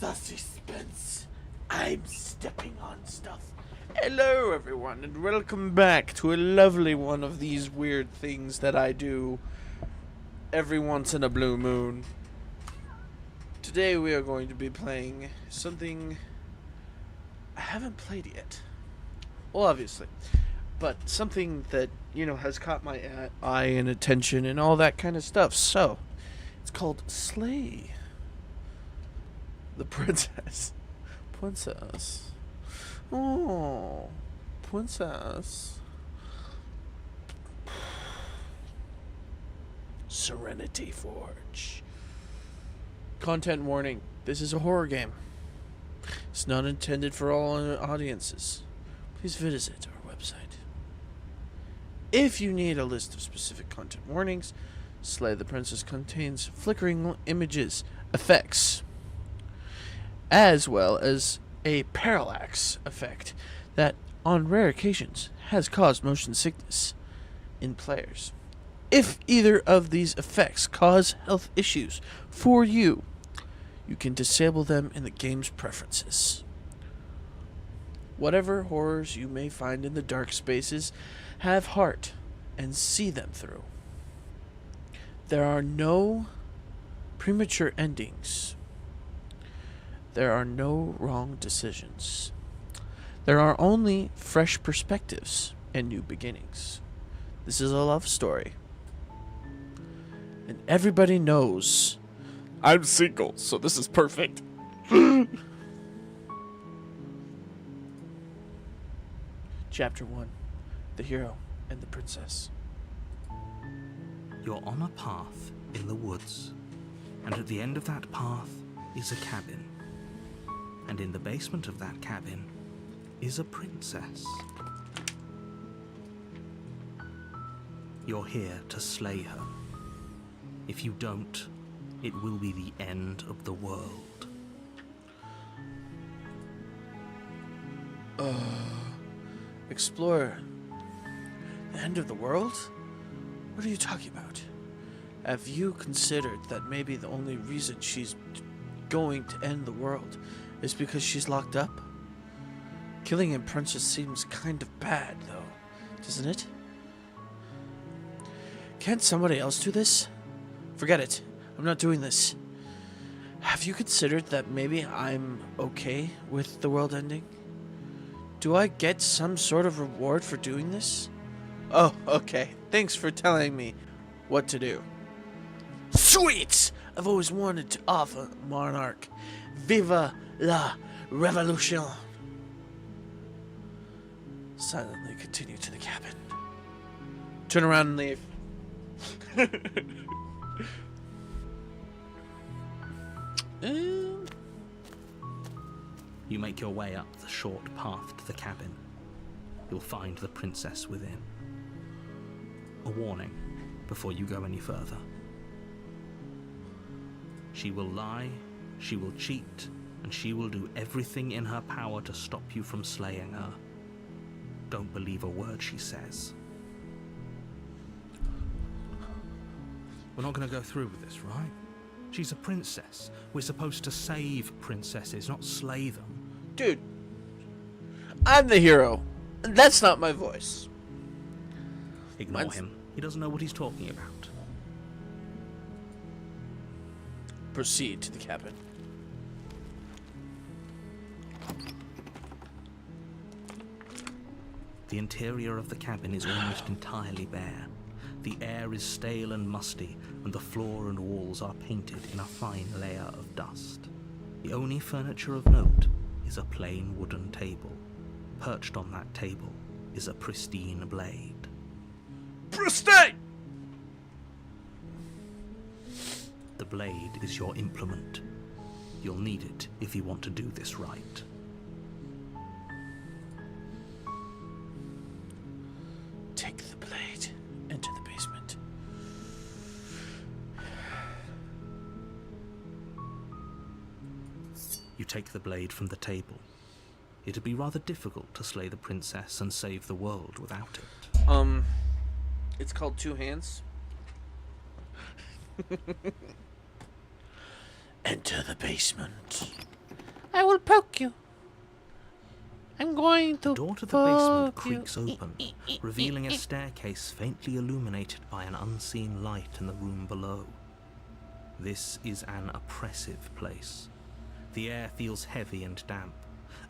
the suspense. I'm stepping on stuff. Hello, everyone, and welcome back to a lovely one of these weird things that I do every once in a blue moon. Today we are going to be playing something I haven't played yet. Well, obviously. But something that, has caught my eye and attention and all that kind of stuff. So, it's called Slay the Princess. Princess. Oh, Princess. Serenity Forge. Content warning. This is a horror game. It's not intended for all audiences. Please visit our website. If you need a list of specific content warnings, Slay the Princess contains flickering images, effects, as well as a parallax effect that, on rare occasions, has caused motion sickness in players. If either of these effects cause health issues for you, you can disable them in the game's preferences. Whatever horrors you may find in the dark spaces, have heart and see them through. There are no premature endings. There are no wrong decisions. There are only fresh perspectives and new beginnings. This is a love story. And everybody knows I'm single, so this is perfect. Chapter 1. The Hero and the Princess. You're on a path in the woods, and at the end of that path is a cabin. And in the basement of that cabin is a princess. You're here to slay her. If you don't, it will be the end of the world. Explorer. The end of the world? What are you talking about? Have you considered that maybe the only reason she's going to end the world is because she's locked up? Killing a princess seems kind of bad, though, doesn't it? Can't somebody else do this? Forget it. I'm not doing this. Have you considered that maybe I'm okay with the world ending? Do I get some sort of reward for doing this? Oh, okay. Thanks for telling me what to do. Sweet! I've always wanted to offer Monarch. Viva la Revolution! Silently continue to the cabin. Turn around and leave. You make your way up the short path to the cabin. You'll find the princess within. A warning before you go any further. She will lie, she will cheat, and she will do everything in her power to stop you from slaying her. Don't believe a word she says. We're not going to go through with this, right? She's a princess. We're supposed to save princesses, not slay them. Dude, I'm the hero. And that's not my voice. Ignore him. He doesn't know what he's talking about. Proceed to the cabin. The interior of the cabin is almost entirely bare. The air is stale and musty, and the floor and walls are painted in a fine layer of dust. The only furniture of note is a plain wooden table. Perched on that table is a pristine blade. Pristine! The blade is your implement. You'll need it if you want to do this right. Take the blade. Enter the basement. You take the blade from the table. It'd be rather difficult to slay the princess and save the world without it. It's called Two Hands. Enter the basement. I will poke you. I'm going to The door to the basement poke you. creaks open, revealing a staircase faintly illuminated by an unseen light in the room below. This is an oppressive place. The air feels heavy and damp,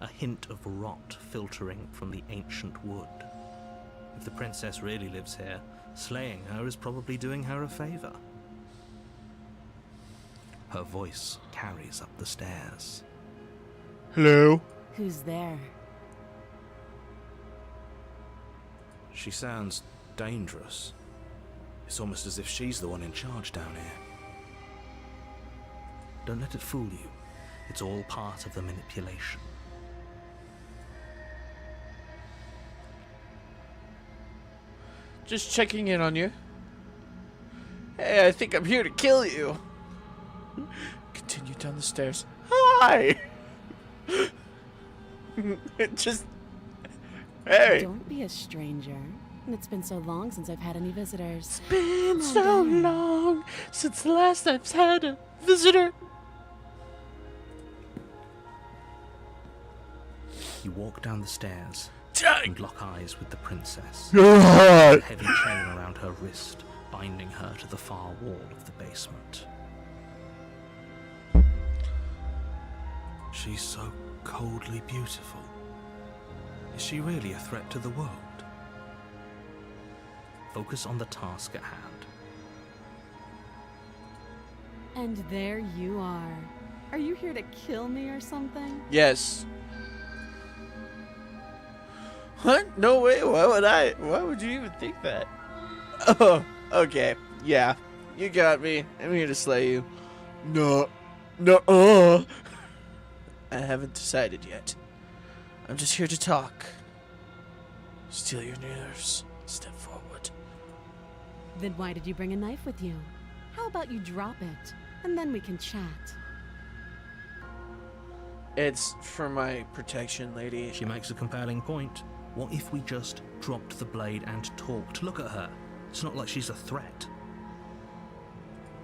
a hint of rot filtering from the ancient wood. If the princess really lives here, slaying her is probably doing her a favor. Her voice carries up the stairs. Hello? Who's there? She sounds dangerous. It's almost as if she's the one in charge down here. Don't let it fool you. It's all part of the manipulation. Just checking in on you. Hey, I think I'm here to kill you. Continue down the stairs. Hi! Just... Hey! Don't be a stranger. It's been so long since I've had any visitors. Been Oh, so darling. long since the last I've had a visitor. You walk down the stairs and lock eyes with the princess. You're A hot. heavy chain around her wrist, binding her to the far wall of the basement. She's so coldly beautiful. Is she really a threat to the world? Focus on the task at hand. And there you are. Are you here to kill me or something? Yes. What? No way. Why would I? Why would you even think that? Oh, okay. Yeah. You got me. I'm here to slay you. No. No. I haven't decided yet. I'm just here to talk. Steal your nerves. Step forward. Then why did you bring a knife with you? How about you drop it, and then we can chat? It's for my protection, lady. She makes a compelling point. What if we just dropped the blade and talked? Look at her. It's not like she's a threat.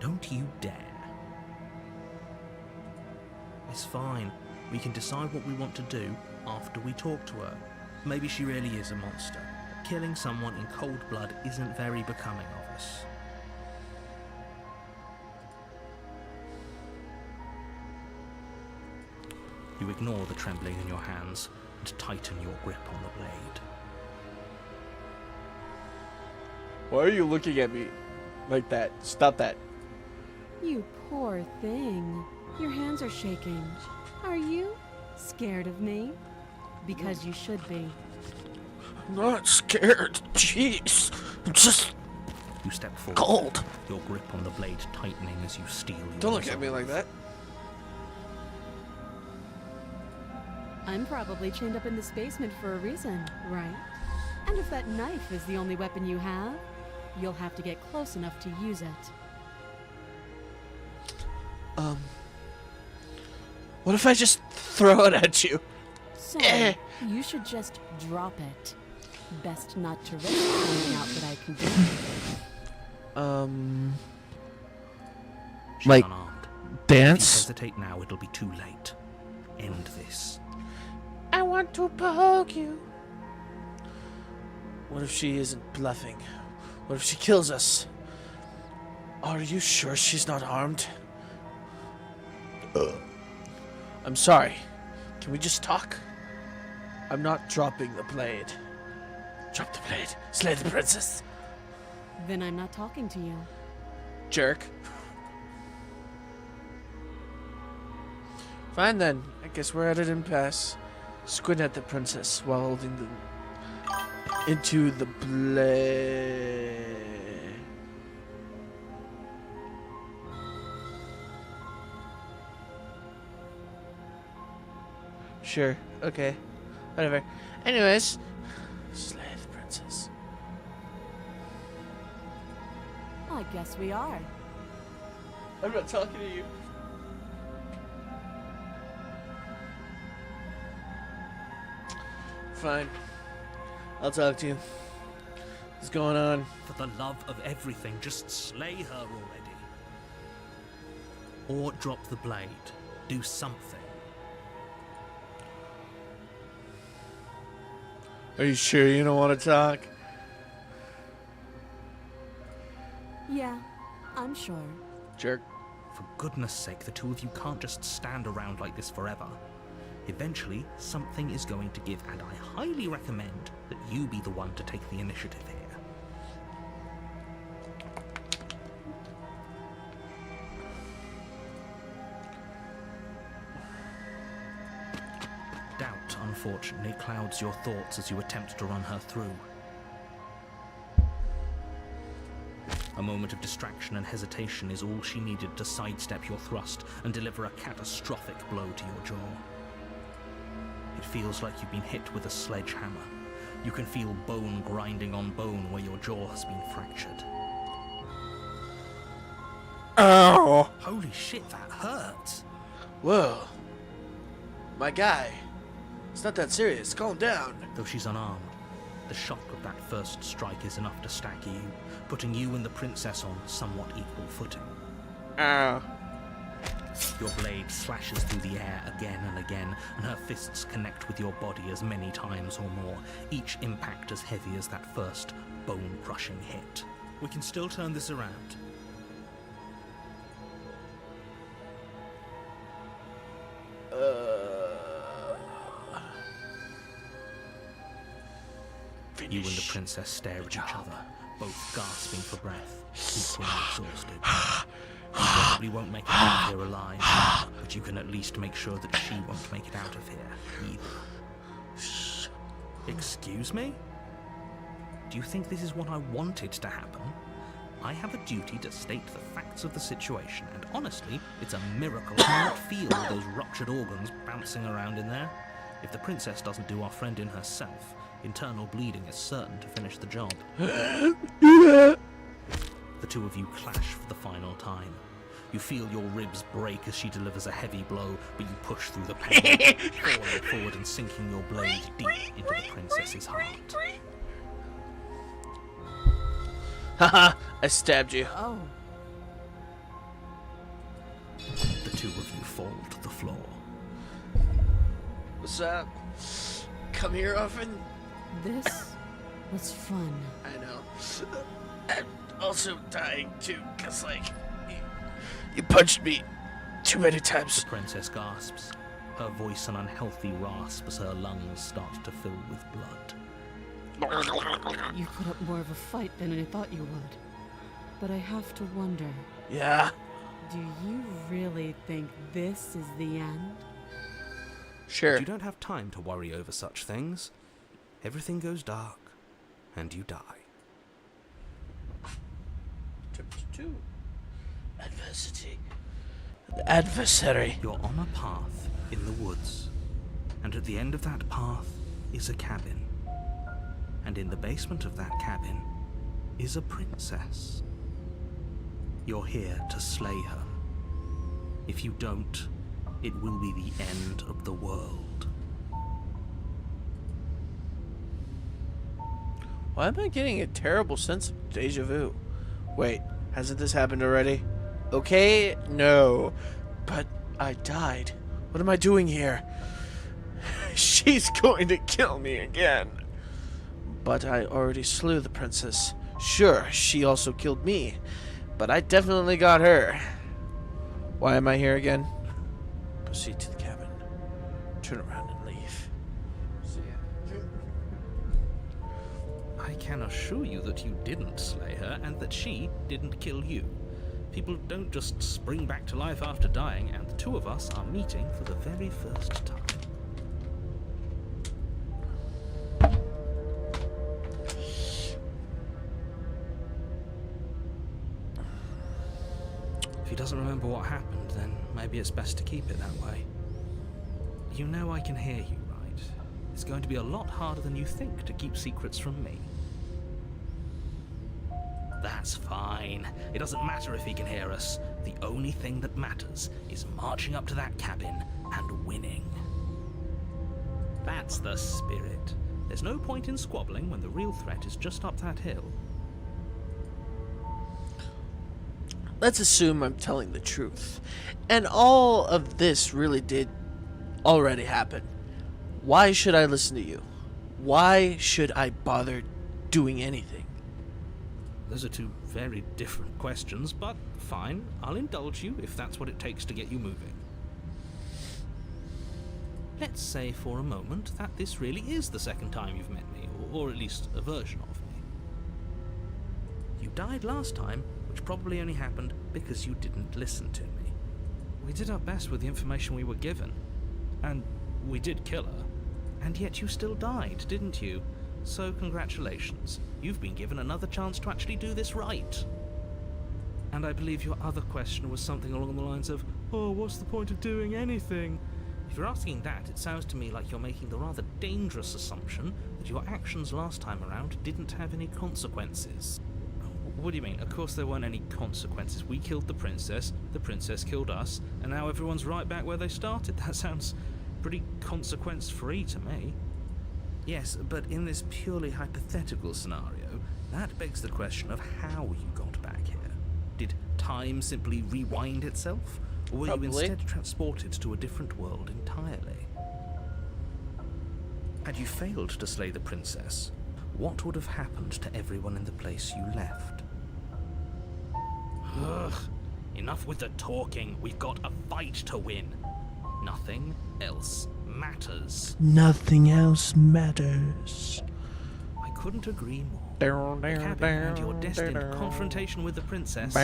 Don't you dare. It's fine. We can decide what we want to do after we talk to her. Maybe she really is a monster. Killing someone in cold blood isn't very becoming of us. You ignore the trembling in your hands and tighten your grip on the blade. Why are you looking at me like that? Stop that. You poor thing. Your hands are shaking. Are you scared of me? Because you should be. I'm not scared. Jeez. I'm just You step forward, cold. your grip on the blade tightening as you steal your Don't look at me resolve. like that. I'm probably chained up in this basement for a reason, right? And if that knife is the only weapon you have, you'll have to get close enough to use it. What if I just throw it at you? So, Eh. you should just drop it. Best not to risk finding out that I can do it. She's Like, unarmed. If you dance? hesitate now, it'll be too late. End this. I want to poke you. What if she isn't bluffing? What if she kills us? Are you sure she's not armed? I'm sorry. Can we just talk? I'm not dropping the blade. Drop the blade. Slay the princess. Then I'm not talking to you. Jerk. Fine then. I guess we're at an impasse. Squint at the princess while holding the into the blade. Sure. Okay. Whatever. Anyways, slay the princess. I guess we are. I'm not talking to you. Fine. I'll talk to you. What's going on? For the love of everything, just slay her already. Or drop the blade. Do something. Are you sure you don't want to talk? Yeah, I'm sure. Jerk. For goodness sake, the two of you can't just stand around like this forever. Eventually, something is going to give, and I highly recommend that you be the one to take the initiative here. Doubt, unfortunately, clouds your thoughts as you attempt to run her through. A moment of distraction and hesitation is all she needed to sidestep your thrust and deliver a catastrophic blow to your jaw. It feels like you've been hit with a sledgehammer. You can feel bone grinding on bone where your jaw has been fractured. Ow! Holy shit, that hurts! Whoa. My guy. It's not that serious. Calm down. Though she's unarmed, the shock of that first strike is enough to stagger you, putting you and the princess on somewhat equal footing. Ow. Your blade slashes through the air again and again, and her fists connect with your body as many times or more, each impact as heavy as that first bone-crushing hit. We can still turn this around. You and the princess stare at each other, both gasping for breath, equally exhausted. You probably won't make it out of here alive, but you can at least make sure that she won't make it out of here either. Excuse me? Do you think this is what I wanted to happen? I have a duty to state the facts of the situation, and honestly, it's a miracle I cannot feel those ruptured organs bouncing around in there. If the princess doesn't do our friend in herself, internal bleeding is certain to finish the job. The two of you clash for the final time. You feel your ribs break as she delivers a heavy blow, but you push through the pain, falling forward and sinking your blade deep into the princess's heart. Haha, I stabbed you. Oh, The two of you fall to the floor. What's up? Come here often? this was fun. I know. I'm also dying too, cause like, you punched me too many times. The princess gasps, her voice an unhealthy rasp as her lungs start to fill with blood. You put up more of a fight than I thought you would. But I have to wonder, Yeah. do you really think this is the end? Sure. You don't have time to worry over such things. Everything goes dark, and you die. Chapter 2. Adversity. The adversary. You're on a path in the woods, and at the end of that path is a cabin. And in the basement of that cabin is a princess. You're here to slay her. If you don't, it will be the end of the world. Why am I getting a terrible sense of deja vu? Wait, hasn't this happened already? Okay, no. But I died. What am I doing here? She's going to kill me again. But I already slew the princess. Sure, she also killed me. But I definitely got her. Why am I here again? Proceed to the cabin. Turn around and leave. See ya. I can assure you that you didn't slay her and that she didn't kill you. People don't just spring back to life after dying, and the two of us are meeting for the very first time. If he doesn't remember what happened, then maybe it's best to keep it that way. You know I can hear you, right? It's going to be a lot harder than you think to keep secrets from me. That's fine. It doesn't matter if he can hear us. The only thing that matters is marching up to that cabin and winning. That's the spirit. There's no point in squabbling when the real threat is just up that hill. Let's assume I'm telling the truth. And all of this really did already happen. Why should I listen to you? Why should I bother doing anything? Those are two very different questions, but fine, I'll indulge you if that's what it takes to get you moving. Let's say for a moment that this really is the second time you've met me, or at least a version of me. You died last time, which probably only happened because you didn't listen to me. We did our best with the information we were given, and we did kill her, and yet you still died, didn't you? So congratulations, you've been given another chance to actually do this right. And I believe your other question was something along the lines of, oh, what's the point of doing anything? If you're asking that, it sounds to me like you're making the rather dangerous assumption that your actions last time around didn't have any consequences. What do you mean? Of course there weren't any consequences. We killed the princess killed us, and now everyone's right back where they started. That sounds pretty consequence-free to me. Yes, but in this purely hypothetical scenario, that begs the question of how you got back here. Did time simply rewind itself? Or were you instead transported to a different world entirely? Had you failed to slay the princess, what would have happened to everyone in the place you left? Ugh, enough with the talking. We've got a fight to win. Nothing else matters. Nothing else matters. I couldn't agree more. The cabin and your destined confrontation with the princess.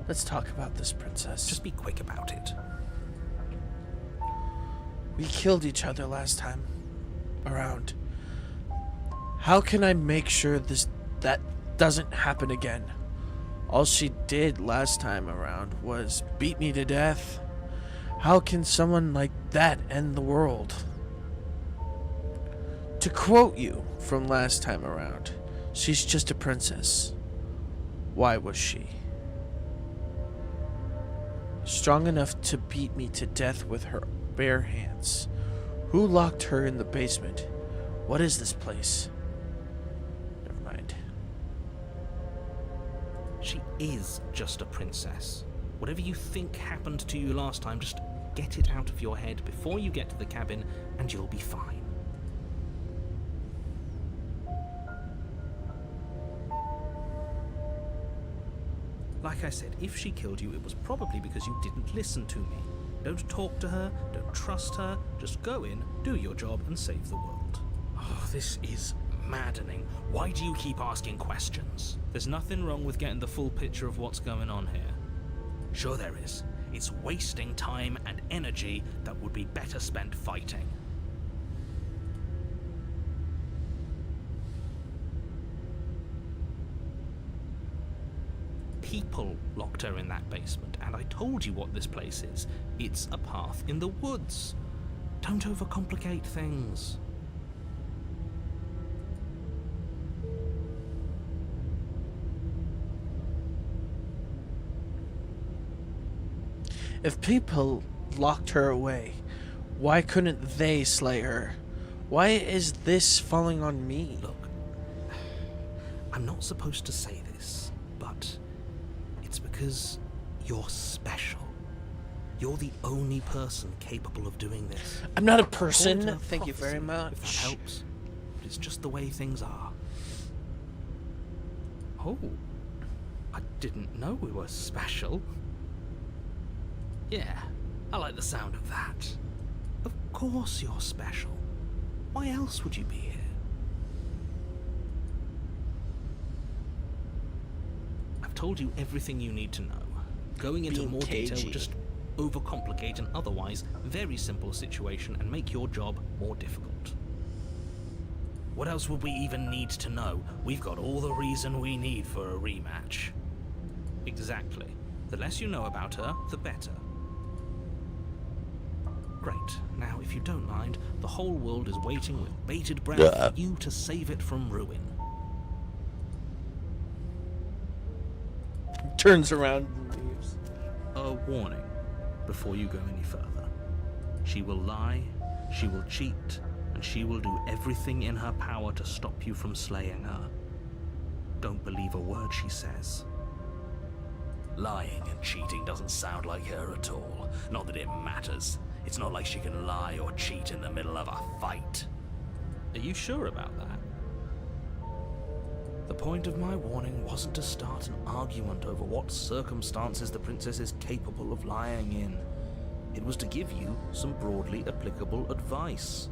Let's talk about this princess. Just be quick about it. We killed each other last time around. How can I make sure that doesn't happen again? All she did last time around was beat me to death. How can someone like that end the world? To quote you from last time around, she's just a princess. Why was she? Strong enough to beat me to death with her bare hands. Who locked her in the basement? What is this place? Never mind. She is just a princess. Whatever you think happened to you last time, just get it out of your head before you get to the cabin, and you'll be fine. Like I said, if she killed you, it was probably because you didn't listen to me. Don't talk to her, don't trust her, just go in, do your job, and save the world. Oh, this is maddening. Why do you keep asking questions? There's nothing wrong with getting the full picture of what's going on here. Sure there is. It's wasting time and energy that would be better spent fighting. People locked her in that basement, and I told you what this place is. It's a path in the woods. Don't overcomplicate things. If people locked her away, why couldn't they slay her? Why is this falling on me? Look, I'm not supposed to say this, but it's because you're special. You're the only person capable of doing this. I'm not a Call it person. a Thank you very prophecy, If that much. helps. But it's just the way things are. Oh, I didn't know we were special. Yeah, I like the sound of that. Of course you're special. Why else would you be here? I've told you everything you need to know. Going into Being more detail cagey. would just overcomplicate an otherwise very simple situation and make your job more difficult. What else would we even need to know? We've got all the reason we need for a rematch. Exactly. The less you know about her, the better. Great. Now, if you don't mind, the whole world is waiting with bated breath for you to save it from ruin. Turns around and leaves. A warning before you go any further. She will lie, she will cheat, and she will do everything in her power to stop you from slaying her. Don't believe a word she says. Lying and cheating doesn't sound like her at all. Not that it matters. It's not like she can lie or cheat in the middle of a fight. Are you sure about that? The point of my warning wasn't to start an argument over what circumstances the princess is capable of lying in. It was to give you some broadly applicable advice.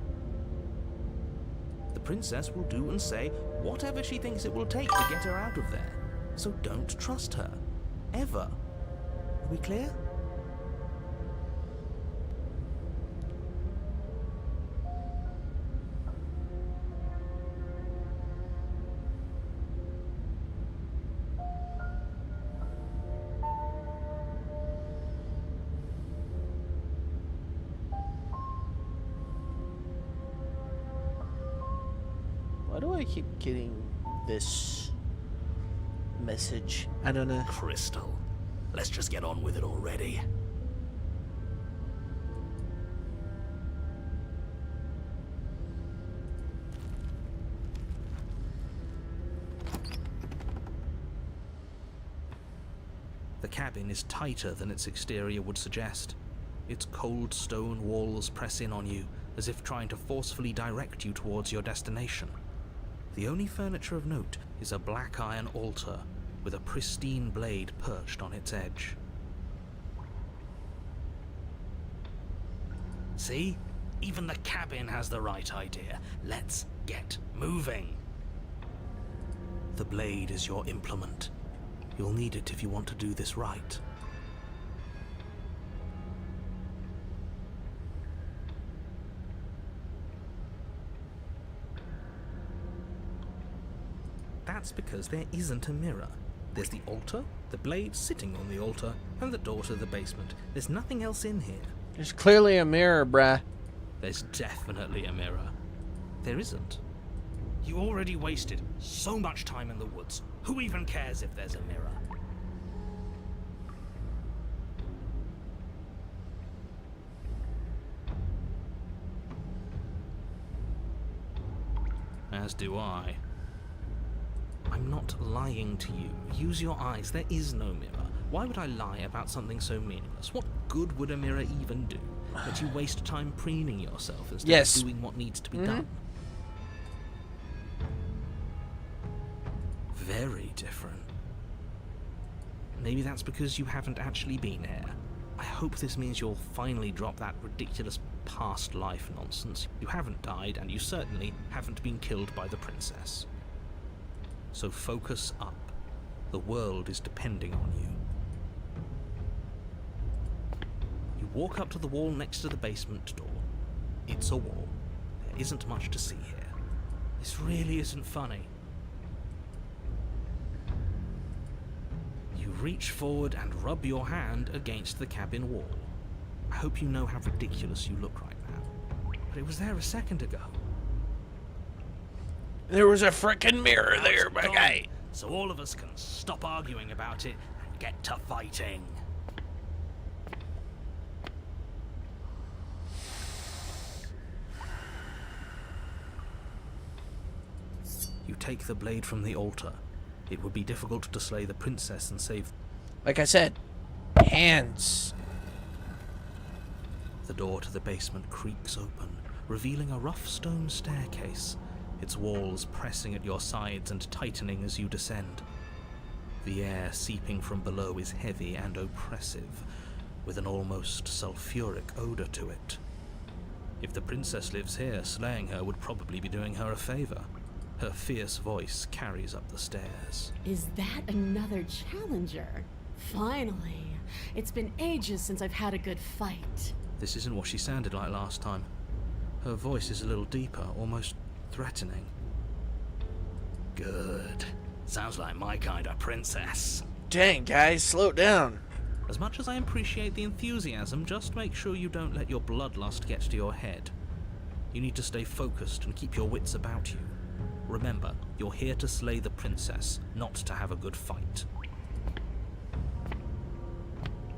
The princess will do and say whatever she thinks it will take to get her out of there. So don't trust her. Ever. Are we clear? Why do I keep getting this message? I don't know. Crystal, let's just get on with it already. The cabin is tighter than its exterior would suggest. Its cold stone walls press in on you, as if trying to forcefully direct you towards your destination. The only furniture of note is a black iron altar with a pristine blade perched on its edge. See? Even the cabin has the right idea. Let's get moving. The blade is your implement. You'll need it if you want to do this right. That's because there isn't a mirror. There's the altar, the blade sitting on the altar, and the door to the basement. There's nothing else in here. There's clearly a mirror, bruh. There's definitely a mirror. There isn't. You already wasted so much time in the woods. Who even cares if there's a mirror? As do I. I'm not lying to you. Use your eyes. There is no mirror. Why would I lie about something so meaningless? What good would a mirror even do? That you waste time preening yourself instead of doing what needs to be done. Very different. Maybe that's because you haven't actually been here. I hope this means you'll finally drop that ridiculous past life nonsense. You haven't died, and you certainly haven't been killed by the princess. So focus up. The world is depending on you. You walk up to the wall next to the basement door. It's a wall. There isn't much to see here. This really isn't funny. You reach forward and rub your hand against the cabin wall. I hope you know how ridiculous you look right now. But it was there a second ago. There was a frickin' mirror there, my guy. So all of us can stop arguing about it and get to fighting. You take the blade from the altar. It would be difficult to slay the princess and save... Like I said, hands. The door to the basement creaks open, revealing a rough stone staircase, its walls pressing at your sides and tightening as you descend. The air seeping from below is heavy and oppressive, with an almost sulfuric odor to it. If the princess lives here, slaying her would probably be doing her a favor. Her fierce voice carries up the stairs. Is that another challenger? Finally. It's been ages since I've had a good fight. This isn't what she sounded like last time. Her voice is a little deeper, almost threatening. Good. Sounds like my kind of princess. Dang, guys, slow down. As much as I appreciate the enthusiasm, just make sure you don't let your bloodlust get to your head. You need to stay focused and keep your wits about you. Remember, you're here to slay the princess, not to have a good fight.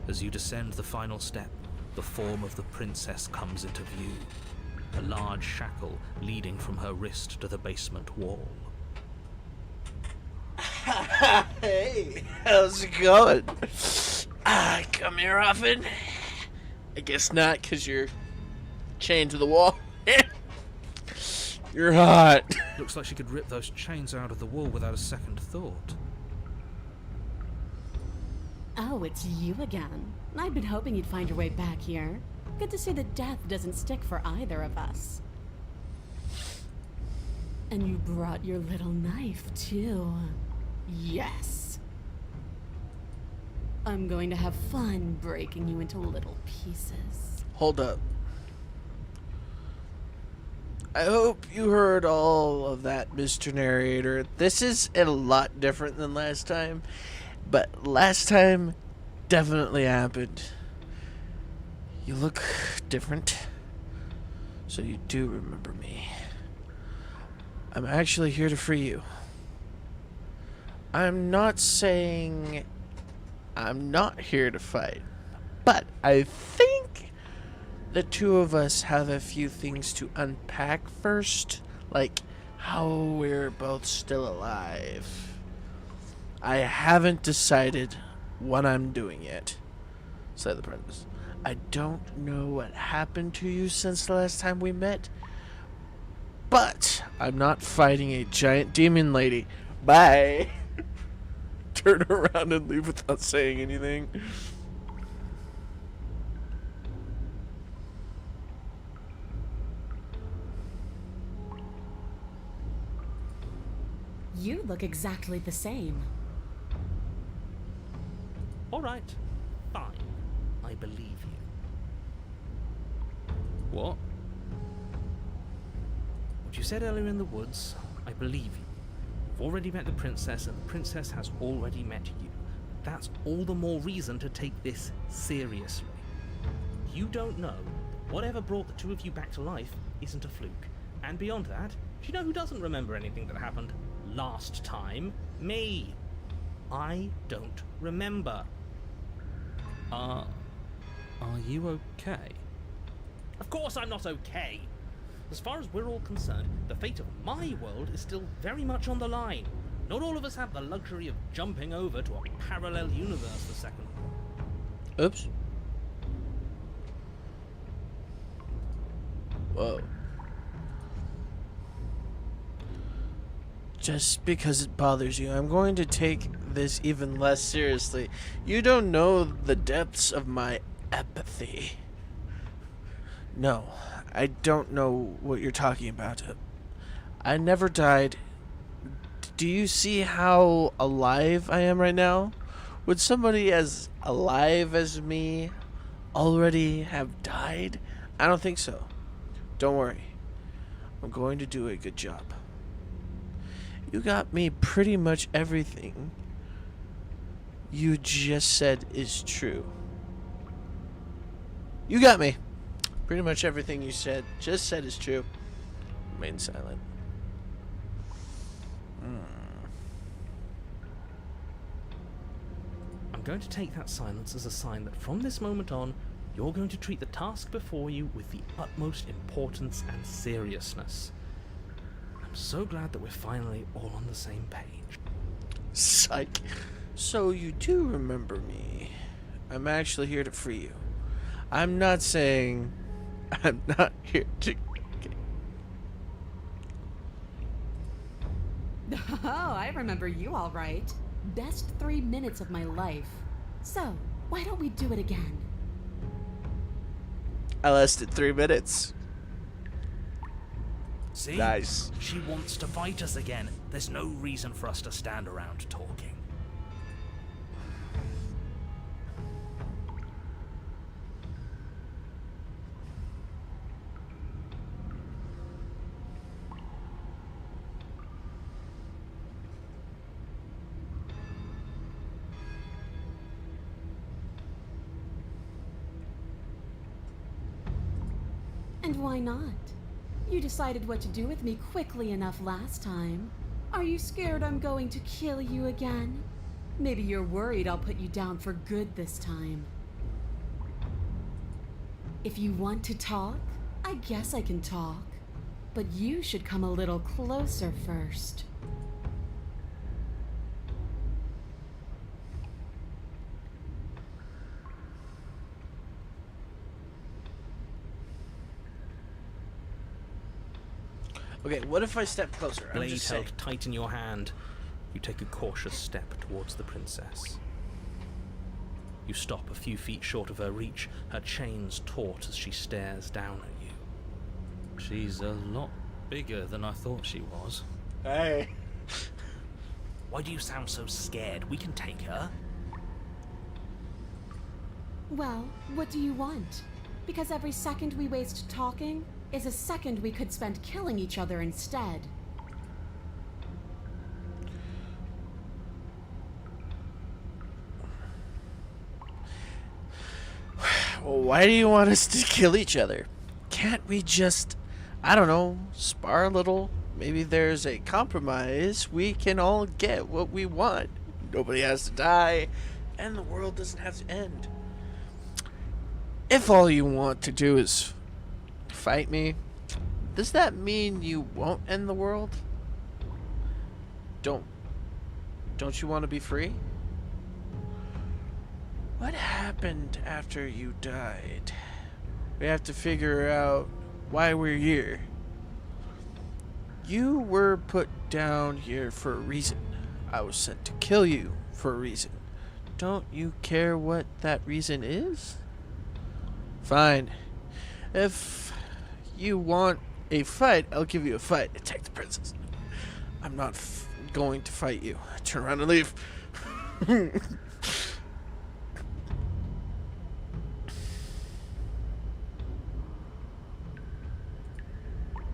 As you descend the final step, the form of the princess comes into view. A large shackle leading from her wrist to the basement wall. Hey, how's it going? Come here often? I guess not, because you're chained to the wall. You're hot. Looks like she could rip those chains out of the wall without a second thought. Oh, it's you again. I've been hoping you'd find your way back here. Good to see that death doesn't stick for either of us. And you brought your little knife, too. Yes. I'm going to have fun breaking you into little pieces. Hold up. I hope you heard all of that, Mr. Narrator. This is a lot different than last time, but last time definitely happened. You look different, so you do remember me. I'm actually here to free you. I'm not saying I'm not here to fight, but I think the two of us have a few things to unpack first, like how we're both still alive. I haven't decided what I'm doing yet, said the princess. I don't know what happened to you since the last time we met, but I'm not fighting a giant demon lady. Bye. Turn around and leave without saying anything. You look exactly the same. Alright, fine. I believe you. What? What you said earlier in the woods, I believe you. You've already met the princess, and the princess has already met you. That's all the more reason to take this seriously. You don't know that whatever brought the two of you back to life isn't a fluke. And beyond that, do you know who doesn't remember anything that happened last time? Me. I don't remember. Are you okay? Of course I'm not okay. As far as we're all concerned, the fate of my world is still very much on the line. Not all of us have the luxury of jumping over to a parallel universe the second. Oops. Whoa. Just because it bothers you, I'm going to take this even less seriously. You don't know the depths of my apathy. No, I don't know what you're talking about. I never died. Do you see how alive I am right now? Would somebody as alive as me already have died? I don't think so. Don't worry. I'm going to do a good job. You got me pretty much everything you just said is true. You got me. Pretty much everything you just said is true. Remain silent. I'm going to take that silence as a sign that from this moment on, you're going to treat the task before you with the utmost importance and seriousness. I'm so glad that we're finally all on the same page. Psych. So you do remember me. I'm actually here to free you. I'm not saying I'm not here to... Oh, I remember you all right. Best 3 minutes of my life. So, why don't we do it again? I lasted 3 minutes. See? Nice. She wants to fight us again. There's no reason for us to stand around talking. And why not? You decided what to do with me quickly enough last time. Are you scared I'm going to kill you again? Maybe you're worried I'll put you down for good this time. If you want to talk, I guess I can talk. But you should come a little closer first. Okay, what if I step closer? I'm Blade just held saying. tight in your hand, you take a cautious step towards the princess. You stop a few feet short of her reach, her chains taut as she stares down at you. She's a lot bigger than I thought she was. Hey. Why do you sound so scared? We can take her. Well, what do you want? Because every second we waste talking is a second we could spend killing each other instead. Well, why do you want us to kill each other? Can't we just, I don't know, spar a little? Maybe there's a compromise. We can all get what we want. Nobody has to die, and the world doesn't have to end. If all you want to do is fight me, does that mean you won't end the world? Don't you want to be free? What happened after you died? We have to figure out why we're here. You were put down here for a reason. I was sent to kill you for a reason. Don't you care what that reason is? Fine. If you want a fight, I'll give you a fight. Attack the princess. I'm not going to fight you. Turn around and leave.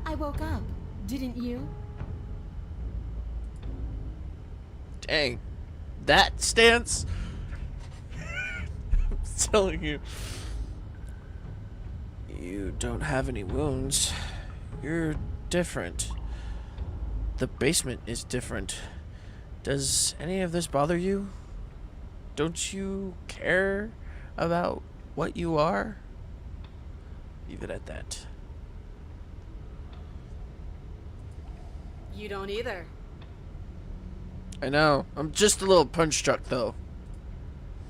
I woke up, didn't you? Dang. That stance? I'm telling you. You don't have any wounds. You're different. The basement is different. Does any of this bother you? Don't you care about what you are? Leave it at that. You don't either. I know. I'm just a little punch drunk, though.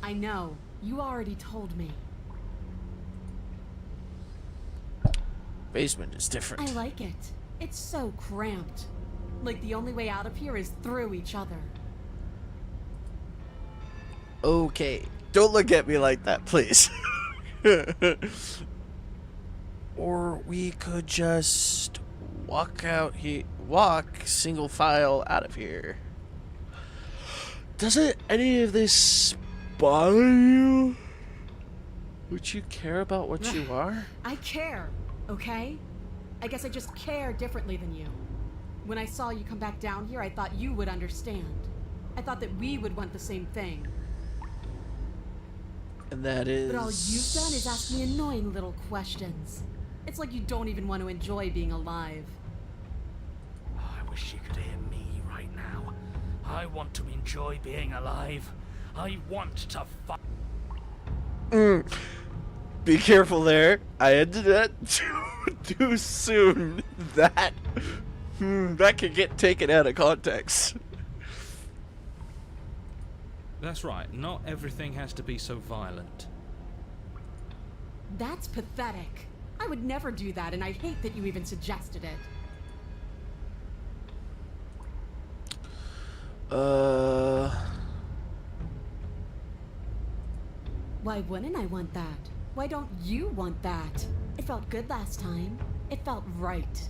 I know. You already told me. Basement is different. I like it. It's so cramped. Like the only way out of here is through each other. Okay. Don't look at me like that, please. Or we could just walk single file out of here. Doesn't any of this bother you? Would you care about what you are? I care, okay? I guess I just care differently than you. When I saw you come back down here, I thought you would understand. I thought that we would want the same thing. And that is... But all you've done is ask me annoying little questions. It's like you don't even want to enjoy being alive. Oh, I wish you could hear me right now. I want to enjoy being alive. I want to fight. Be careful there. I ended that too soon. That could get taken out of context. That's right, not everything has to be so violent. That's pathetic. I would never do that, and I hate that you even suggested it. Why wouldn't I want that? Why don't you want that? It felt good last time. It felt right.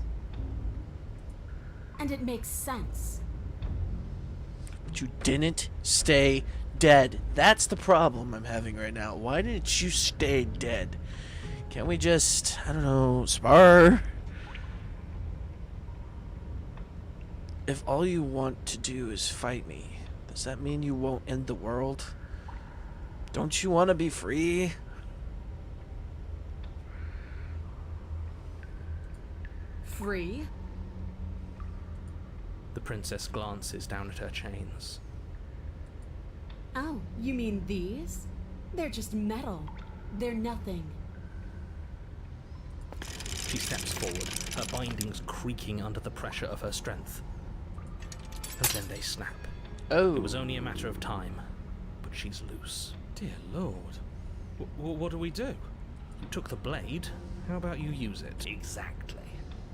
And it makes sense. But you didn't stay dead. That's the problem I'm having right now. Why didn't you stay dead? Can't we just, I don't know, spar? If all you want to do is fight me, does that mean you won't end the world? Don't you want to be free? Free? The princess glances down at her chains. Oh, you mean these? They're just metal. They're nothing. She steps forward, her bindings creaking under the pressure of her strength. And then they snap. Oh. It was only a matter of time, but she's loose. Dear Lord. What do we do? You took the blade. How about you use it? Exactly.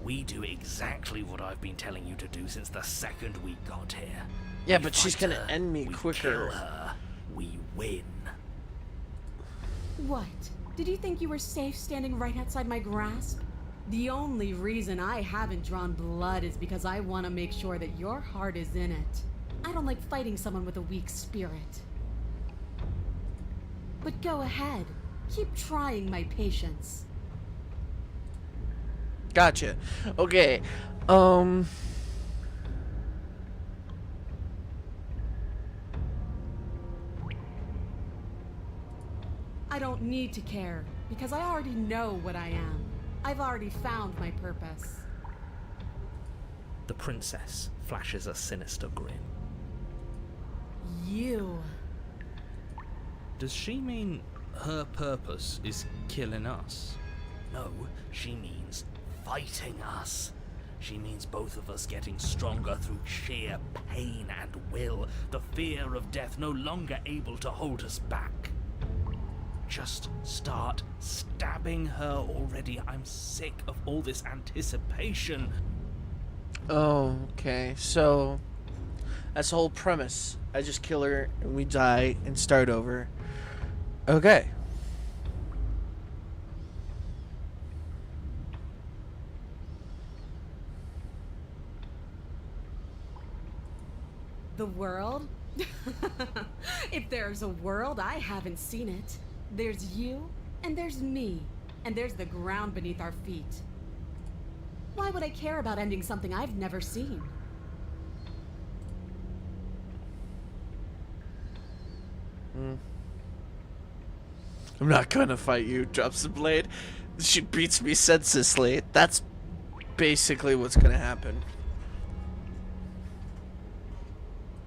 We do exactly what I've been telling you to do since the second we got here. Yeah, We but she's fight gonna her, end me we quicker. Kill her, we win. What? Did you think you were safe standing right outside my grasp? The only reason I haven't drawn blood is because I want to make sure that your heart is in it. I don't like fighting someone with a weak spirit. But go ahead. Keep trying my patience. Gotcha. Okay. I don't need to care, because I already know what I am. I've already found my purpose. The princess flashes a sinister grin. You. Does she mean her purpose is killing us? No, she means fighting us. She means both of us getting stronger through sheer pain and will, the fear of death no longer able to hold us back. Just start stabbing her already. I'm sick of all this anticipation. Oh, okay. So that's the whole premise. I just kill her and we die and start over. Okay. The world? If there's a world, I haven't seen it. There's you, and there's me, and there's the ground beneath our feet. Why would I care about ending something I've never seen? I'm not gonna fight you. Drops the blade. She beats me senselessly. That's basically what's gonna happen.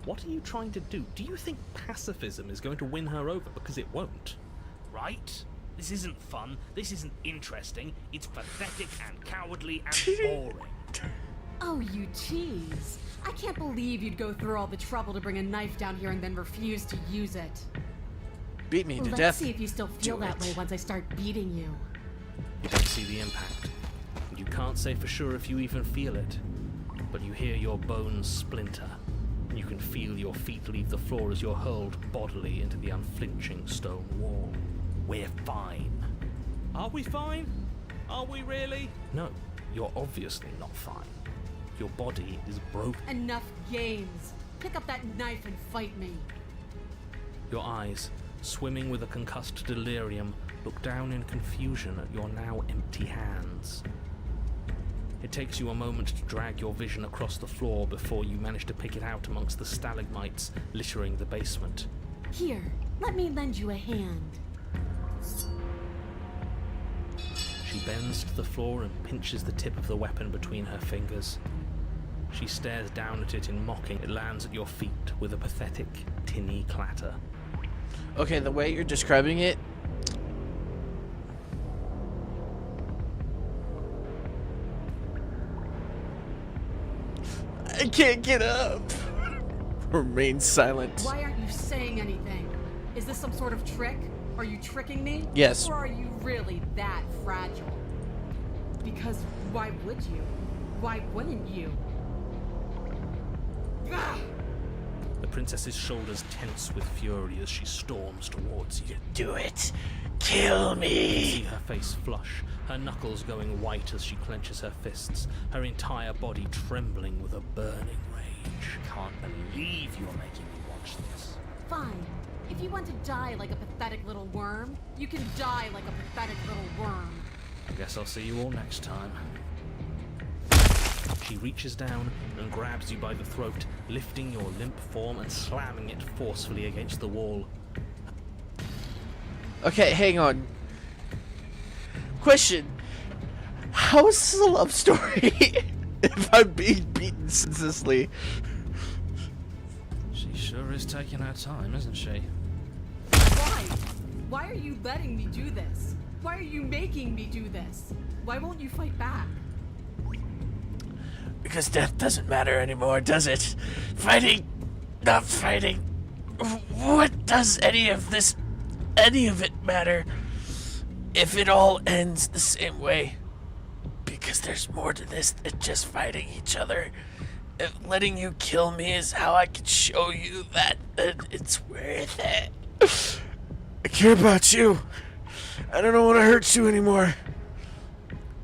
What are you trying to do? Do you think pacifism is going to win her over? Because it won't. Right? This isn't fun. This isn't interesting. It's pathetic and cowardly and boring. Oh, you tease. I can't believe you'd go through all the trouble to bring a knife down here and then refuse to use it. Beat me to Let's death. see if you still feel Do that it. way once I start beating you. You don't see the impact. And you can't say for sure if you even feel it. But you hear your bones splinter. And you can feel your feet leave the floor as you're hurled bodily into the unflinching stone wall. We're fine. Are we fine? Are we really? No, you're obviously not fine. Your body is broken. Enough games. Pick up that knife and fight me. Your eyes, swimming with a concussed delirium, look down in confusion at your now empty hands. It takes you a moment to drag your vision across the floor before you manage to pick it out amongst the stalagmites littering the basement. Here, let me lend you a hand. She bends to the floor and pinches the tip of the weapon between her fingers. She stares down at it in mocking. It lands at your feet with a pathetic, tinny clatter. Okay, the way you're describing it. I can't get up. Remain silent. Why aren't you saying anything? Is this some sort of trick? Are you tricking me? Yes. Or are you really that fragile? Because why would you? Why wouldn't you? Ah! The princess's shoulders tense with fury as she storms towards you. Do it. Kill You me. see her face flush, her knuckles going white as she clenches her fists, her entire body trembling with a burning rage. Can't believe you're making me watch this. Fine. If you want to die like a pathetic little worm, you can die like a pathetic little worm. I guess I'll see you all next time. She reaches down and grabs you by the throat, lifting your limp form and slamming it forcefully against the wall. Okay, hang on. Question. How is this a love story if I'm being beaten senselessly? She sure is taking her time, isn't she? Why? Why are you letting me do this? Why are you making me do this? Why won't you fight back? Because death doesn't matter anymore, does it? Fighting, not fighting. What does any of it matter if it all ends the same way? Because Because there's more to this than just fighting each other. If letting you kill me is how I can show you that it's worth it. I care about you. I don't want to hurt you anymore.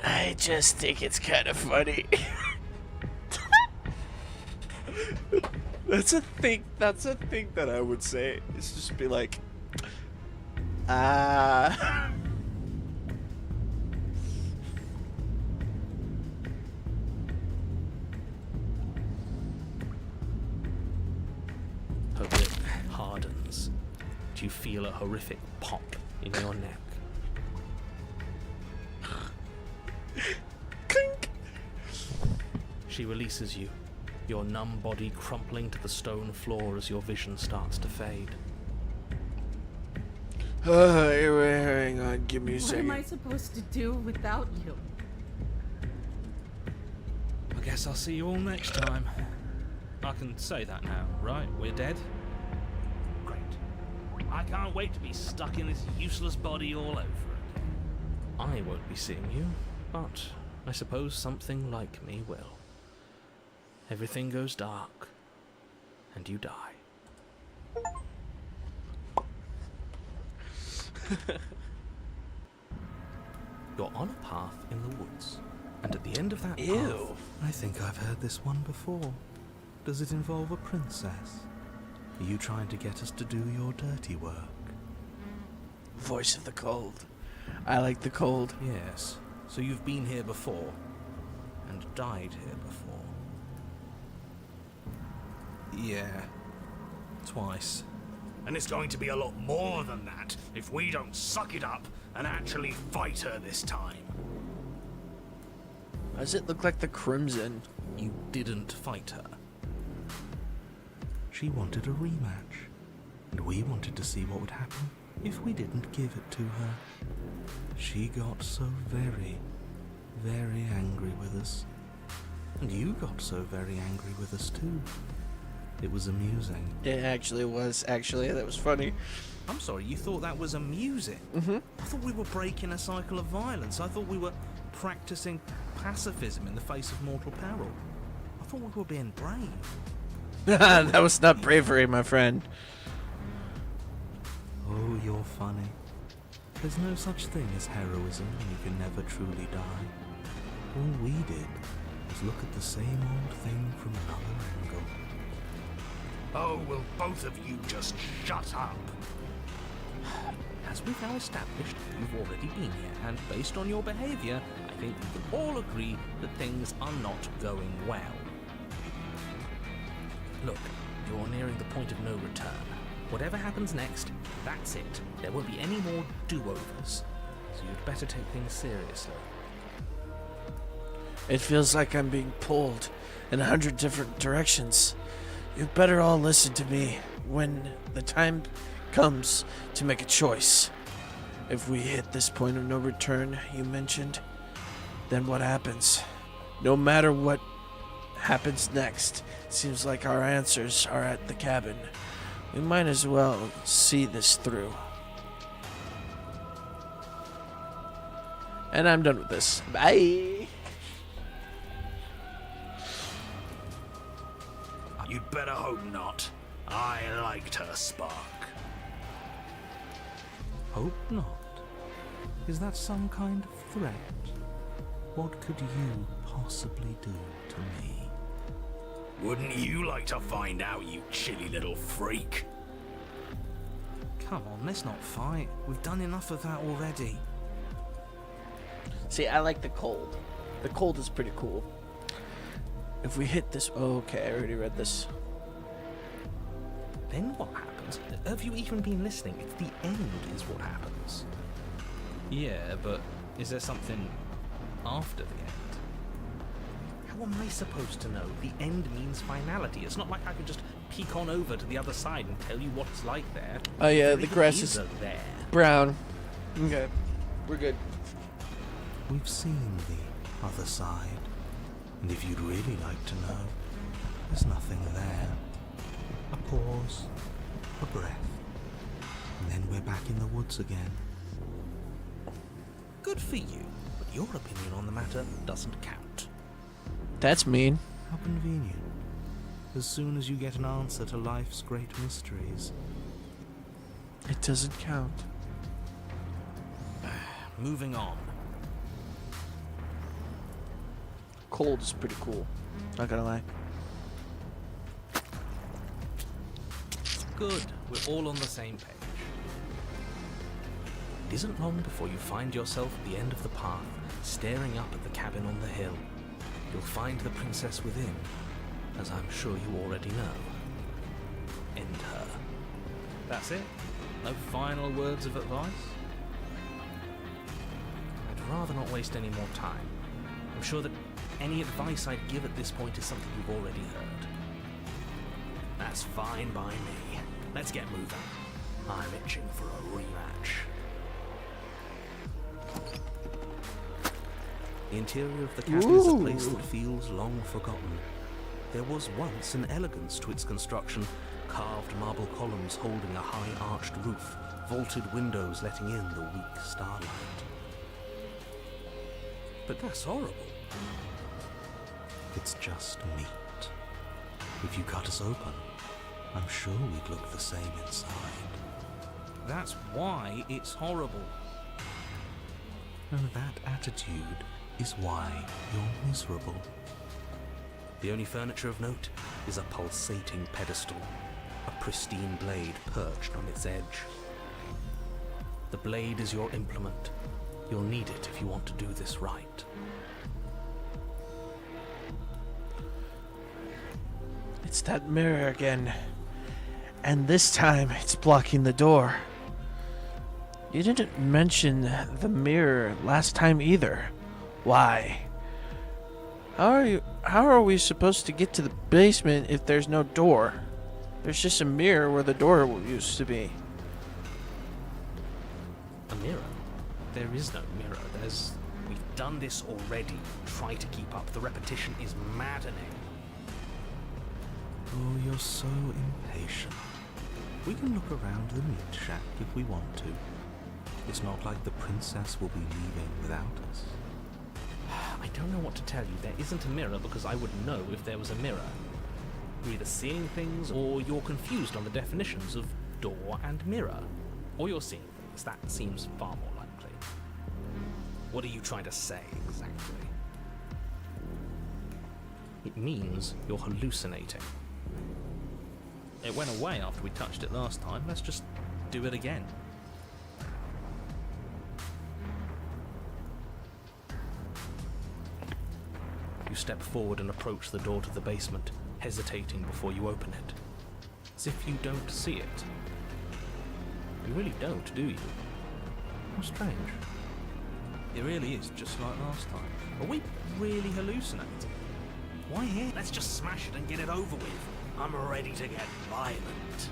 I just think it's kind of funny. That's a thing that I would say. It's just be like, Her lip hardens. You feel a horrific pop in your neck. clink. She releases you, your numb body crumpling to the stone floor as your vision starts to fade. Hang on, give me a What second. am I supposed to do without you? I guess I'll see you all next time. I can say that now, right? We're dead? Great. I can't wait to be stuck in this useless body all over again. I won't be seeing you, but I suppose something like me will. Everything goes dark, and you die. You're on a path in the woods, and at the end of that path... I think I've heard this one before. Does it involve a princess? Are you trying to get us to do your dirty work? Voice of the cold. I like the cold. Yes, so you've been here before, and died here before. Yeah. Twice. And it's going to be a lot more than that if we don't suck it up and actually fight her this time. Why does it look like the Crimson? You didn't fight her. She wanted a rematch, and we wanted to see what would happen if we didn't give it to her. She got so very, very angry with us. And you got so very angry with us too. It was amusing. It actually was. Actually, that was funny. I'm sorry, you thought that was amusing? Mm-hmm. I thought we were breaking a cycle of violence. I thought we were practicing pacifism in the face of mortal peril. I thought we were being brave. That was not bravery, my friend. Oh, you're funny. There's no such thing as heroism when you can never truly die. All we did was look at the same old thing from another angle. Oh, will both of you just shut up? As we've now established, you've already been here, and based on your behaviour, I think we can all agree that things are not going well. Look, you're nearing the point of no return. Whatever happens next, that's it. There won't be any more do-overs. So you'd better take things seriously. It feels like I'm being pulled in 100 different directions. You'd better all listen to me when the time comes to make a choice. If we hit this point of no return you mentioned, then what happens? No matter what happens next, seems like our answers are at the cabin. We might as well see this through. And I'm done with this. Bye! You'd better hope not. I liked her spark. Hope not. Is that some kind of threat? What could you possibly do to me? Wouldn't you like to find out, you chilly little freak? Come on, let's not fight. We've done enough of that already. See, I like the cold. The cold is pretty cool. If we hit this... Oh, okay, I already read this. Then what happens? Have you even been listening? It's the end is what happens. Yeah, but is there something after the end? How am I supposed to know? The end means finality. It's not like I could just peek on over to the other side and tell you what it's like there. Oh yeah, There the even grass is a there. brown. Okay, we're good. We've seen the other side. And if you'd really like to know, there's nothing there. A pause, a breath, and then we're back in the woods again. Good for you. But your opinion on the matter doesn't count. That's mean. How convenient. As soon as you get an answer to life's great mysteries. It doesn't count. Moving on. Cold is pretty cool. Not gonna lie. Good, we're all on the same page. It isn't long before you find yourself at the end of the path, staring up at the cabin on the hill. You'll find the princess within, as I'm sure you already know. End her. That's it? No final words of advice? I'd rather not waste any more time. I'm sure that any advice I'd give at this point is something you've already heard. That's fine by me. Let's get moving. I'm itching for a rematch. The interior of the cabin is a place that feels long forgotten. There was once an elegance to its construction, carved marble columns holding a high arched roof, vaulted windows letting in the weak starlight. But that's horrible. It's just meat. If you cut us open, I'm sure we'd look the same inside. That's why it's horrible. And that attitude is why you're miserable. The only furniture of note is a pulsating pedestal, a pristine blade perched on its edge. The blade is your implement. You'll need it if you want to do this right. It's that mirror again. And this time, it's blocking the door. You didn't mention the mirror last time either. Why? How are we supposed to get to the basement if there's no door? There's just a mirror where the door used to be. A mirror? There is no mirror. We've done this already. Try to keep up. The repetition is maddening. Oh, you're so impatient. We can look around the meat shack if we want to. It's not like the princess will be leaving without us. I don't know what to tell you. There isn't a mirror because I would know if there was a mirror. You're either seeing things or you're confused on the definitions of door and mirror. Or you're seeing things. That seems far more likely. What are you trying to say exactly? It means you're hallucinating. It went away after we touched it last time. Let's just do it again. You step forward and approach the door to the basement, hesitating before you open it. As if you don't see it. You really don't, do you? How strange. It really is just like last time. Are we really hallucinating? Why here? Let's just smash it and get it over with. I'm ready to get violent.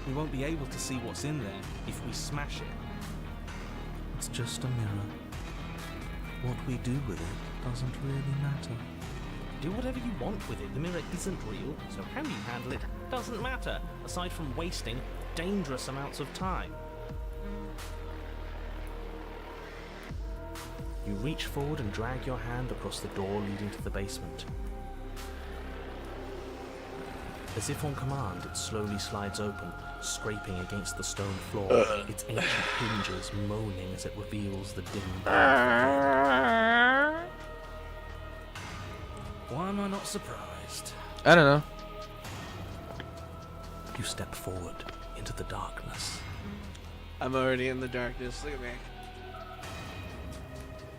We won't be able to see what's in there if we smash it. It's just a mirror. What we do with it doesn't really matter. Do whatever you want with it. The mirror isn't real, so how you handle it doesn't matter, aside from wasting dangerous amounts of time. You reach forward and drag your hand across the door leading to the basement. As if on command, it slowly slides open, scraping against the stone floor, its ancient hinges moaning as it reveals the dim dark. Why am I not surprised? I don't know. You step forward into the darkness. I'm already in the darkness. Look at me.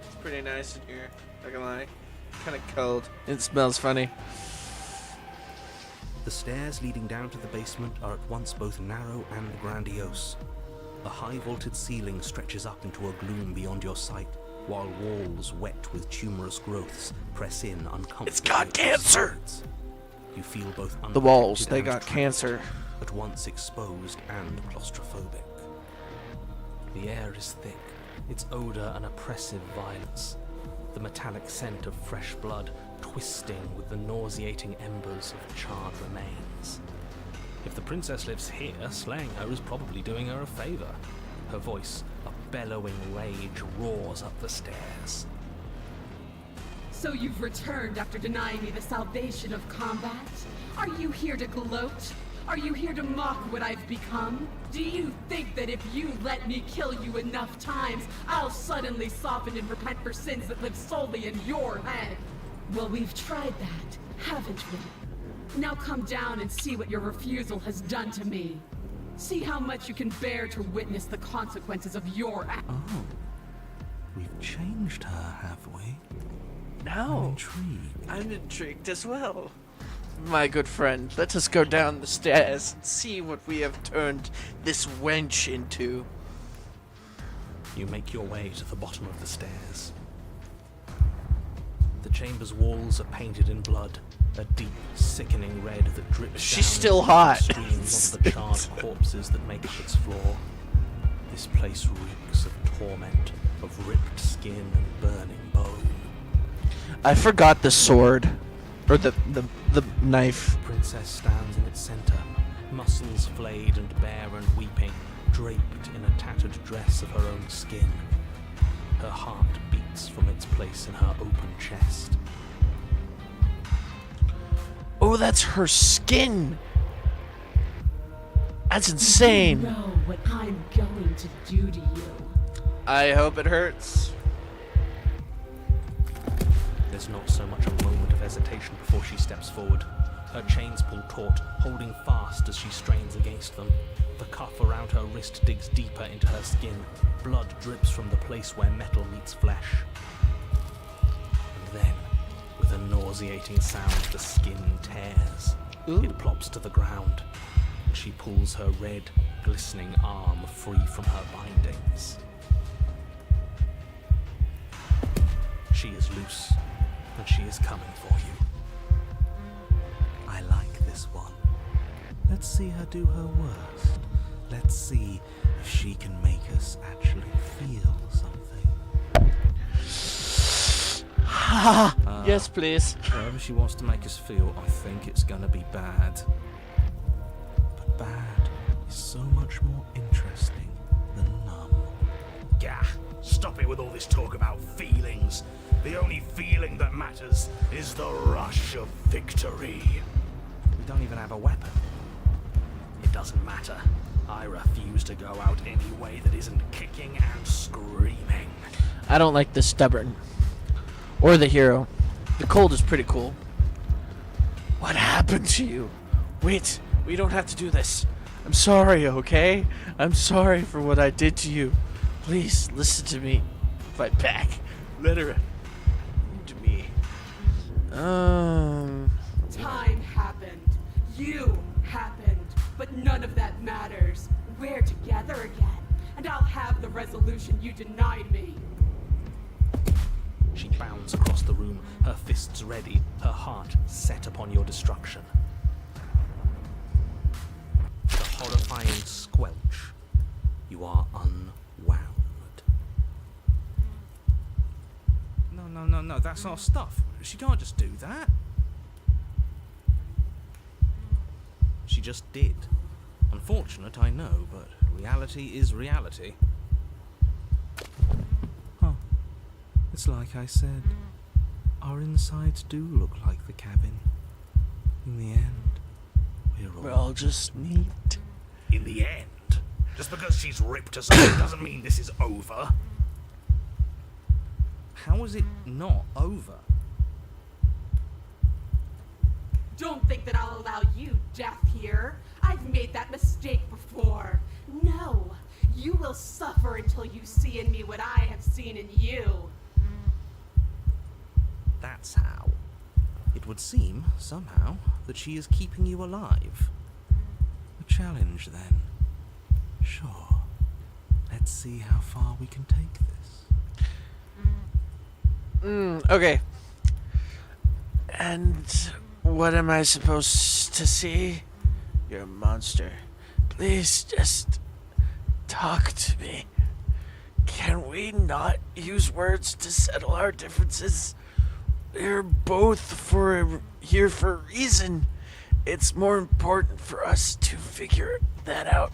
It's pretty nice in here. Not gonna lie. Kind of cold. It smells funny. The stairs leading down to the basement are at once both narrow and grandiose. The high vaulted ceiling stretches up into a gloom beyond your sight, while walls wet with tumorous growths press in uncomfortably. It's got cancer! You feel both The walls, unprotected they and got trapped, cancer. at once exposed and claustrophobic. The air is thick, its odor an oppressive violence, the metallic scent of fresh blood twisting with the nauseating embers of charred remains. If the princess lives here, slaying her is probably doing her a favor. Her voice, A bellowing rage roars up the stairs. So you've returned after denying me the salvation of combat? Are you here to gloat? Are you here to mock what I've become? Do you think that if you let me kill you enough times, I'll suddenly soften and repent for sins that live solely in your head? Well, we've tried that, haven't we? Now come down and see what your refusal has done to me. See how much you can bear to witness the consequences of your act. Oh, we've changed her, have we? I'm No. intrigued. I'm intrigued as well. My good friend, let us go down the stairs and see what we have turned this wench into. You make your way to the bottom of the stairs. The chamber's walls are painted in blood, a deep, sickening red that drips She's down still in hot. streams onto the charred corpses that make up its floor. This place reeks of torment, of ripped skin and burning bone. I forgot the sword. Or the knife. The princess stands in its center, muscles flayed and bare and weeping, draped in a tattered dress of her own skin. Her heart beats from its place in her open chest. Oh, that's her skin! That's insane! You know what I'm going to do to you. I hope it hurts. There's not so much a moment of hesitation before she steps forward. Her chains pull taut, holding fast as she strains against them. The cuff around her wrist digs deeper into her skin. Blood drips from the place where metal meets flesh. And then, with a nauseating sound, the skin tears. Ooh. It plops to the ground, and she pulls her red, glistening arm free from her bindings. She is loose, and she is coming for you. I like this one. Let's see her do her worst. Let's see if she can make us actually feel something. Yes, please. Whatever she wants to make us feel, I think it's gonna be bad. But bad is so much more interesting than numb. Gah, stop it with all this talk about feelings. The only feeling that matters is the rush of victory. We don't even have a weapon. It doesn't matter. I refuse to go out any way that isn't kicking and screaming. I don't like the stubborn. Or the hero. The cold is pretty cool. What happened to you? Wait, we don't have to do this. I'm sorry, okay? I'm sorry for what I did to you. Please, listen to me. Fight back. Let her to me. Time happened. You happened. But none of that matters. We're together again. And I'll have the resolution you denied me. She bounds across the room, her fists ready, her heart set upon your destruction. With a horrifying squelch, you are unwound. No, that's our stuff. She can't just do that. She just did. Unfortunate, I know, but reality is reality. Huh. It's like I said. Our insides do look like the cabin. In the end, We're all just neat. In the end, just because she's ripped us off doesn't mean this is over. How is it not over? Don't think that I'll allow you death here. I've made that mistake before. No, you will suffer until you see in me what I have seen in you. That's how. It would seem, somehow, that she is keeping you alive. A challenge, then. Sure. Let's see how far we can take this. Okay. And what am I supposed to see? You're a monster. Please just talk to me. Can we not use words to settle our differences? We're both here for a reason. It's more important for us to figure that out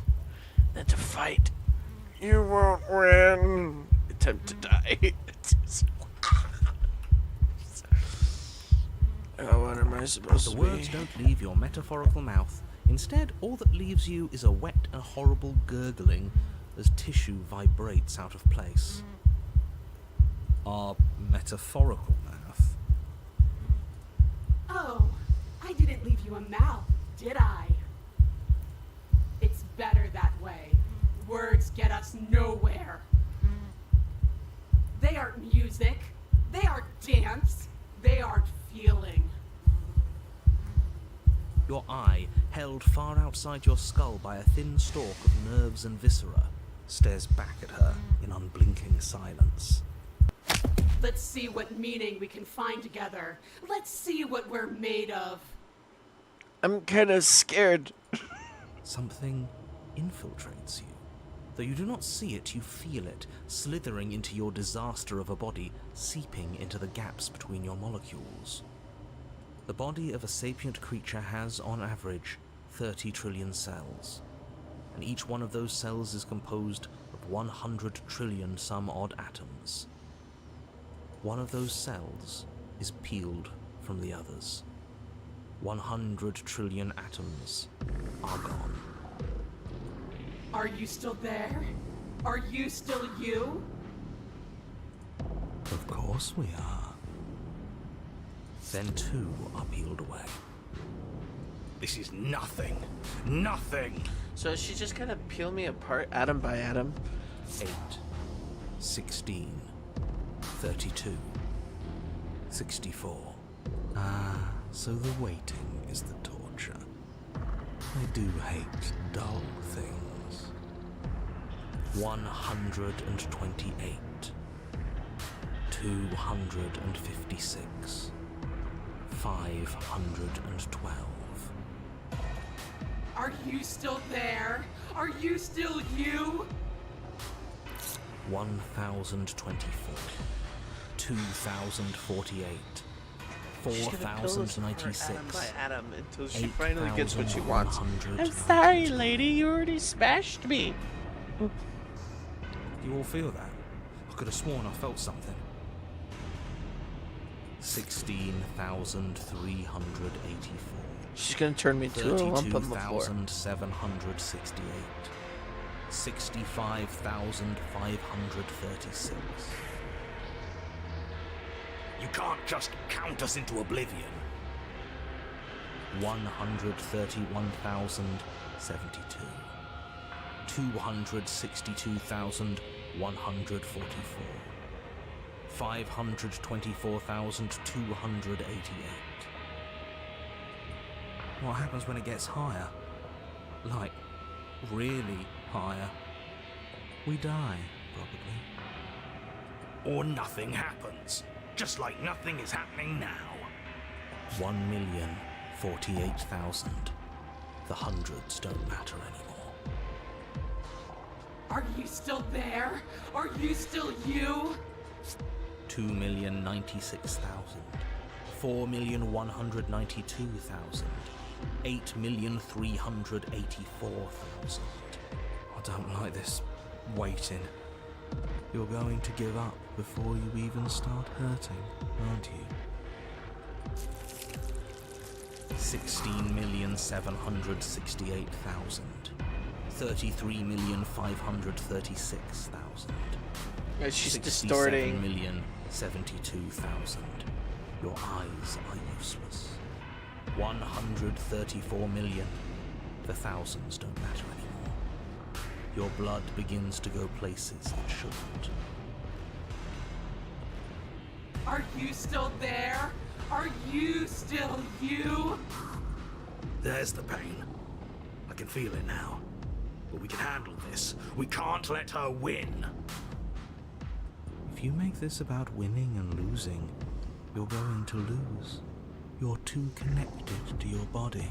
than to fight. You won't win. Attempt to die. Oh, what am I supposed The to words be? don't leave your metaphorical mouth. Instead, all that leaves you is a wet and horrible gurgling as tissue vibrates out of place. Our metaphorical mouth. Oh, I didn't leave you a mouth, did I? It's better that way. Words get us nowhere. They aren't music. They aren't dance. They aren't feeling. Your eye, held far outside your skull by a thin stalk of nerves and viscera, stares back at her in unblinking silence. Let's see what meaning we can find together. Let's see what we're made of. I'm kind of scared. Something infiltrates you. Though you do not see it, you feel it, slithering into your disaster of a body, seeping into the gaps between your molecules. The body of a sapient creature has, on average, 30 trillion cells, and each one of those cells is composed of 100 trillion some odd atoms. One of those cells is peeled from the others. 100 trillion atoms are gone. Are you still there? Are you still you? Of course we are. Then two are peeled away. This is nothing. Nothing. So is she just gonna peel me apart atom by atom? 8, 16, 32, 64. Ah, so the waiting is the torture. I do hate dull things. 128, 256, 512. Are you still there? Are you still you? 1024, 2048, She's gonna peel us apart atom 4096, by atom until she finally gets what she wants. 8,192. I'm sorry, lady. You already smashed me. You all feel that? I could have sworn I felt something. 16,384. She's gonna turn me to a lump on the floor. 32,768. 65,536. You can't just count us into oblivion. 131,072. 262,144. 524,288. What happens when it gets higher? Like, really higher? We die, probably. Or nothing happens. Just like nothing is happening now. 1,048,000. The hundreds don't matter anymore. Are you still there? Are you still you? 2,096,000. 4,192,000. 8,384,000. I don't like this waiting. You're going to give up before you even start hurting, aren't you? 16,768,000. 33,536,000. She's distorting. 67,072,000. Your eyes are useless. 134 million. The thousands don't matter anymore. Your blood begins to go places it shouldn't. Are you still there? Are you still you? There's the pain. I can feel it now. But we can handle this. We can't let her win. If you make this about winning and losing, you're going to lose. You're too connected to your body.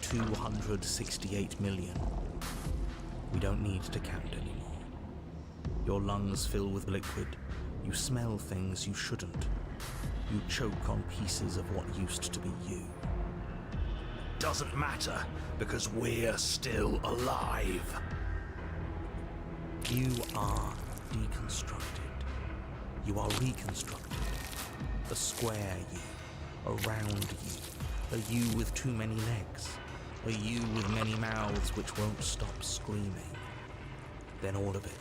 268 million. We don't need to count anymore. Your lungs fill with liquid. You smell things you shouldn't. You choke on pieces of what used to be you. doesn't matter, because we're still alive. You are deconstructed. You are reconstructed. A square you, a round you, a you with too many legs, a you with many mouths which won't stop screaming. Then all of it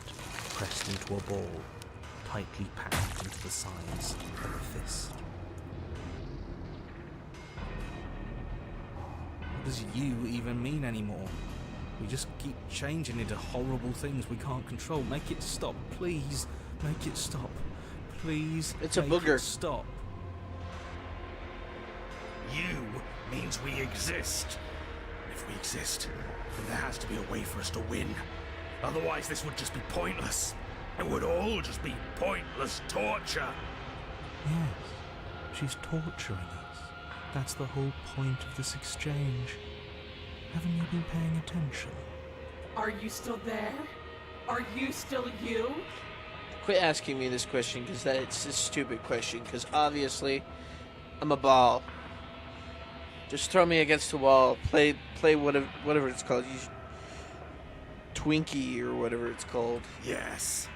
pressed into a ball, tightly packed into the size of a fist. What does you even mean anymore? We just keep changing into horrible things we can't control. Make it stop, please. Make it stop. Please. It's a make booger. it stop. You means we exist. If we exist, then there has to be a way for us to win. Otherwise, this would just be pointless. It would all just be pointless torture. Yes, she's torturing us. That's the whole point of this exchange. Haven't you been paying attention? Are you still there? Are you still you? Quit asking me this question, because it's a stupid question, because obviously I'm a ball. Just throw me against the wall. Play whatever it's called. Twinkie or whatever it's called. Yes.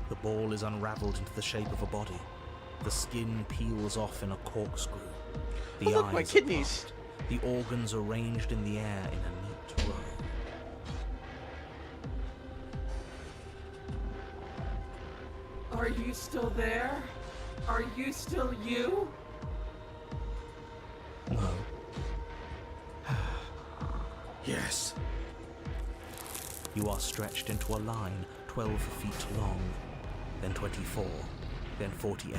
The ball is unraveled into the shape of a body. The skin peels off in a corkscrew. The Oh, look, eyes my are kidneys. puffed. The organs arranged in the air in a neat row. Are you still there? Are you still you? No. Yes. You are stretched into a line 12 feet long, then 24, then 48.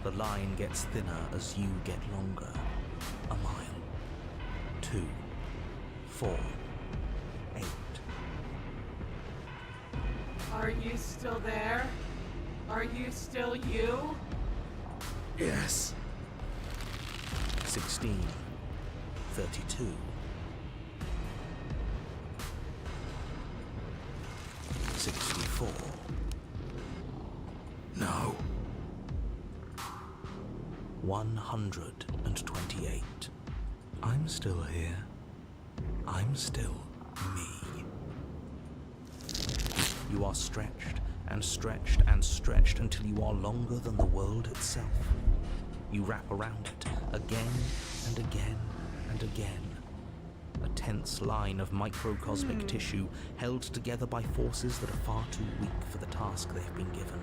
The line gets thinner as you get longer. A mile. 2. 4. 8. Are you still there? Are you still you? Yes. 16. 32. 64. No. 128. I'm still here. I'm still me. You are stretched and stretched and stretched until you are longer than the world itself. You wrap around it again and again and again. A tense line of microcosmic tissue held together by forces that are far too weak for the task they've been given.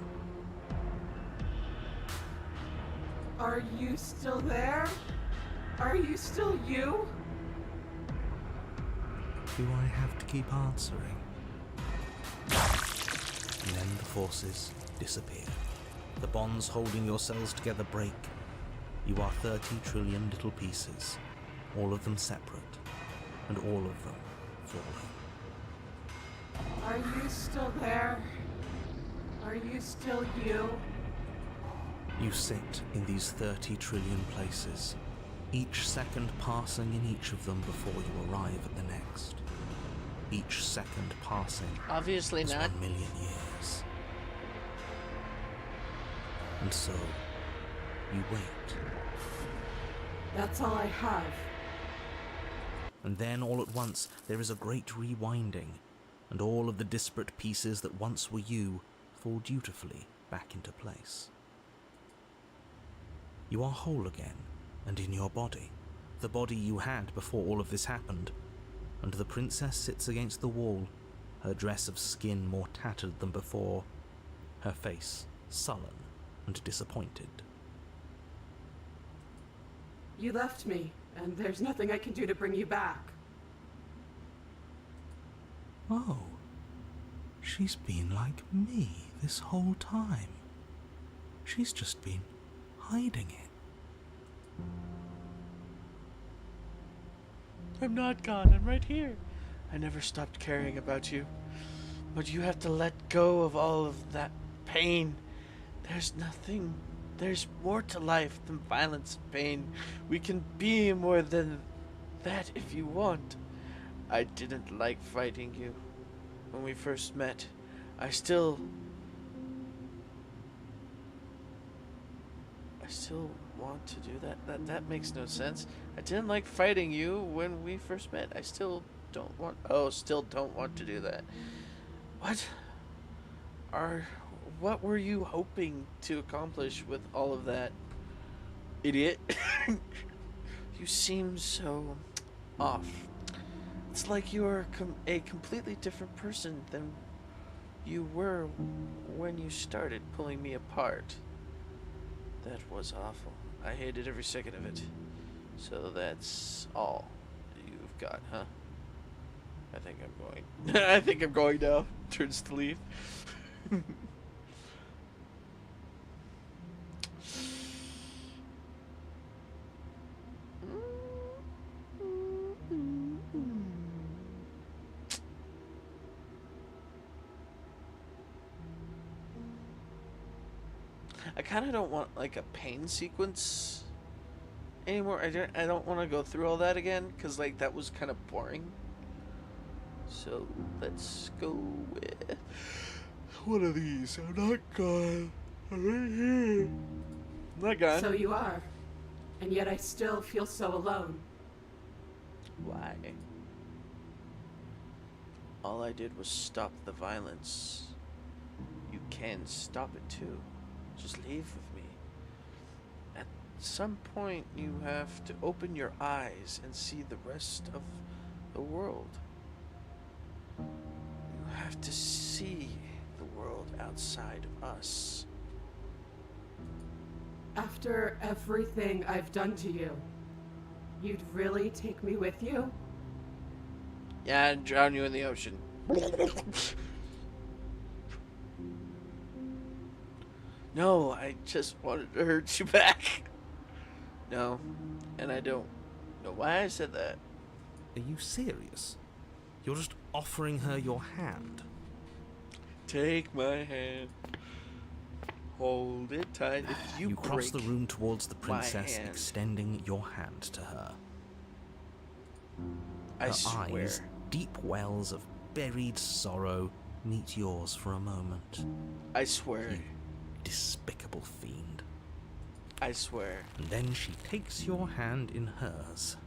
Are you still there? Are you still you? Do I have to keep answering? And then the forces disappear. The bonds holding your cells together break. You are 30 trillion little pieces, all of them separate, and all of them falling. Are you still there? Are you still you? You sit in these 30 trillion places, each second passing in each of them before you arrive at the next. Each second passing Obviously is not. 1 million years. And so, you wait. That's all I have. And then all at once there is a great rewinding, and all of the disparate pieces that once were you fall dutifully back into place. You are whole again, and in your body, the body you had before all of this happened, and the princess sits against the wall, her dress of skin more tattered than before, her face sullen and disappointed. You left me, and there's nothing I can do to bring you back. Oh, she's been like me this whole time. She's just been hiding it. I'm not gone. I'm right here. I never stopped caring about you. But you have to let go of all of that pain. There's nothing. There's more to life than violence and pain. We can be more than that if you want. I didn't like fighting you when we first met. I still want to do that. That makes no sense. I didn't like fighting you when we first met. I still don't want. Oh, still don't want to do that. What? What were you hoping to accomplish with all of that, idiot? You seem so off. It's like you are a completely different person than you were when you started pulling me apart. That was awful. I hated every second of it. So that's all you've got, huh? I think I'm going. I think I'm going now. Turns to leave. I kind of don't want like a pain sequence anymore. I don't want to go through all that again because like that was kind of boring. So let's go with one of these. I'm not gone. I'm right here. I'm not gone. So you are. And yet I still feel so alone. Why? All I did was stop the violence. You can stop it too. Just leave with me. At some point, you have to open your eyes and see the rest of the world. You have to see the world outside of us. After everything I've done to you, you'd really take me with you? Yeah, I'd drown you in the ocean. No, I just wanted to hurt you back. No, and I don't know why I said that. Are you serious? You're just offering her your hand. Take my hand. Hold it tight. If you cross the break room towards the princess, hand. extending your hand to her. I Her swear. eyes, deep wells of buried sorrow, meet yours for a moment. I swear. You despicable fiend. I swear. And then she takes your hand in hers.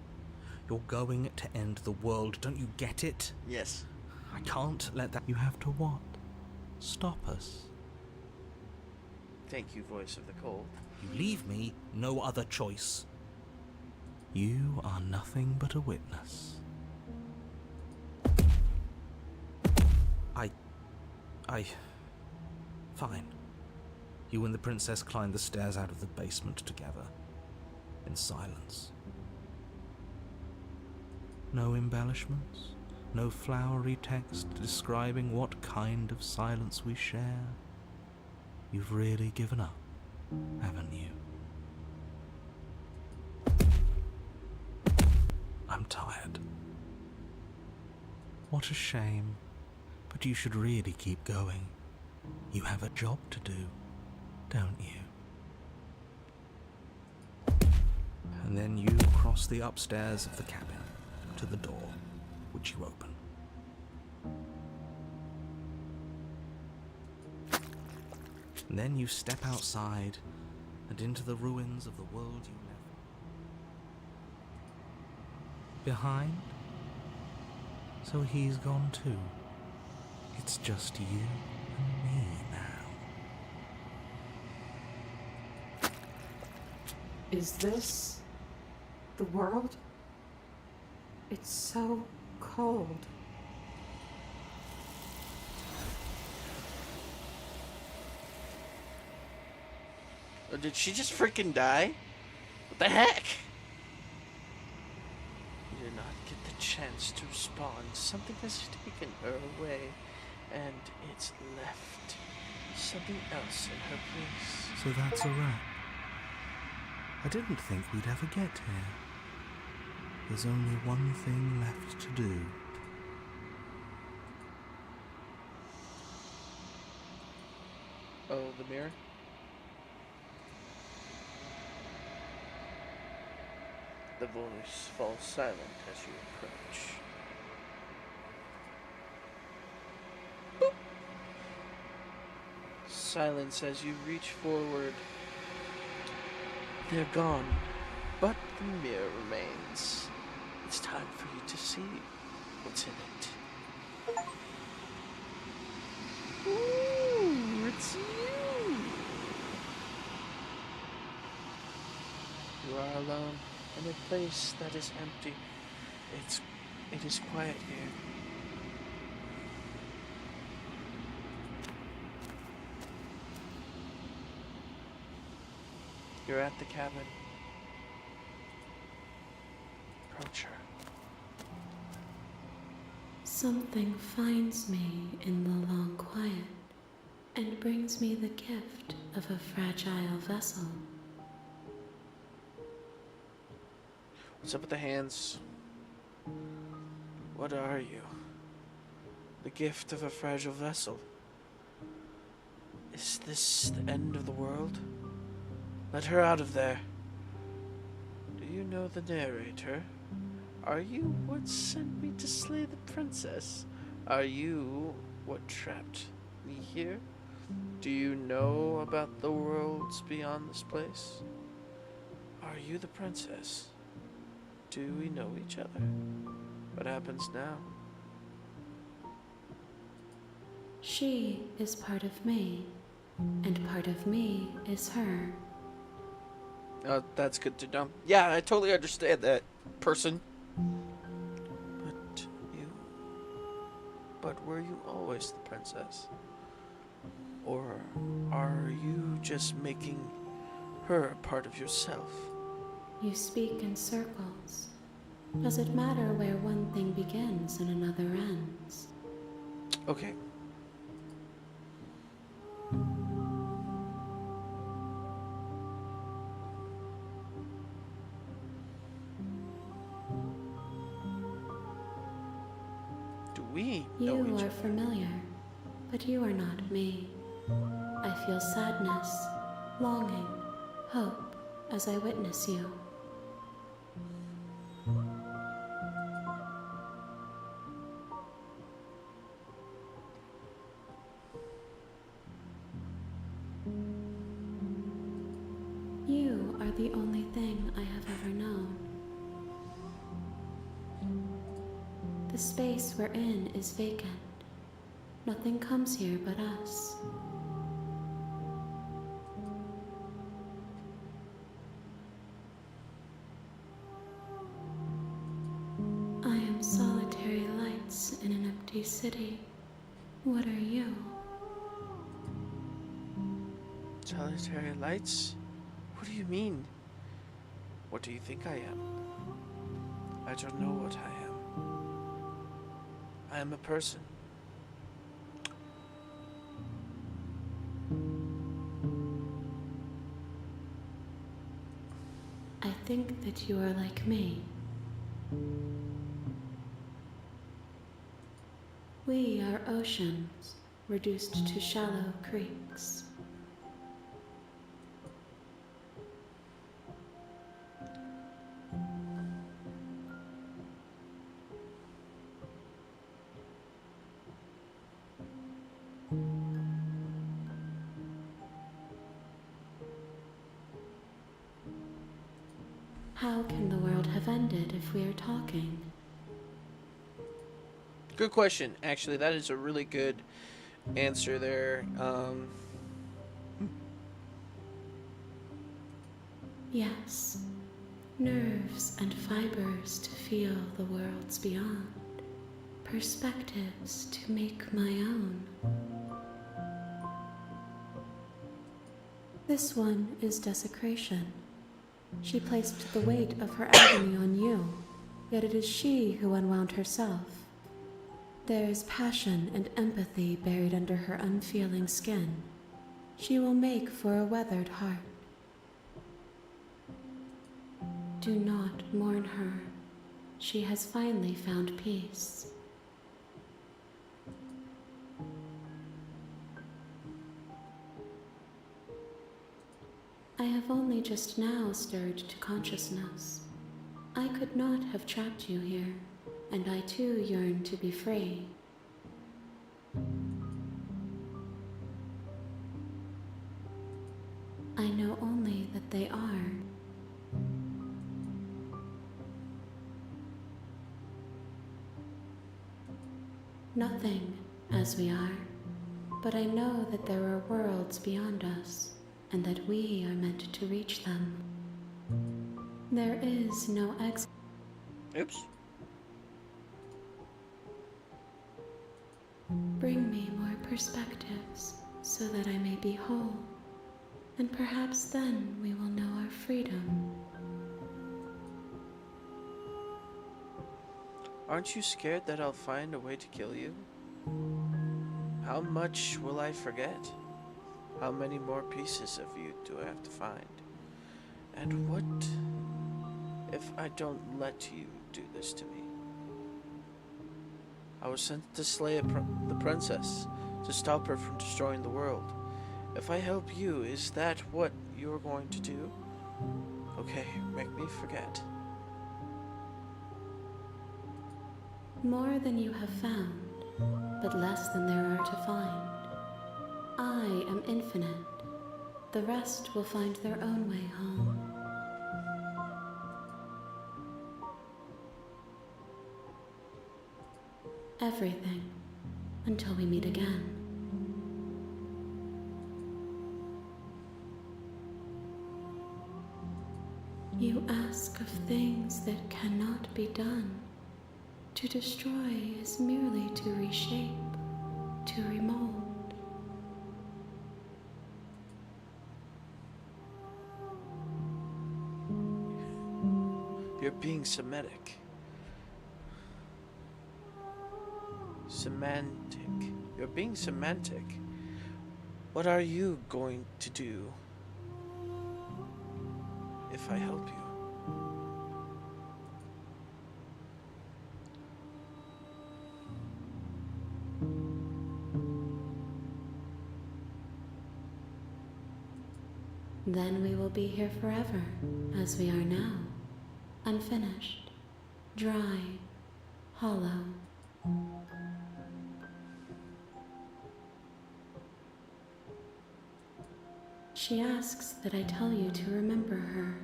You're going to end the world, don't you get it? Yes. I can't let that... You have to what? Stop us. Thank you, voice of the cold. You leave me no other choice. You are nothing but a witness. Fine. You and the princess climbed the stairs out of the basement together, in silence. No embellishments, no flowery text describing what kind of silence we share. You've really given up, haven't you? I'm tired. What a shame, but you should really keep going. You have a job to do, don't you? And then you cross the upstairs of the cabin to the door, which you open. And then you step outside and into the ruins of the world you left behind. So he's gone too. It's just you and me now. Is this the world? It's so cold. Oh, did she just freaking die? What the heck? You did not get the chance to respond. Something has taken her away, and it's left something else in her place. So that's a wrap. I didn't think we'd ever get here. There's only one thing left to do. Oh, the mirror? The voice falls silent as you approach. Boop. Silence as you reach forward. They're gone, but the mirror remains. It's time for you to see what's in it. Ooh, it's you! You are alone in a place that is empty. It is quiet here. You're at the cabin. Approach her. Something finds me in the long quiet and brings me the gift of a fragile vessel. What's up with the hands? What are you? The gift of a fragile vessel. Is this the end of the world? Let her out of there. Do you know the narrator? Are you what sent me to slay the princess? Are you what trapped me here? Do you know about the worlds beyond this place? Are you the princess? Do we know each other? What happens now? She is part of me, and part of me is her. Oh, that's good to know. Yeah, I totally understand that, person. But were you always the princess? Or are you just making her a part of yourself? You speak in circles. Does it matter where one thing begins and another ends? Okay. Do we know You each are other? familiar, but you are not me. I feel sadness, longing, hope as I witness you. You are the only thing I have ever known. The space we're in is vacant. Nothing comes here but us. I am solitary lights in an empty city. What are you? Solitary lights? What do you mean? What do you think I am? I don't know what I am. I am a person. I think that you are like me. We are oceans, reduced to shallow creeks. How can the world have ended if we are talking? Good question. Actually, that is a really good answer there. Yes, nerves and fibers to feel the worlds beyond, perspectives to make my own. This one is desecration. She placed the weight of her agony on you, yet it is she who unwound herself. There is passion and empathy buried under her unfeeling skin. She will make for a weathered heart. Do not mourn her. She has finally found peace. I have only just now stirred to consciousness. I could not have trapped you here, and I too yearn to be free. I know only that they are, Nothing as we are, but I know that there are worlds beyond us, and that we are meant to reach them. There is no exit. Oops. Bring me more perspectives so that I may be whole, and perhaps then we will know our freedom. Aren't you scared that I'll find a way to kill you? How much will I forget? How many more pieces of you do I have to find? And what if I don't let you do this to me? I was sent to slay the princess, to stop her from destroying the world. If I help you, is that what you're going to do? Okay, make me forget. More than you have found, but less than there are to find. I am infinite. The rest will find their own way home. Everything, until we meet again. You ask of things that cannot be done. To destroy is merely to reshape, to remold. You're being Semitic. Semantic. You're being semantic. What are you going to do if I help you? Then we will be here forever, as we are now, unfinished, dry, hollow. She asks that I tell you to remember her.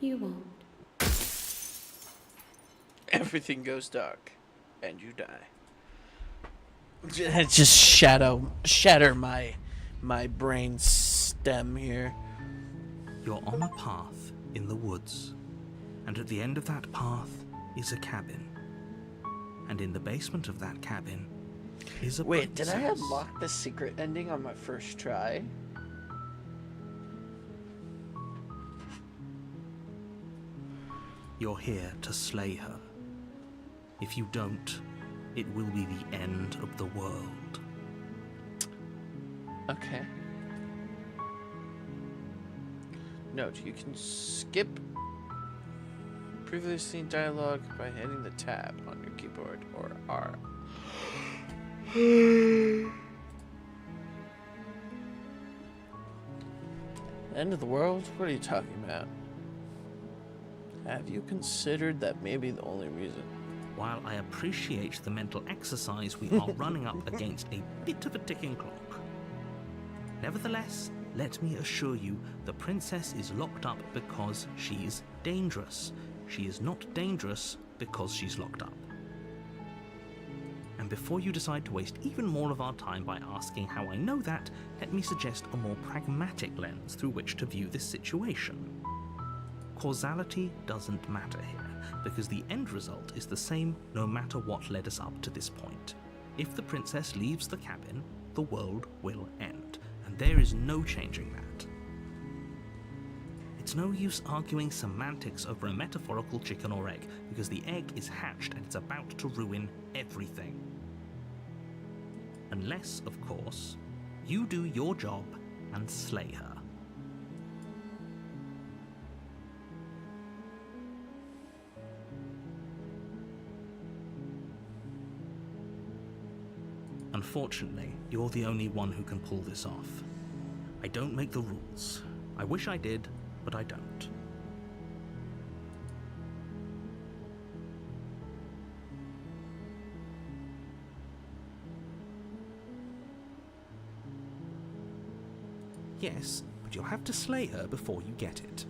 You won't. Everything goes dark, and you die. Just shatter my brain stem here. You're on a path in the woods, and at the end of that path is a cabin. And in the basement of that cabin is a Wait, did I princess. unlock the secret ending on my first try? You're here to slay her. If you don't, it will be the end of the world. Okay. Note, you can skip previously dialogue by hitting the tab on your keyboard or R. End of the world? What are you talking about? Have you considered that maybe the only reason? While I appreciate the mental exercise, we are running up against a bit of a ticking clock. Nevertheless, let me assure you, the princess is locked up because she's dangerous. She is not dangerous because she's locked up. And before you decide to waste even more of our time by asking how I know that, let me suggest a more pragmatic lens through which to view this situation. Causality doesn't matter here, because the end result is the same no matter what led us up to this point. If the princess leaves the cabin, the world will end, and there is no changing that. It's no use arguing semantics over a metaphorical chicken or egg, because the egg is hatched and it's about to ruin everything. Unless, of course, you do your job and slay her. Unfortunately, you're the only one who can pull this off. I don't make the rules. I wish I did, but I don't. Yes, but you'll have to slay her before you get it.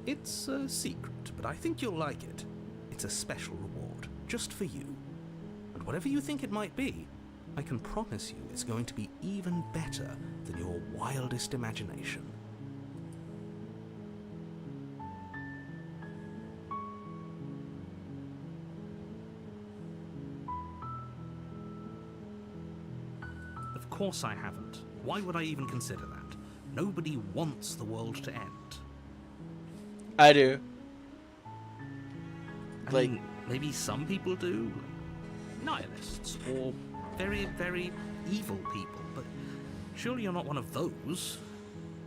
It's a secret, but I think you'll like it. It's a special reward, just for you. And whatever you think it might be, I can promise you it's going to be even better than your wildest imagination. Of course I haven't. Why would I even consider that? Nobody wants the world to end. I do. I Like- mean, maybe some people do. Nihilists, or very, very evil people, but surely you're not one of those,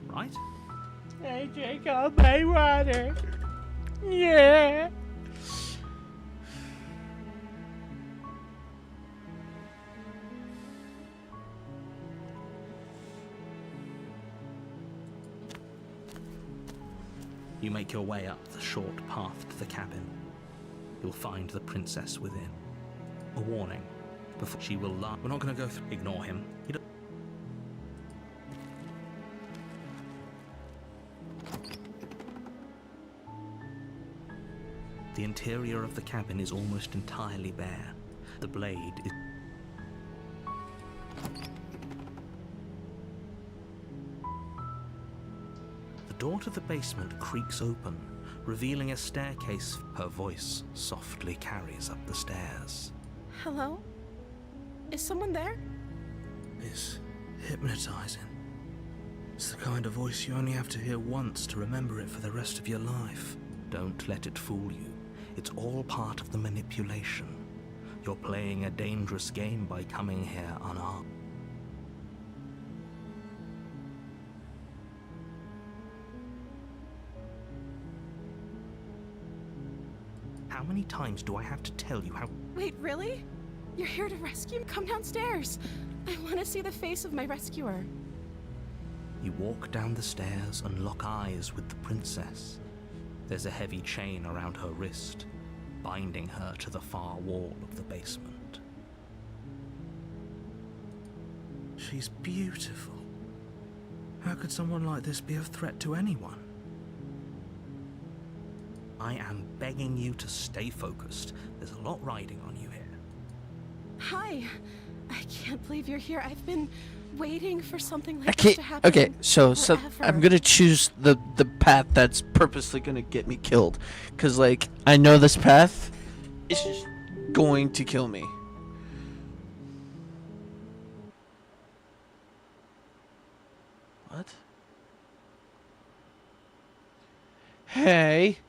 right? I drank all my water. Yeah. You make your way up the short path to the cabin. You'll find the princess within. A warning. Before she will laugh. We're not going to go through. Ignore him. He don't- The interior of the cabin is almost entirely bare. The blade is... The door to the basement creaks open, revealing a staircase. Her voice softly carries up the stairs. Hello? Is someone there? It's hypnotizing. It's the kind of voice you only have to hear once to remember it for the rest of your life. Don't let it fool you. It's all part of the manipulation. You're playing a dangerous game by coming here unarmed. How many times do I have to tell you how... Wait, really? You're here to rescue me? Come downstairs. I want to see the face of my rescuer. You walk down the stairs and lock eyes with the princess. There's a heavy chain around her wrist, binding her to the far wall of the basement. She's beautiful. How could someone like this be a threat to anyone? I am begging you to stay focused. There's a lot riding on you here. Hi. I can't believe you're here. I've been waiting for something like I this can't. to happen. Okay, so forever. I'm gonna choose the path that's purposely gonna get me killed, cause like I know this path is just going to kill me. What? Hey.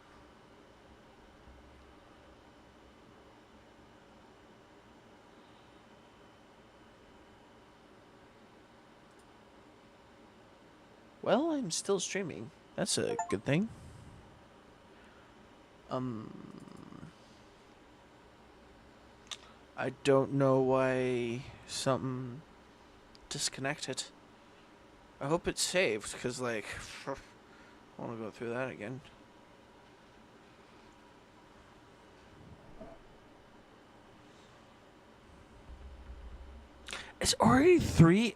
Well, I'm still streaming. That's a good thing. I don't know why something disconnected. I hope it's saved, because, like, I want to go through that again. It's already 3...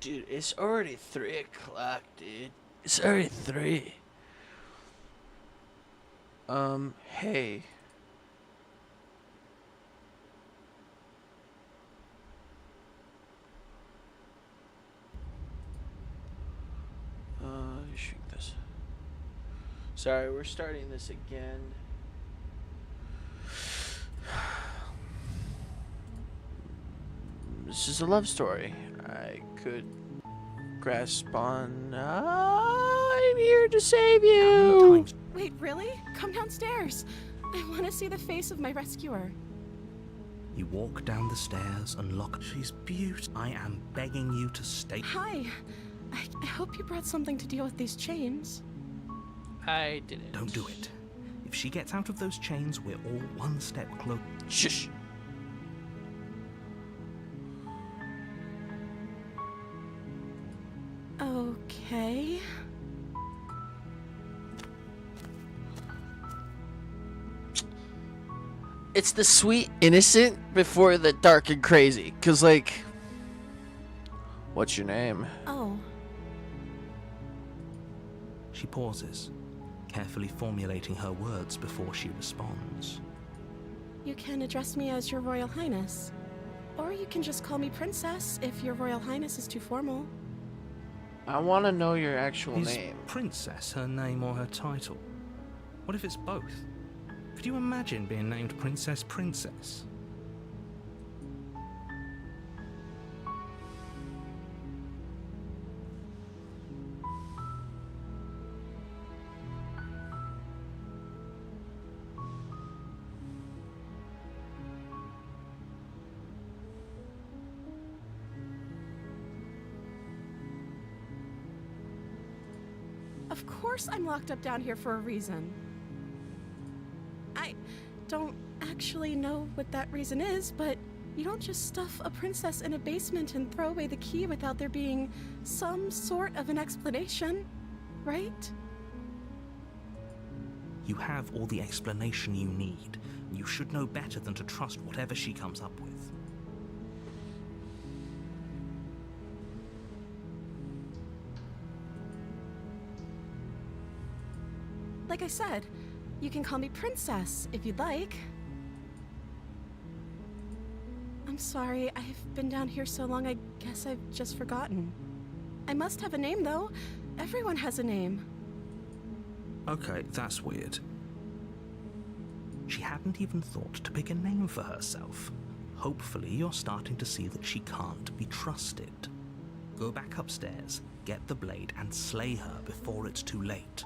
Dude, it's already 3 o'clock, dude. It's already 3. Hey. Shoot this. Sorry, we're starting this again. This is a love story. I could grasp on. I'm here to save How many you. times Wait, really? Come downstairs. I want to see the face of my rescuer. you walk down the stairs and lock... She's beautiful. I am begging you to stay... Hi. I hope you brought something to deal with these chains. I didn't. Don't do it. If she gets out of those chains, we're all one step closer. Shush. Okay. It's the sweet innocent before the dark and crazy. Cause like, what's your name? Oh. She pauses. carefully formulating her words before she responds. You can address me as Your Royal Highness. Or you can just call me Princess if Your Royal Highness is too formal. I want to know your actual Is name. Princess her name or her title? What if it's both? Could you imagine being named Princess Princess? Of course I'm locked up down here for a reason. I don't actually know what that reason is, but you don't just stuff a princess in a basement and throw away the key without there being some sort of an explanation, right? You have all the explanation you need. You should know better than to trust whatever she comes up with. Like I said, you can call me Princess if you'd like. I'm sorry, I've been down here so long I guess I've just forgotten. I must have a name though. Everyone has a name. Okay, that's weird. She hadn't even thought to pick a name for herself. Hopefully you're starting to see that she can't be trusted. Go back upstairs, get the blade, and slay her before it's too late.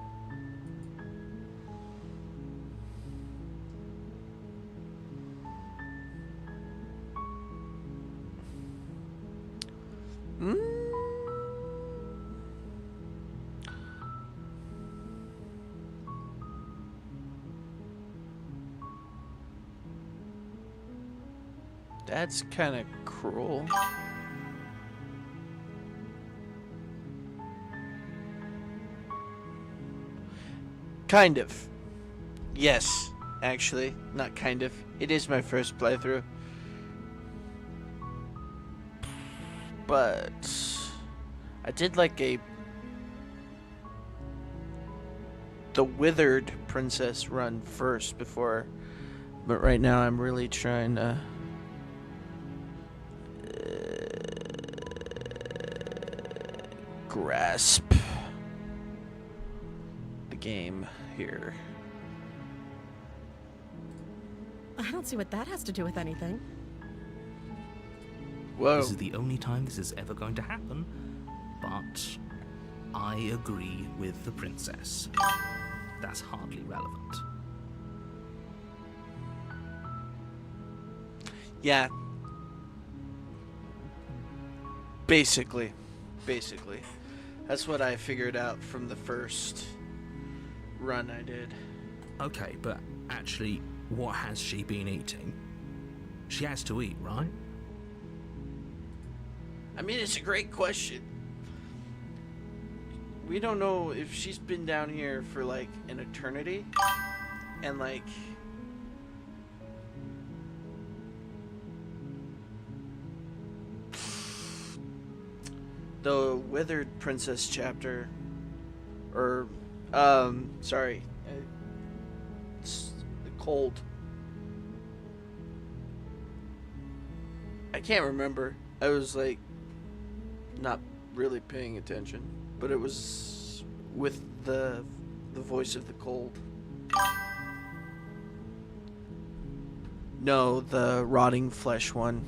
That's kind of cruel. Kind of. Yes, actually. Not kind of. It is my first playthrough. But I did like the Withered Princess run first before, but right now I'm really trying to grasp the game here. I don't see what that has to do with anything. Whoa. This is the only time this is ever going to happen, but I agree with the princess. That's hardly relevant. Yeah. Basically. That's what I figured out from the first run I did. Okay, but actually, what has she been eating? She has to eat, right? I mean, it's a great question. We don't know if she's been down here for like an eternity, and like the Withered Princess chapter, or sorry, it's the Cold. I can't remember. I was like not really paying attention, but it was with the voice of the Cold. No, the Rotting Flesh one.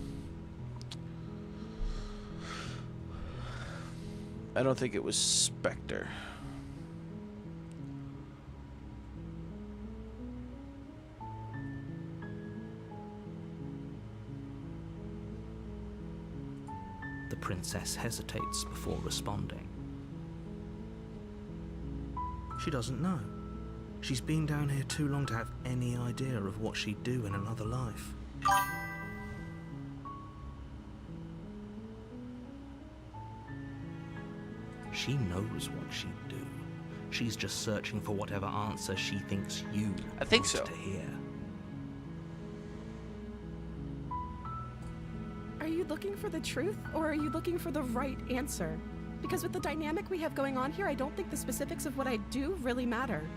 I don't think it was Spectre. The princess hesitates before responding. She doesn't know. She's been down here too long to have any idea of what she'd do in another life. She knows what she'd do. She's just searching for whatever answer she thinks you want so. to hear. Are you looking for the truth, or are you looking for the right answer? Because with the dynamic we have going on here, I don't think the specifics of what I do really matter.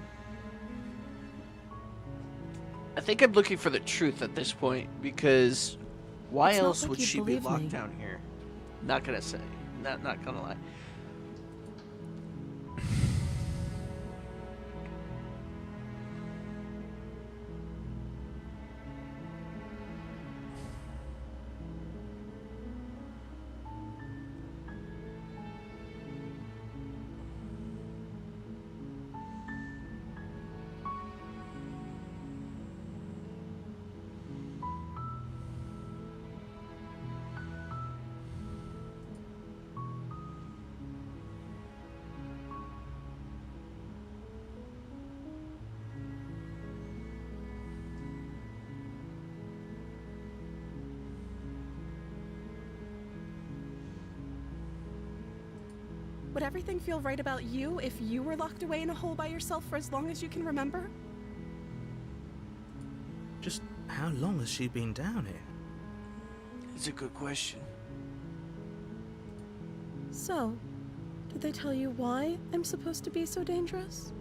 I think I'm looking for the truth at this point, because why It's not else like would you'd she be believe locked me. down here? Not gonna say. Not gonna lie. Would everything feel right about you if you were locked away in a hole by yourself for as long as you can remember? Just how long has she been down here? It's a good question. So, did they tell you why I'm supposed to be so dangerous?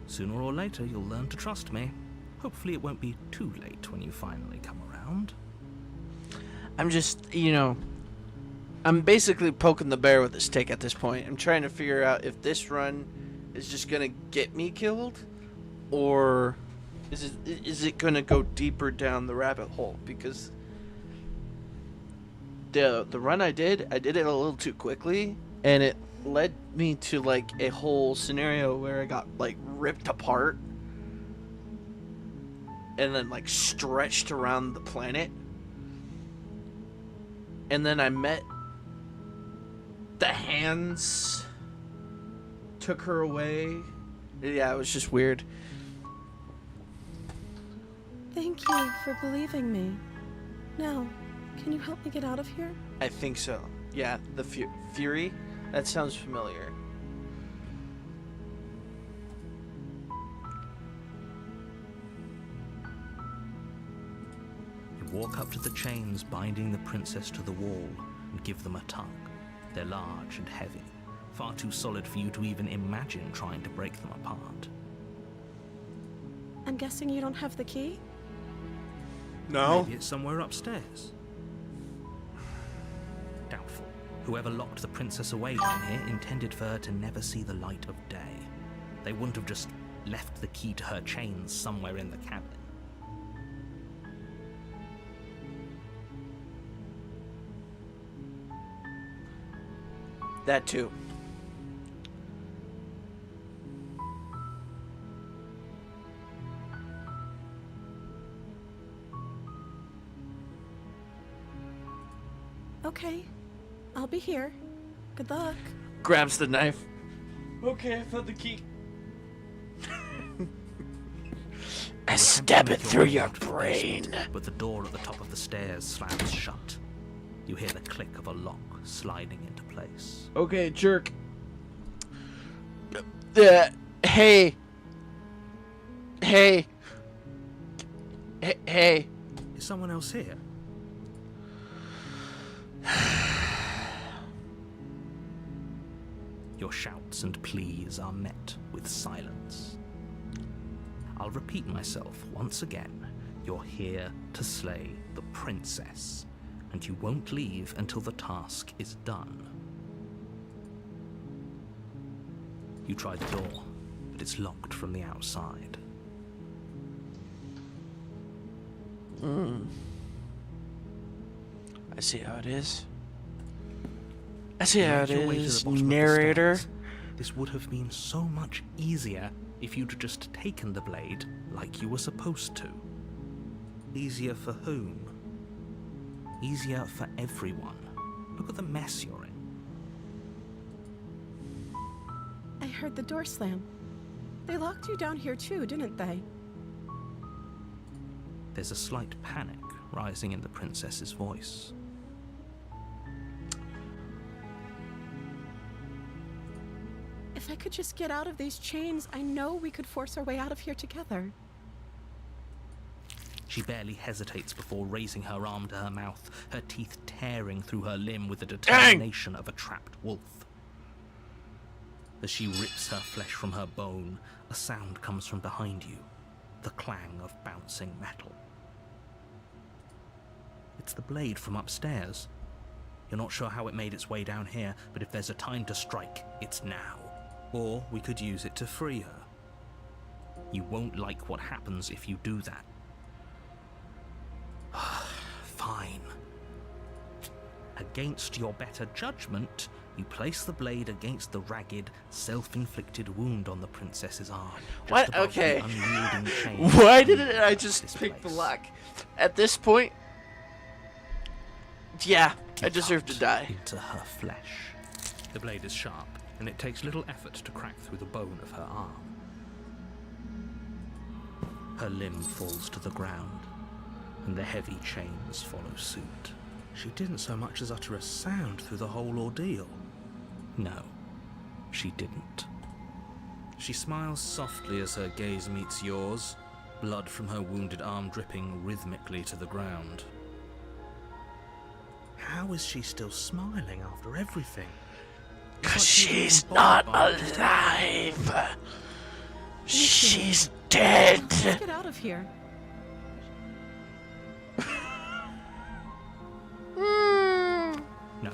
Sooner or later, you'll learn to trust me. Hopefully it won't be too late when you finally come around. I'm just, I'm basically poking the bear with a stick at this point. I'm trying to figure out if this run is just gonna get me killed, or is it gonna go deeper down the rabbit hole? Because the run I did it a little too quickly, and it led me to like a whole scenario where I got like ripped apart and then like stretched around the planet, and then I met the hands, took her away. Yeah, it was just weird. Thank you for believing me. Now, can you help me get out of here? I think so. Yeah, the Fury? That sounds familiar. You walk up to the chains binding the princess to the wall and give them a tug. They're large and heavy, far too solid for you to even imagine trying to break them apart. I'm guessing you don't have the key? No. Maybe it's somewhere upstairs. Doubtful. Whoever locked the princess away down here intended for her to never see the light of day. They wouldn't have just left the key to her chains somewhere in the cabin. That too. Okay, I'll be here. Good luck. Grabs the knife. Okay, I found the key. I stab it through your brain. But the door at the top of the stairs slams shut. You hear the click of a lock sliding into place. Okay, jerk. Hey. Hey. Hey. Is someone else here? Your shouts and pleas are met with silence. I'll repeat myself once again. You're here to slay the princess, and you won't leave until the task is done. You try the door, but it's locked from the outside. I see how it is. I see how it Make your way to is, the bottom of the narrator. stairs. This would have been so much easier if you'd just taken the blade like you were supposed to. Easier for whom? Easier for everyone. Look at the mess you're in. I heard the door slam. They locked you down here too, didn't they? There's a slight panic rising in the princess's voice. If I could just get out of these chains, I know we could force our way out of here together. She barely hesitates before raising her arm to her mouth, her teeth tearing through her limb with the determination of a trapped wolf. As she rips her flesh from her bone, a sound comes from behind you, the clang of bouncing metal. It's the blade from upstairs. You're not sure how it made its way down here, but if there's a time to strike, it's now. Or we could use it to free her. You won't like what happens if you do that. Fine. Against your better judgment, you place the blade against the ragged, self-inflicted wound on the princess's arm. What? above the Okay. unyielding chain Why that didn't I leads just this pick the place. lock? At this point, yeah, I You deserve to cut die. into her flesh. The blade is sharp, and it takes little effort to crack through the bone of her arm. Her limb falls to the ground, and the heavy chains follow suit. She didn't so much as utter a sound through the whole ordeal. No, she didn't. She smiles softly as her gaze meets yours, blood from her wounded arm dripping rhythmically to the ground. How is she still smiling after everything? It's like she was She's even not bothered by it. alive. She's dead. Let's get out of here. No,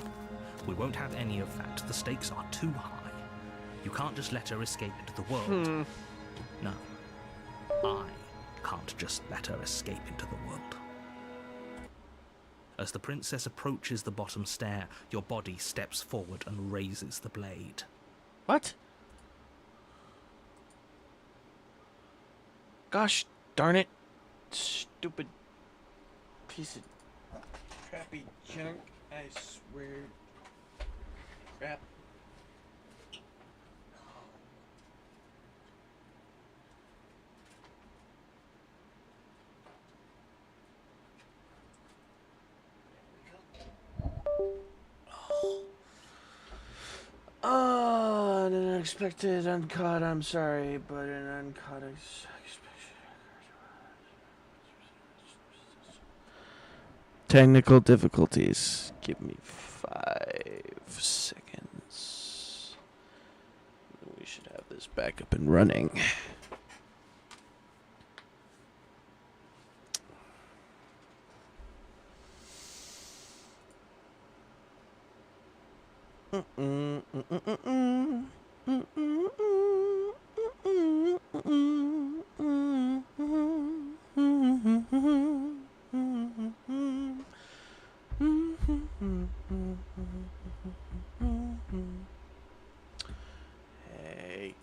we won't have any of that. The stakes are too high. You can't just let her escape into the world. No, I can't just let her escape into the world. As the princess approaches the bottom stair, your body steps forward and raises the blade. What? Gosh darn it. Stupid piece of crappy junk. I swear. Crap. Oh, an unexpected uncut. I'm sorry, but an uncut. Technical difficulties. Give me 5 seconds. We should have this back up and running. Hey.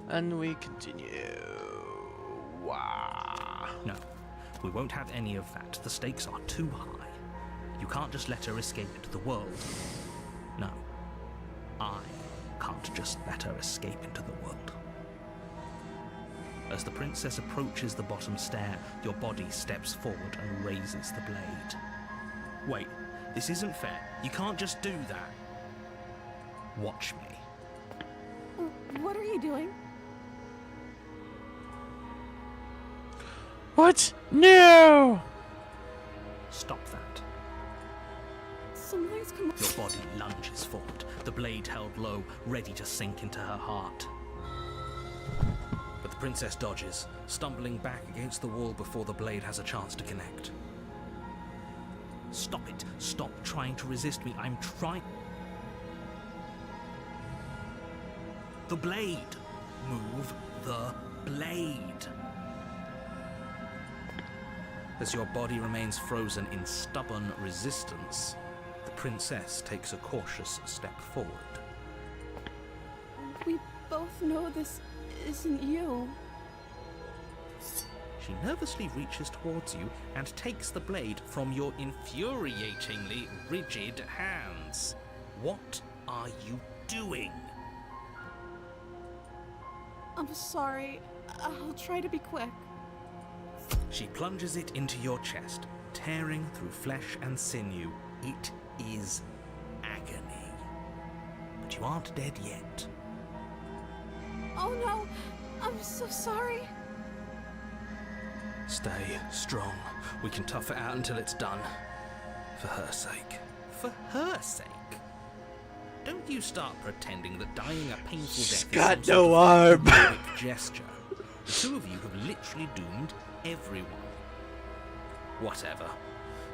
And we continue. Wow. No, we won't have any of that. The stakes are too high. You can't just let her escape into the world. No, I can't just let her escape into the world. As the princess approaches the bottom stair, your body steps forward and raises the blade. Wait, this isn't fair. You can't just do that. Watch me. What are you doing? What? No! Stop that. Something's come. Your body lunges forward, the blade held low, ready to sink into her heart. But the princess dodges, stumbling back against the wall before the blade has a chance to connect. Stop it. Stop trying to resist me. I'm trying. The blade. Move the blade. As your body remains frozen in stubborn resistance, the princess takes a cautious step forward. We both know this isn't you. She nervously reaches towards you and takes the blade from your infuriatingly rigid hands. What are you doing? I'm sorry. I'll try to be quick. She plunges it into your chest, tearing through flesh and sinew. It is agony. But you aren't dead yet. Oh no, I'm so sorry. Stay strong. We can tough it out until it's done. For her sake. For her sake? Don't you start pretending that dying a painful death is Got some no sort arm. of heroic gesture. The two of you have literally doomed everyone. Whatever.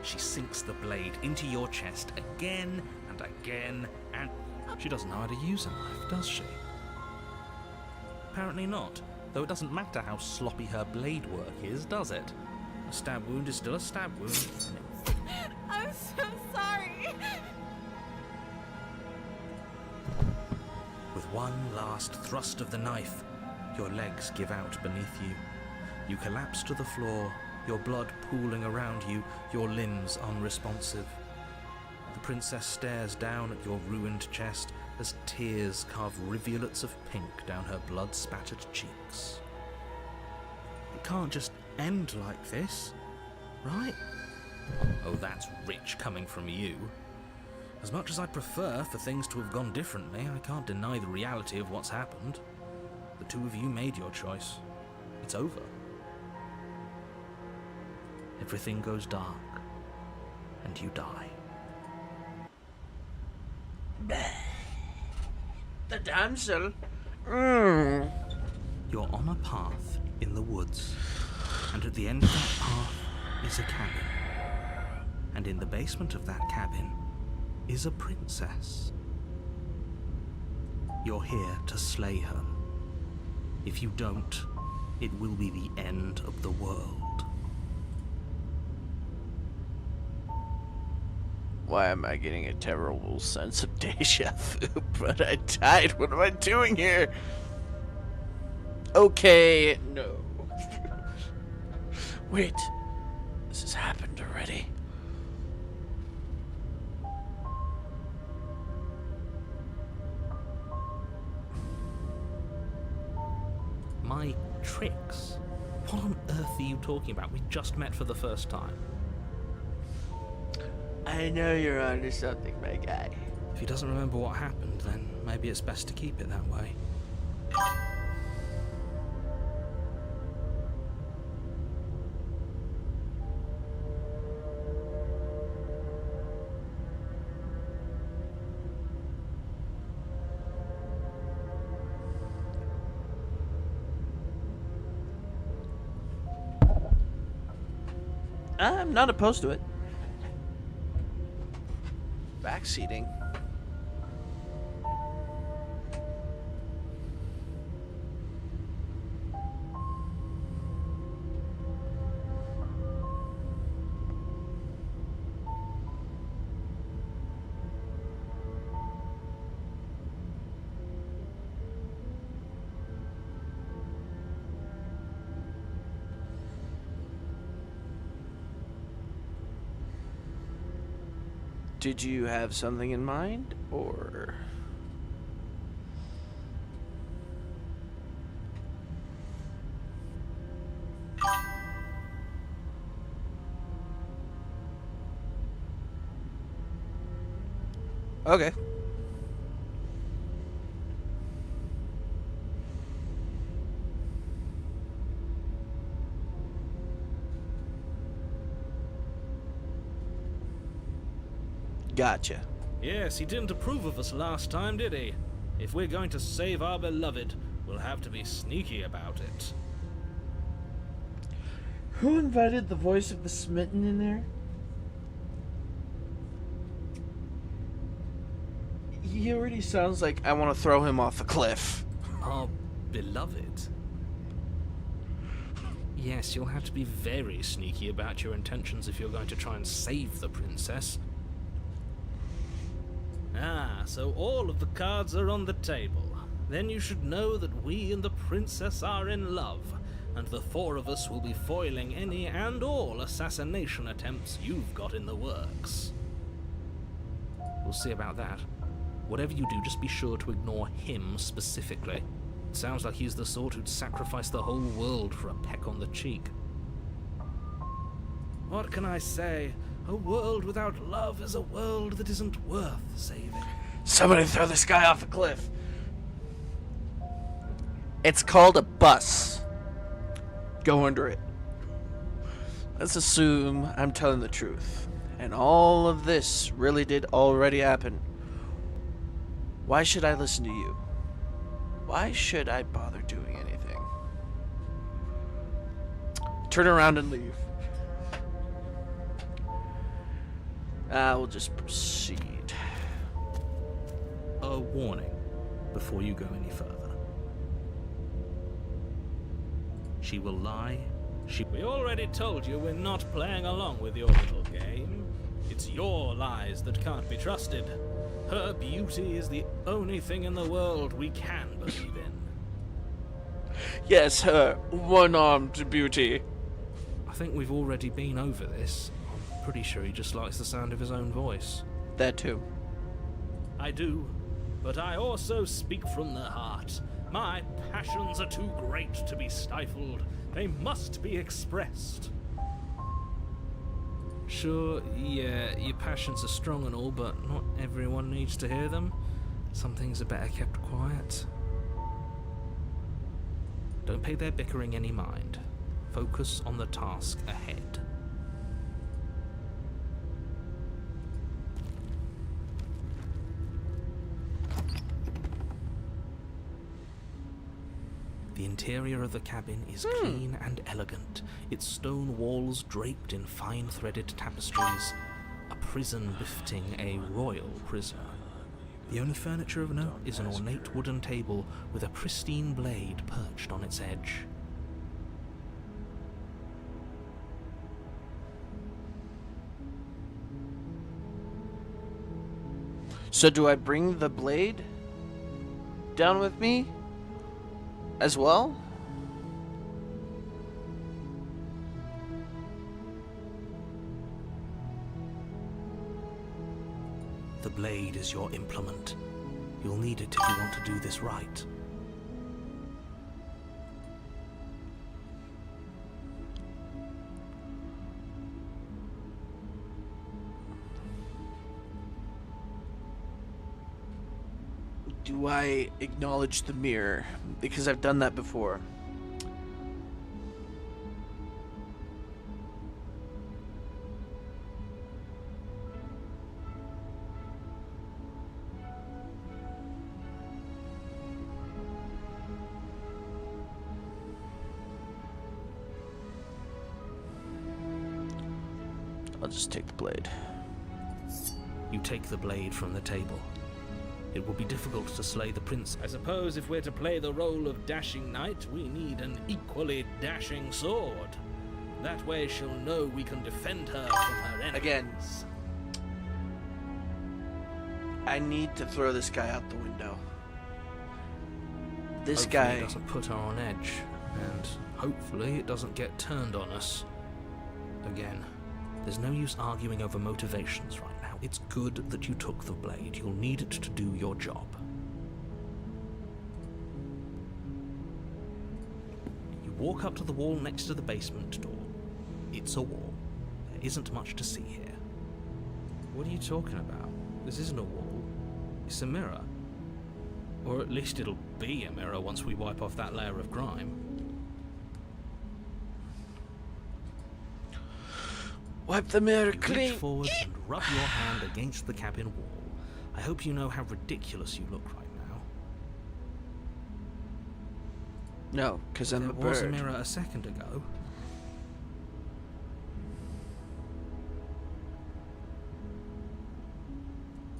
She sinks the blade into your chest again and again and... She doesn't know how to use a knife, does she? Apparently not, though it doesn't matter how sloppy her blade work is, does it? A stab wound is still a stab wound. I'm so sorry. With one last thrust of the knife, your legs give out beneath you. You collapse to the floor, your blood pooling around you, your limbs unresponsive. The princess stares down at your ruined chest as tears carve rivulets of pink down her blood-spattered cheeks. It can't just end like this, right? Oh, that's rich coming from you. As much as I'd prefer for things to have gone differently, I can't deny the reality of what's happened. The two of you made your choice. It's over. Everything goes dark, and you die. The damsel. You're on a path in the woods, and at the end of that path is a cabin. And in the basement of that cabin is a princess. You're here to slay her. If you don't, it will be the end of the world. Why am I getting a terrible sense of deja vu? But I died. What am I doing here? Okay, no. Wait. This has happened already. My tricks? What on earth are you talking about? We just met for the first time. I know you're onto something, my guy. If he doesn't remember what happened, then maybe it's best to keep it that way. I'm not opposed to it. Backseating. Did you have something in mind, or? Okay. Gotcha. Yes, he didn't approve of us last time, did he? If we're going to save our beloved, we'll have to be sneaky about it. Who invited the voice of the smitten in there? He already sounds like I want to throw him off a cliff. Our beloved? Yes, you'll have to be very sneaky about your intentions if you're going to try and save the princess. Ah, so all of the cards are on the table. Then you should know that we and the princess are in love, and the four of us will be foiling any and all assassination attempts you've got in the works. We'll see about that. Whatever you do, just be sure to ignore him specifically. It sounds like he's the sort who'd sacrifice the whole world for a peck on the cheek. What can I say? A world without love is a world that isn't worth saving. Somebody throw this guy off a cliff. It's called a bus. Go under it. Let's assume I'm telling the truth, and all of this really did already happen. Why should I listen to you? Why should I bother doing anything? Turn around and leave. We'll just proceed. A warning before you go any further. She will lie. We already told you we're not playing along with your little game. It's your lies that can't be trusted. Her beauty is the only thing in the world we can believe in. Yes, her one-armed beauty. I think we've already been over this. I'm pretty sure he just likes the sound of his own voice. That too. I do, but I also speak from the heart. My passions are too great to be stifled. They must be expressed. Sure, yeah, your passions are strong and all, but not everyone needs to hear them. Some things are better kept quiet. Don't pay their bickering any mind. Focus on the task ahead. The interior of the cabin is clean and elegant, its stone walls draped in fine threaded tapestries, a prison befitting a royal prisoner. The only furniture of note is an ornate wooden table with a pristine blade perched on its edge. So do I bring the blade down with me as well? The blade is your implement. You'll need it if you want to do this right. Do I acknowledge the mirror? Because I've done that before. I'll just take the blade. You take the blade from the table. It will be difficult to slay the prince. I suppose if we're to play the role of dashing knight, we need an equally dashing sword. That way she'll know we can defend her from her enemies. Again, I need to throw this guy out the window. This Hopefully guy it doesn't put her on edge, and hopefully it doesn't get turned on us. Again. There's no use arguing over motivations right now. It's good that you took the blade. You'll need it to do your job. You walk up to the wall next to the basement door. It's a wall. There isn't much to see here. What are you talking about? This isn't a wall. It's a mirror. Or at least it'll be a mirror once we wipe off that layer of grime. wipe the mirror You clean. reach forward and rub your hand against the cabin wall. I hope you know how ridiculous you look right now. No, because I'm a There was a bird. mirror a second ago.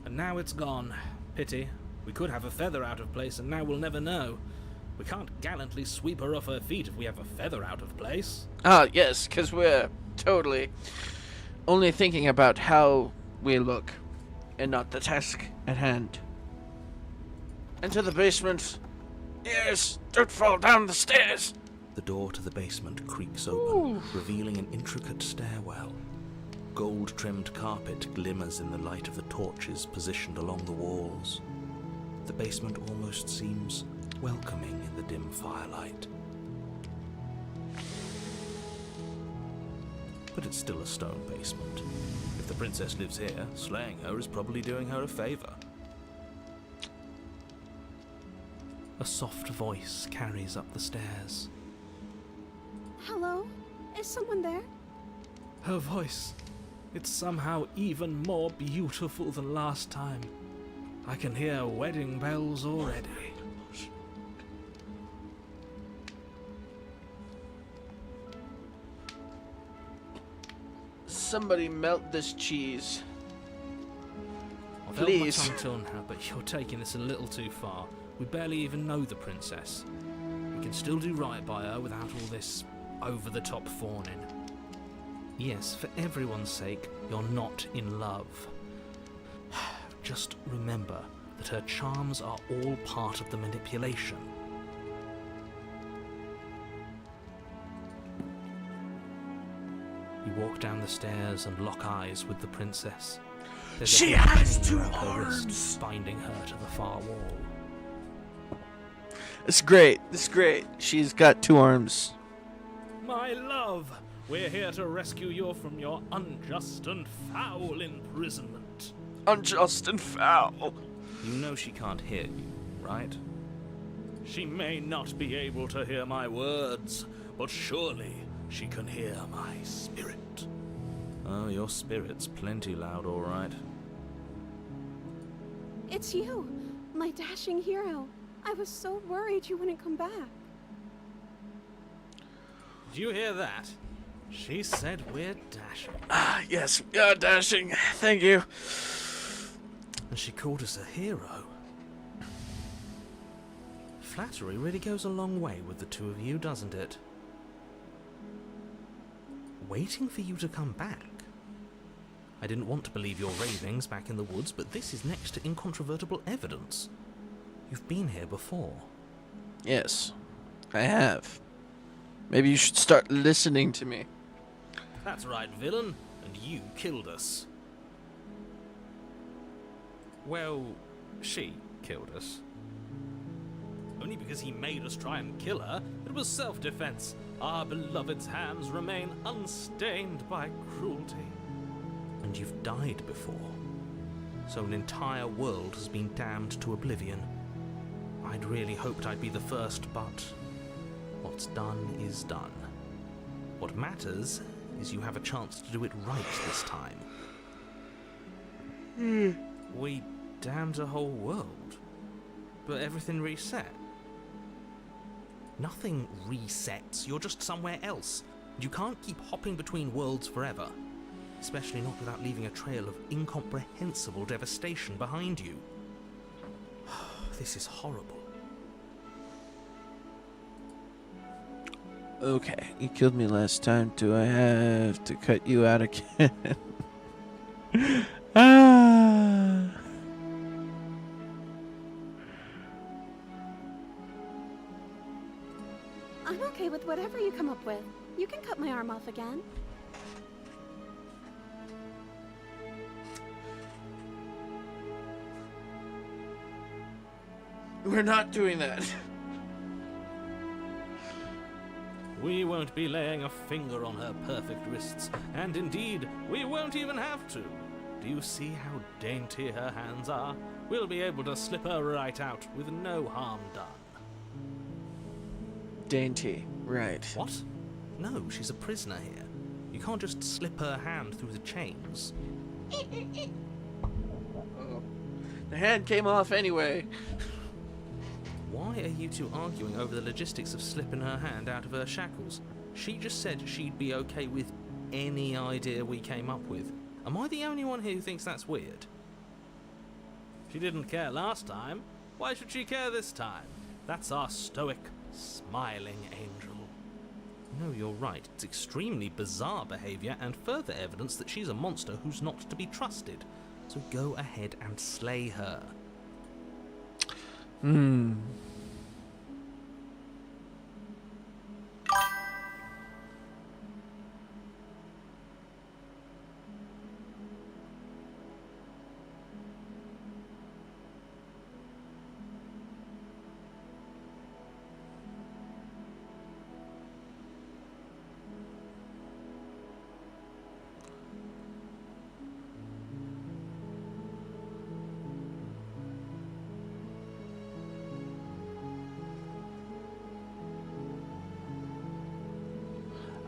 And now it's gone. Pity. We could have a feather out of place, and now we'll never know. We can't gallantly sweep her off her feet if we have a feather out of place. Ah, yes, because we're totally only thinking about how we look and not the task at hand. Enter the basement. Yes, don't fall down the stairs. The door to the basement creaks open, revealing an intricate stairwell. Gold-trimmed carpet glimmers in the light of the torches positioned along the walls. The basement almost seems welcoming in the dim firelight. But it's still a stone basement. If the princess lives here, slaying her is probably doing her a favor. A soft voice carries up the stairs. Hello? Is someone there? Her voice, it's somehow even more beautiful than last time. I can hear wedding bells already. Somebody melt this cheese. I've held my Please. tongue till now, but you're taking this a little too far. We barely even know the princess. We can still do right by her without all this over-the-top fawning. Yes, for everyone's sake, you're not in love. Just remember that her charms are all part of the manipulation. You walk down the stairs and lock eyes with the princess. There's a She heavy has chain 2 around her wrist, arms! binding her to the far wall. It's great. It's great. She's got 2 arms. My love, we're here to rescue you from your unjust and foul imprisonment. Unjust and foul. You know she can't hear you, right? She may not be able to hear my words, but surely she can hear my spirit. Oh, your spirit's plenty loud, all right. It's you, my dashing hero. I was so worried you wouldn't come back. Did you hear that? She said we're dashing. Ah, yes. Dashing. Thank you. And she called us a hero. Flattery really goes a long way with the two of you, doesn't it? Waiting for you to come back. I didn't want to believe your ravings back in the woods, but this is next to incontrovertible evidence. You've been here before. Yes, I have. Maybe you should start listening to me. That's right, villain. And you killed us. Well, she killed us. Only because he made us try and kill her. It was self-defense. Our beloved's hands remain unstained by cruelty. And you've died before. So an entire world has been damned to oblivion. I'd really hoped I'd be the first, but what's done is done. What matters is you have a chance to do it right this time. We damned a whole world, but everything reset. Nothing resets, you're just somewhere else. You can't keep hopping between worlds forever, especially not without leaving a trail of incomprehensible devastation behind you. This is horrible. Okay, you killed me last time. Do I have to cut you out again? Ah. I'm okay with whatever you come up with. You can cut my arm off again. We're not doing that. We won't be laying a finger on her perfect wrists, and indeed, we won't even have to. Do you see how dainty her hands are? We'll be able to slip her right out with no harm done. Dainty, right. What? No, she's a prisoner here. You can't just slip her hand through the chains. The hand came off anyway. Why are you two arguing over the logistics of slipping her hand out of her shackles? She just said she'd be okay with any idea we came up with. Am I the only one here who thinks that's weird? She didn't care last time. Why should she care this time? That's our stoic, smiling angel. No, you're right. It's extremely bizarre behavior and further evidence that she's a monster who's not to be trusted. So go ahead and slay her.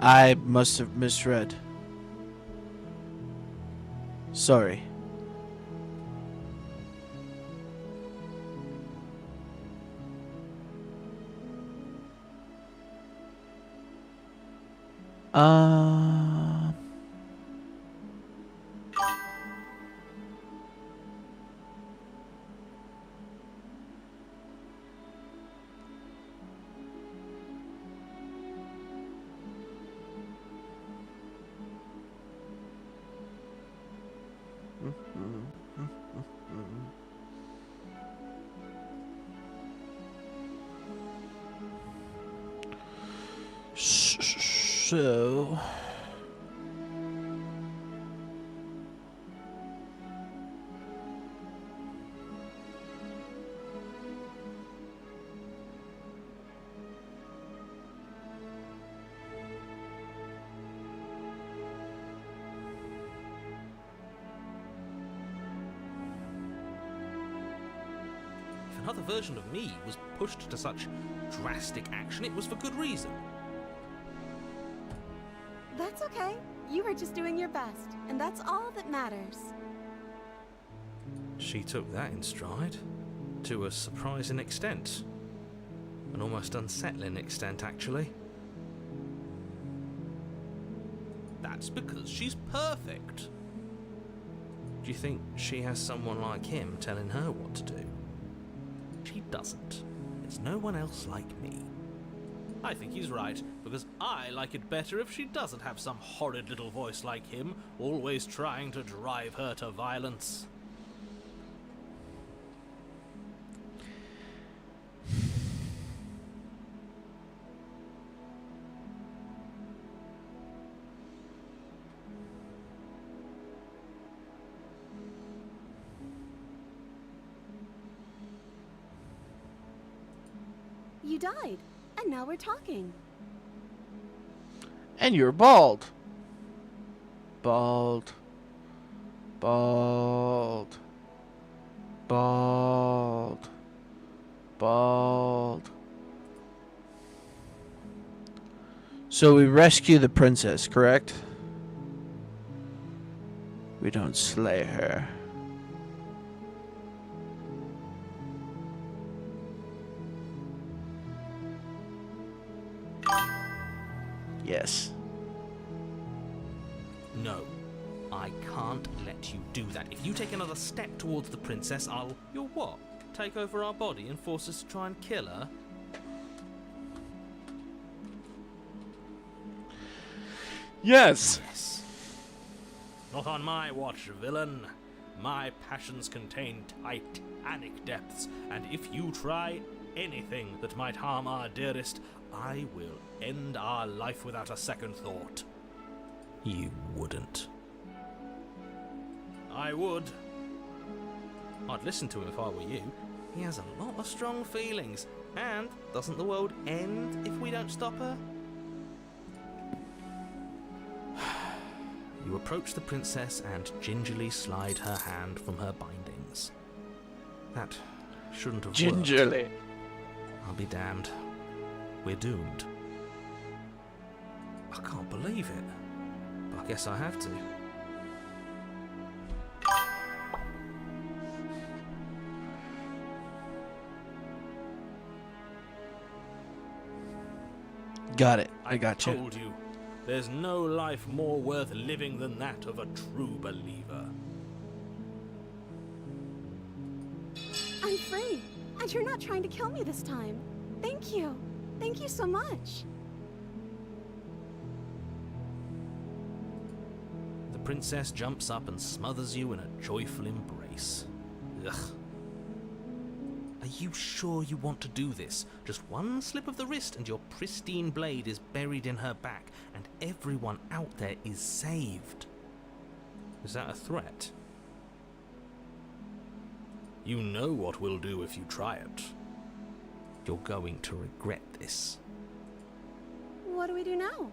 I must have misread. Sorry. Um. So. If another version of me was pushed to such drastic action, it was for good reason. That's okay. You were just doing your best, and that's all that matters. She took that in stride, to a surprising extent. An almost unsettling extent, actually. That's because she's perfect. Do you think she has someone like him telling her what to do? She doesn't. There's no one else like me. I think he's right, because I like it better if she doesn't have some horrid little voice like him, always trying to drive her to violence. You died, and now we're talking. And you're bald. Bald. Bald. Bald. Bald. So we rescue the princess, correct? We don't slay her. Yes. No, I can't let you do that. If you take another step towards the princess, I'll... You'll what? Take over our body and force us to try and kill her? Yes. Yes. Not on my watch, villain. My passions contain titanic depths, and if you try anything that might harm our dearest, I will end our life without a second thought. You wouldn't. I would. I'd listen to him if I were you. He has a lot of strong feelings. And doesn't the world end if we don't stop her? You approach the princess and gingerly slide her hand from her bindings. That shouldn't have worked. Gingerly. I'll be damned. We're doomed. I can't believe it. But I guess I have to. Got it. I got you. Told you. There's no life more worth living than that of a true believer. I'm free, and you're not trying to kill me this time. Thank you. Thank you so much. The princess jumps up and smothers you in a joyful embrace. Ugh. Are you sure you want to do this? Just one slip of the wrist and your pristine blade is buried in her back, and everyone out there is saved. Is that a threat? You know what we'll do if you try it. You're going to regret this. What do we do now?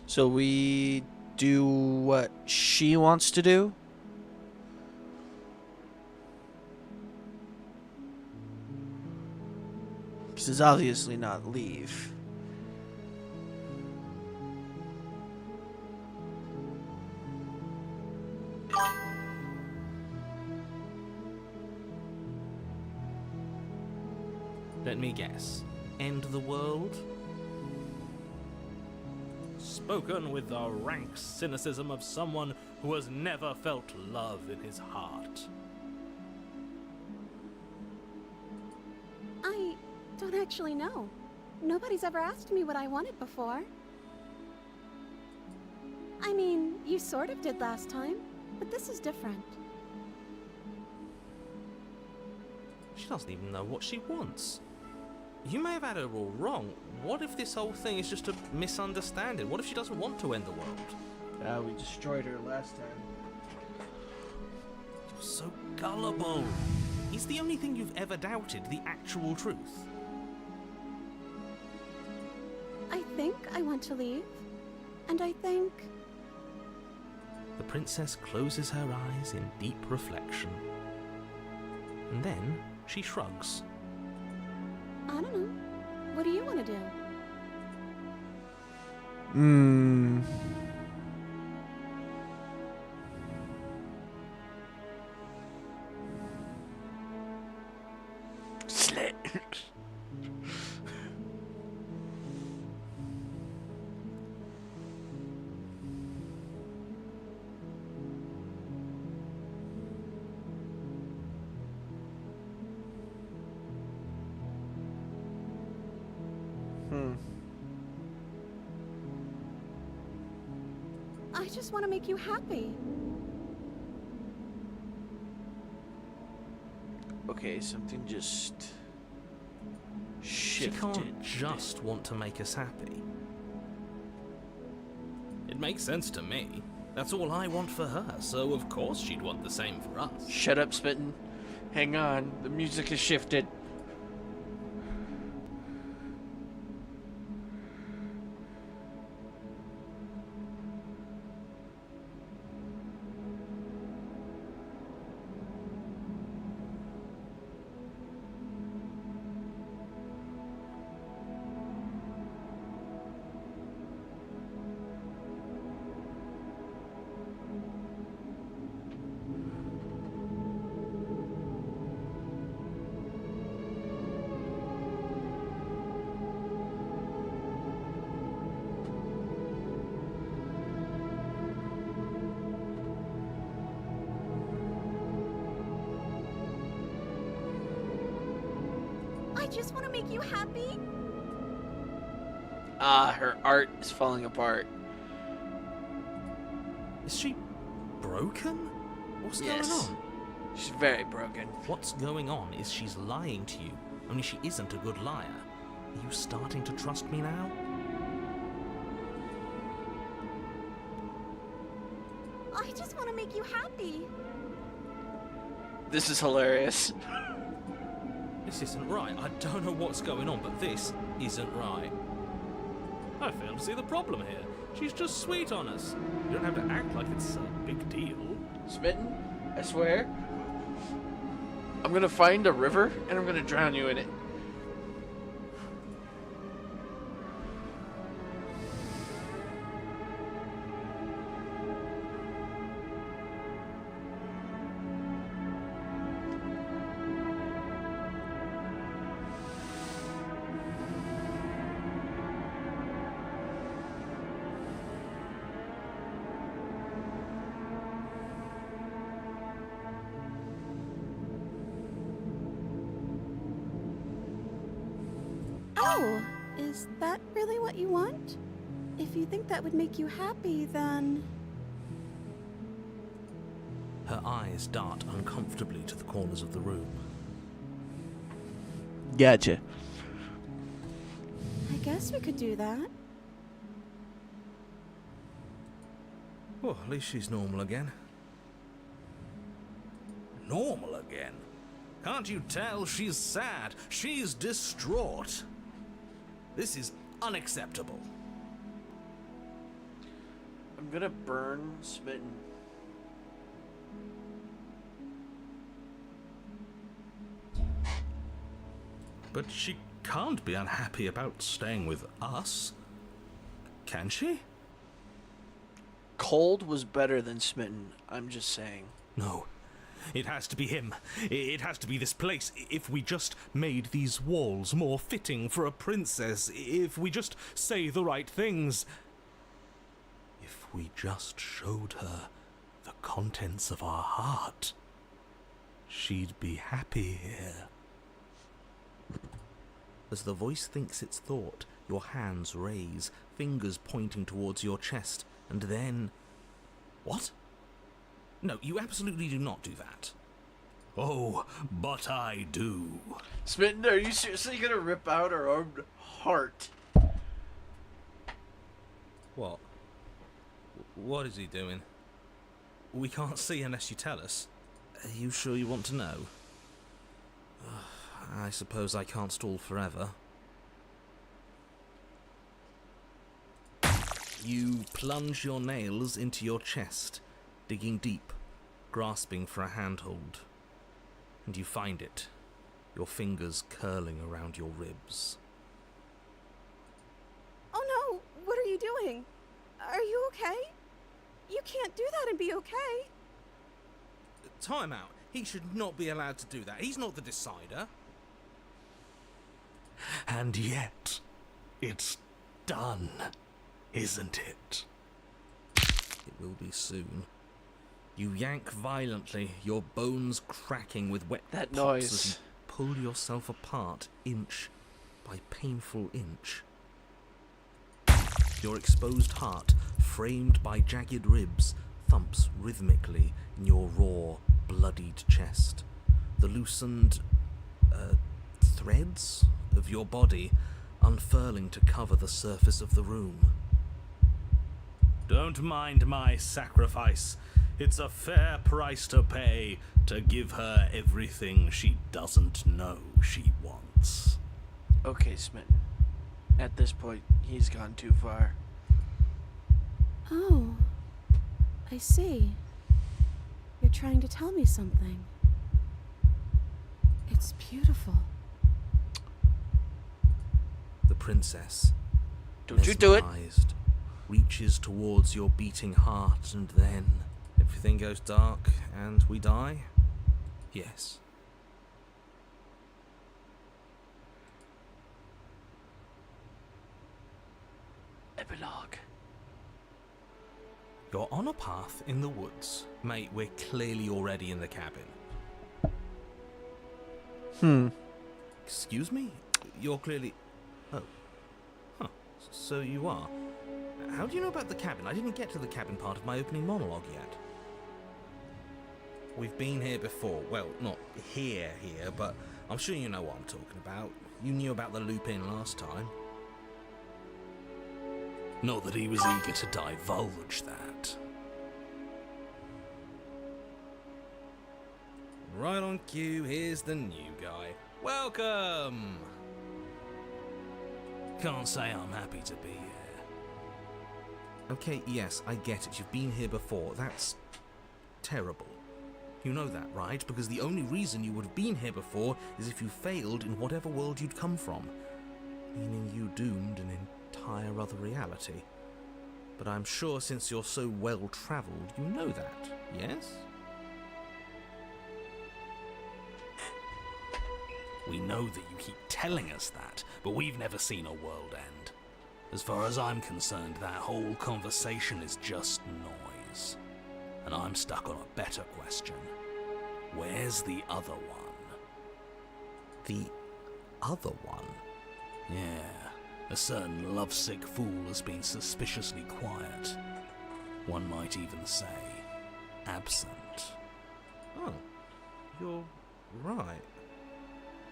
So we do what she wants to do? Because it's obviously not leave. Let me guess. End the world? Spoken with the rank cynicism of someone who has never felt love in his heart. I don't actually know. Nobody's ever asked me what I wanted before. I mean, you sort of did last time, but this is different. She doesn't even know what she wants. You may have had her all wrong. What if this whole thing is just a misunderstanding? What if she doesn't want to end the world? We destroyed her last time. You're so gullible. Is the only thing you've ever doubted the actual truth? I think I want to leave. And I think... The princess closes her eyes in deep reflection. And then she shrugs. I don't know. What do you want to do? Slit. I just want to make you happy. Okay, something just She shifted. can't just want to make us happy. It makes sense to me. That's all I want for her, so of course she'd want the same for us. Shut up, Spittin'. Hang on, the music has shifted. I just want to make you happy. Ah, her art is falling apart. Is she broken? What's Yes. going on? She's very broken. What's going on is she's lying to you, only she isn't a good liar. Are you starting to trust me now? I just want to make you happy. This is hilarious. This isn't right. I don't know what's going on, but this isn't right. I fail to see the problem here. She's just sweet on us. You don't have to act like it's a big deal. Spittin', I swear, I'm gonna find a river and I'm gonna drown you in it. Oh, is that really what you want? If you think that would make you happy, then... Her eyes dart uncomfortably to the corners of the room. Gotcha. I guess we could do that. Well, at least she's normal again. Normal again? Can't you tell she's sad? She's distraught. This is unacceptable. I'm gonna burn Smitten. But she can't be unhappy about staying with us. Can she? Cold was better than Smitten, I'm just saying. No. It has to be him. It has to be this place. If we just made these walls more fitting for a princess, if we just say the right things, if we just showed her the contents of our heart, she'd be happy here. As the voice thinks its thought, your hands raise, fingers pointing towards your chest, and then... What? No, you absolutely do not do that. Oh, but I do. Smitten, are you seriously gonna rip out our own heart? What? What is he doing? We can't see unless you tell us. Are you sure you want to know? I suppose I can't stall forever. You plunge your nails into your chest, digging deep, grasping for a handhold. And you find it, your fingers curling around your ribs. Oh no, what are you doing? Are you okay? You can't do that and be okay. Time out. He should not be allowed to do that. He's not the decider. And yet, it's done, isn't it? It will be soon. You yank violently, your bones cracking with wet That pops noise. as you pull yourself apart inch by painful inch. Your exposed heart, framed by jagged ribs, thumps rhythmically in your raw, bloodied chest. The loosened threads of your body unfurling to cover the surface of the room. Don't mind my sacrifice. It's a fair price to pay to give her everything she doesn't know she wants. Okay, Smitten. At this point, he's gone too far. Oh, I see. You're trying to tell me something. It's beautiful. The princess, Don't you do it! mesmerized, reaches towards your beating heart, and then everything goes dark and we die? Yes. Epilogue. You're on a path in the woods. Mate, we're clearly already in the cabin. Excuse me? You're clearly... Oh. Huh. So you are. How do you know about the cabin? I didn't get to the cabin part of my opening monologue yet. We've been here before. Well, not here, but I'm sure you know what I'm talking about. You knew about the loop-in last time. Not that he was eager to divulge that. Right on cue, here's the new guy. Welcome! Can't say I'm happy to be here. Okay, yes, I get it. You've been here before. That's terrible. You know that, right? Because the only reason you would have been here before is if you failed in whatever world you'd come from. Meaning you doomed an entire other reality. But I'm sure since you're so well-travelled, you know that, yes? We know that you keep telling us that, but we've never seen a world end. As far as I'm concerned, that whole conversation is just noise. And I'm stuck on a better question. Where's the other one? The other one? Yeah, a certain lovesick fool has been suspiciously quiet. One might even say, absent. Oh, you're right.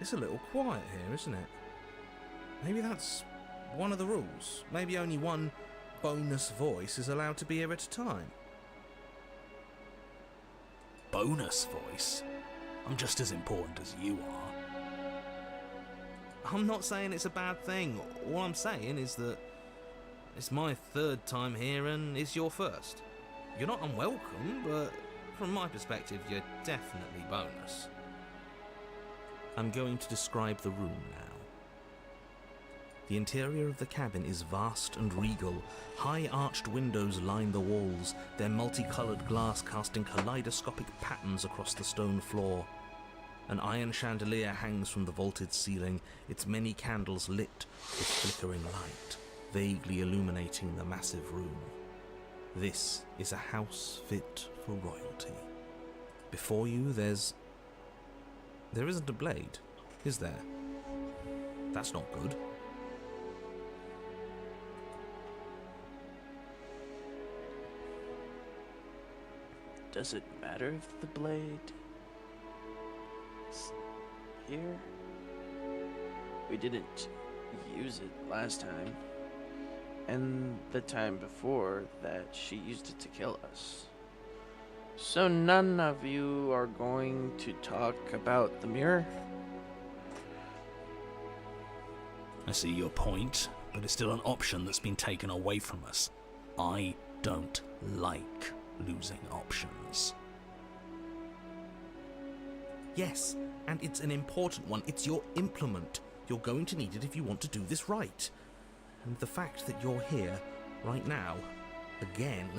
It's a little quiet here, isn't it? Maybe that's one of the rules. Maybe only one bonus voice is allowed to be here at a time. Bonus voice? I'm just as important as you are. I'm not saying it's a bad thing. All I'm saying is that It's my third time here and it's your first. You're not unwelcome, but from my perspective, you're definitely bonus. I'm going to describe the room now. The interior of the cabin is vast and regal. High arched windows line the walls, their multicolored glass casting kaleidoscopic patterns across the stone floor. An iron chandelier hangs from the vaulted ceiling, its many candles lit with flickering light, vaguely illuminating the massive room. This is a house fit for royalty. Before you, there isn't a blade, is there? That's not good. Does it matter if the blade is here? We didn't use it last time. And the time before that, she used it to kill us. So none of you are going to talk about the mirror? I see your point, but it's still an option that's been taken away from us. I don't like losing options. Yes, and it's an important one. It's your implement. You're going to need it if you want to do this right. And the fact that you're here, right now, again,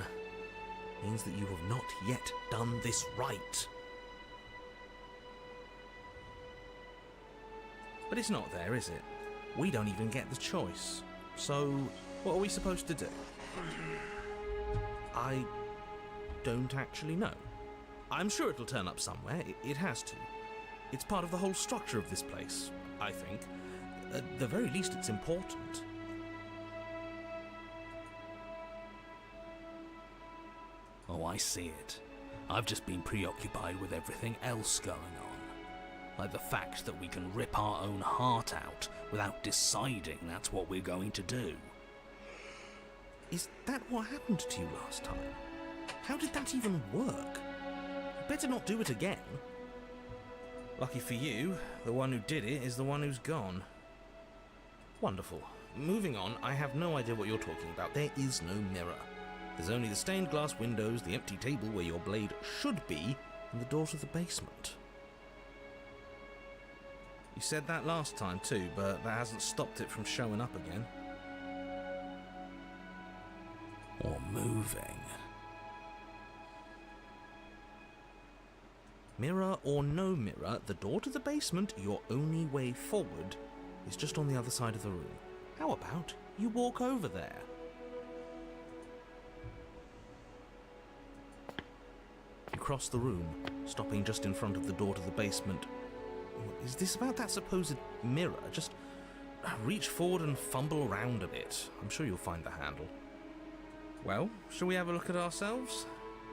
means that you have not yet done this right. But it's not there, is it? We don't even get the choice. So, what are we supposed to do? I don't actually know. I'm sure it'll turn up somewhere. It has to. It's part of the whole structure of this place, I think. At the very least, it's important. Oh, I see it. I've just been preoccupied with everything else going on. Like the fact that we can rip our own heart out without deciding that's what we're going to do. Is that what happened to you last time? How did that even work? You better not do it again. Lucky for you, the one who did it is the one who's gone. Wonderful. Moving on, I have no idea what you're talking about. There is no mirror. There's only the stained glass windows, the empty table where your blade should be, and the door to the basement. You said that last time too, but that hasn't stopped it from showing up again. Or moving. Mirror or no mirror, the door to the basement, your only way forward, is just on the other side of the room. How about you walk over there? You cross the room, stopping just in front of the door to the basement. Is this about that supposed mirror? Just reach forward and fumble around a bit. I'm sure you'll find the handle. Well, shall we have a look at ourselves?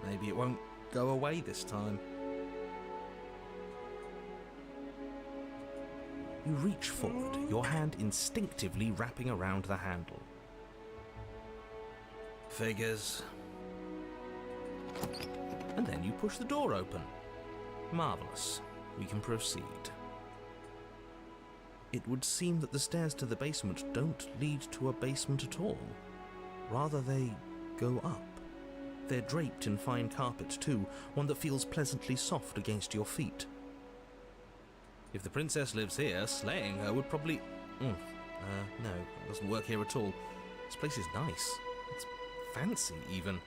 Maybe it won't go away this time. You reach forward, your hand instinctively wrapping around the handle. Figures. And then you push the door open. Marvellous. We can proceed. It would seem that the stairs to the basement don't lead to a basement at all. Rather, they go up. They're draped in fine carpet too, one that feels pleasantly soft against your feet. If the princess lives here, slaying her would probably... no, it doesn't work here at all. This place is nice. It's fancy, even.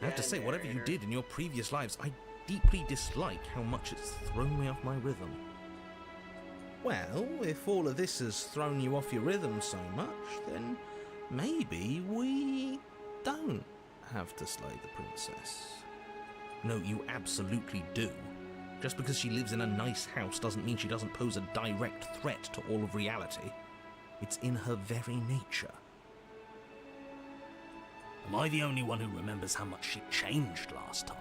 I have to say, whatever you did in your previous lives, I deeply dislike how much it's thrown me off my rhythm. Well, if all of this has thrown you off your rhythm so much, then maybe we don't have to slay the princess. No, you absolutely do. Just because she lives in a nice house doesn't mean she doesn't pose a direct threat to all of reality. It's in her very nature. Am I the only one who remembers how much she changed last time?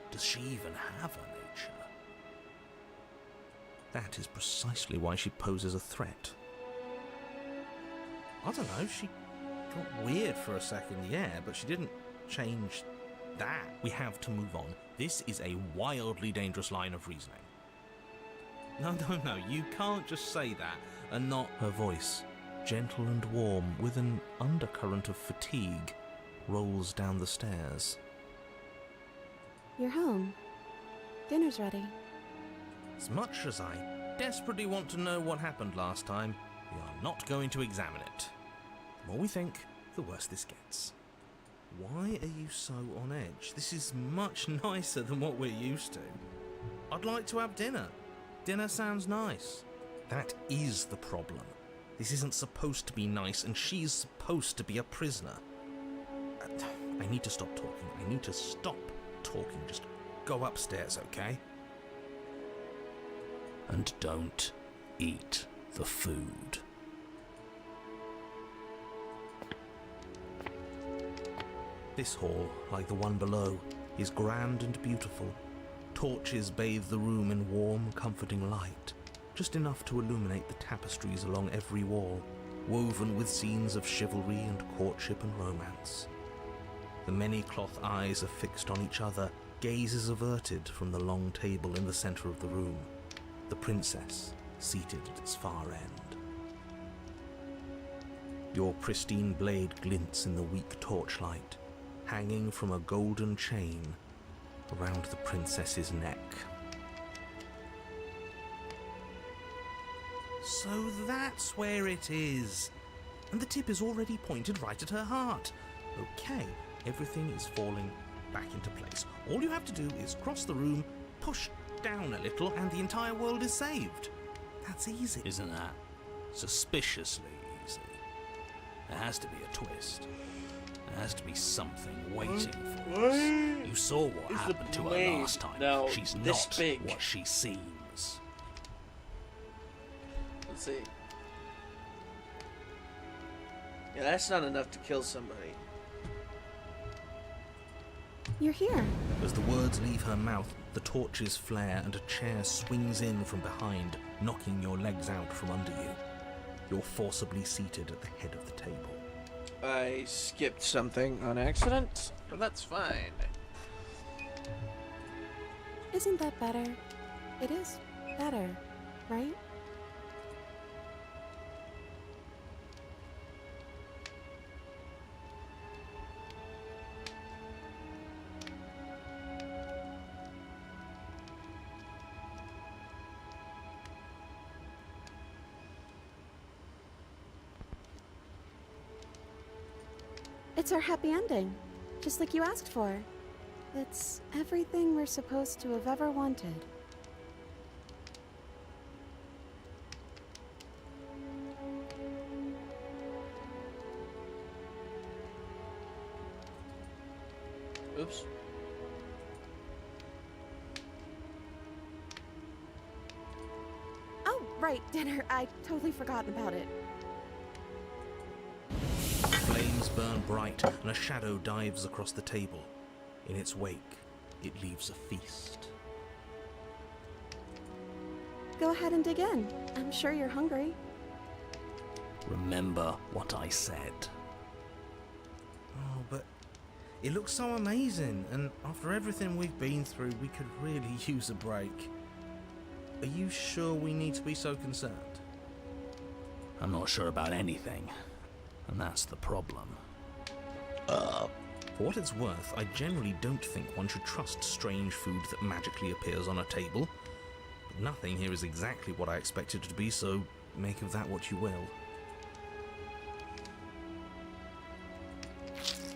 Does she even have a nature? That is precisely why she poses a threat. I don't know, she got weird for a second, yeah, but she didn't change that. We have to move on. This is a wildly dangerous line of reasoning. No, you can't just say that and not... Her voice gentle and warm, with an undercurrent of fatigue, rolls down the stairs. You're home. Dinner's ready. As much as I desperately want to know what happened last time, we are not going to examine it. The more we think, the worse this gets. Why are you so on edge? This is much nicer than what we're used to. I'd like to have dinner. Dinner sounds nice. That is the problem. This isn't supposed to be nice, and she's supposed to be a prisoner. I need to stop talking. I need to stop talking. Just go upstairs, okay? And don't eat the food. This hall, like the one below, is grand and beautiful. Torches bathe the room in warm, comforting light, just enough to illuminate the tapestries along every wall, woven with scenes of chivalry and courtship and romance. The many cloth eyes are fixed on each other, gazes averted from the long table in the center of the room, the princess seated at its far end. Your pristine blade glints in the weak torchlight, hanging from a golden chain around the princess's neck. So that's where it is. And the tip is already pointed right at her heart. Okay, everything is falling back into place. All you have to do is cross the room, push down a little, and the entire world is saved. That's easy. Isn't that suspiciously easy? There has to be a twist. There has to be something waiting for us. You saw what Is the happened to her blade last time. now She's this not big? what she seems. Let's see. Yeah, that's not enough to kill somebody. You're here. As the words leave her mouth, the torches flare and a chair swings in from behind, knocking your legs out from under you. You're forcibly seated at the head of the table. I skipped something on accident, but that's fine. Isn't that better? It is better, right? It's our happy ending, just like you asked for. It's everything we're supposed to have ever wanted. Oops. Oh, right, dinner. I totally forgot about it. Flames burn bright, and a shadow dives across the table. In its wake, it leaves a feast. Go ahead and dig in. I'm sure you're hungry. Remember what I said. Oh, but it looks so amazing, and after everything we've been through, we could really use a break. Are you sure we need to be so concerned? I'm not sure about anything, and that's the problem. For what it's worth, I generally don't think one should trust strange food that magically appears on a table. But nothing here is exactly what I expected it to be, so make of that what you will.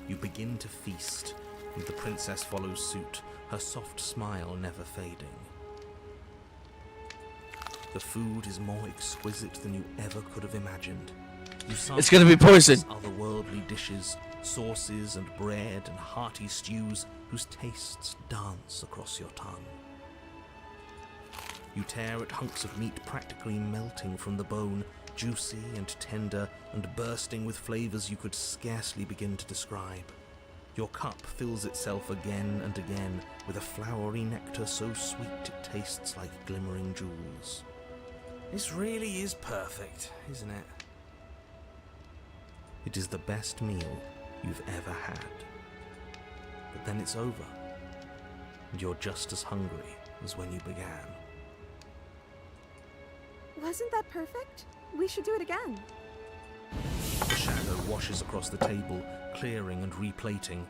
You begin to feast, and the princess follows suit, her soft smile never fading. The food is more exquisite than you ever could have imagined. It's gonna be poison. Otherworldly dishes, sauces and bread and hearty stews whose tastes dance across your tongue. You tear at hunks of meat practically melting from the bone, juicy and tender and bursting with flavors you could scarcely begin to describe. Your cup fills itself again and again with a flowery nectar so sweet it tastes like glimmering jewels. This really is perfect, isn't it? It is the best meal you've ever had. But then it's over, and you're just as hungry as when you began. Wasn't that perfect? We should do it again. washes across the table, clearing and replating.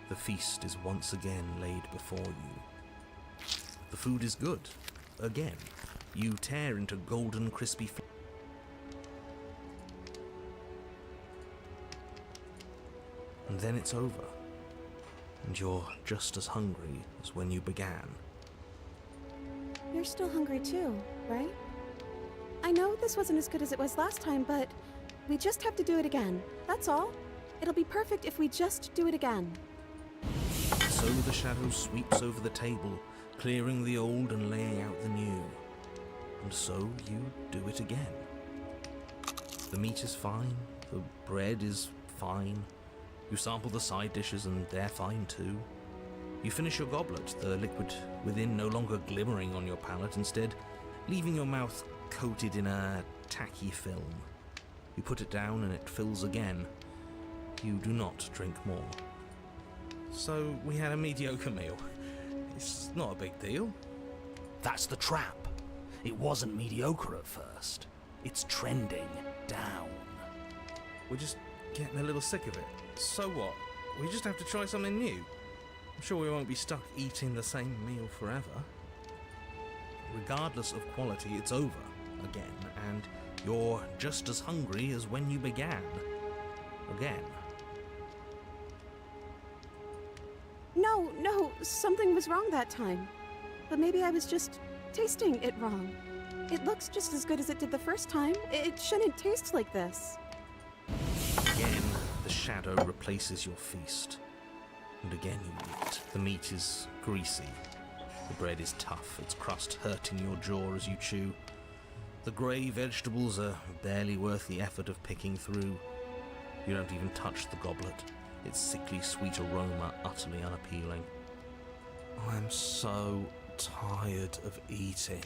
The feast is once again laid before you. The food is good. Again, you tear into golden, crispy and then it's over. And you're just as hungry as when you began. You're still hungry too, right? I know this wasn't as good as it was last time, but we just have to do it again. That's all. It'll be perfect if we just do it again. So the shadow sweeps over the table, clearing the old and laying out the new. And so you do it again. The meat is fine, the bread is fine. You sample the side dishes and they're fine too. You finish your goblet, the liquid within no longer glimmering on your palate, instead leaving your mouth coated in a tacky film. You put it down and it fills again. You do not drink more. So we had a mediocre meal. It's not a big deal. That's the trap. It wasn't mediocre at first. It's trending down. We're just getting a little sick of it. So what? We just have to try something new. I'm sure we won't be stuck eating the same meal forever. Regardless of quality, it's over again, and you're just as hungry as when you began. Again. No, something was wrong that time. But maybe I was just tasting it wrong. It looks just as good as it did the first time. It shouldn't taste like this. Again, the shadow replaces your feast. And again you eat. The meat is greasy. The bread is tough, its crust hurting your jaw as you chew. The grey vegetables are barely worth the effort of picking through. You don't even touch the goblet, its sickly sweet aroma utterly unappealing. I'm so tired of eating.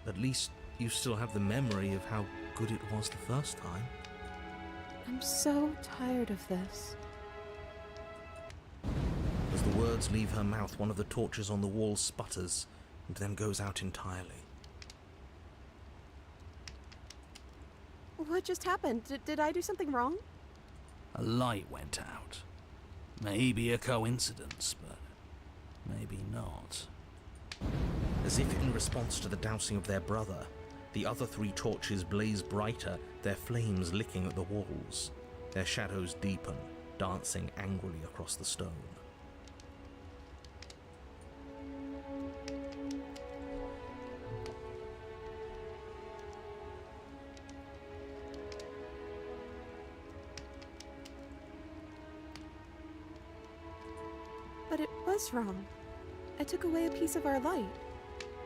At least you still have the memory of how good it was the first time. I'm so tired of this. As the words leave her mouth, one of the torches on the wall sputters and then goes out entirely. What just happened? Did I do something wrong? A light went out. Maybe a coincidence, but maybe not. As if in response to the dousing of their brother, the other three torches blaze brighter, their flames licking at the walls. Their shadows deepen, dancing angrily across the stone. But it was wrong. I took away a piece of our light.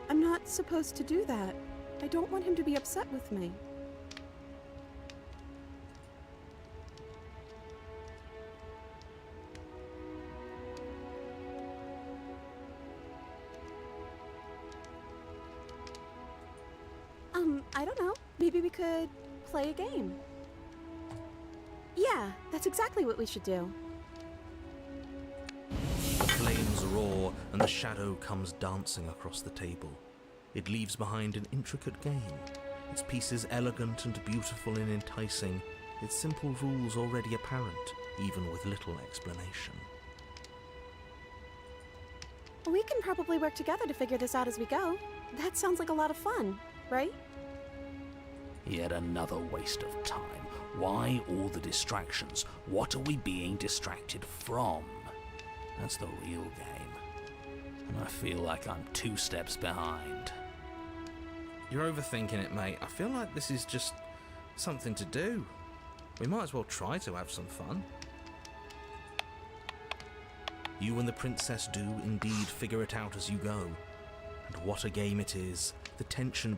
I'm not supposed to do that. I don't want him to be upset with me. I don't know. Maybe we could play a game. Yeah, that's exactly what we should do. The flames roar, and the shadow comes dancing across the table. It leaves behind an intricate game, its pieces elegant and beautiful and enticing, its simple rules already apparent, even with little explanation. We can probably work together to figure this out as we go. That sounds like a lot of fun, right? Yet another waste of time. Why all the distractions? What are we being distracted from? That's the real game. And I feel like I'm 2 steps behind. You're overthinking it, mate. I feel like this is just something to do. We might as well try to have some fun. You and the princess do indeed figure it out as you go. And what a game it is. The tension...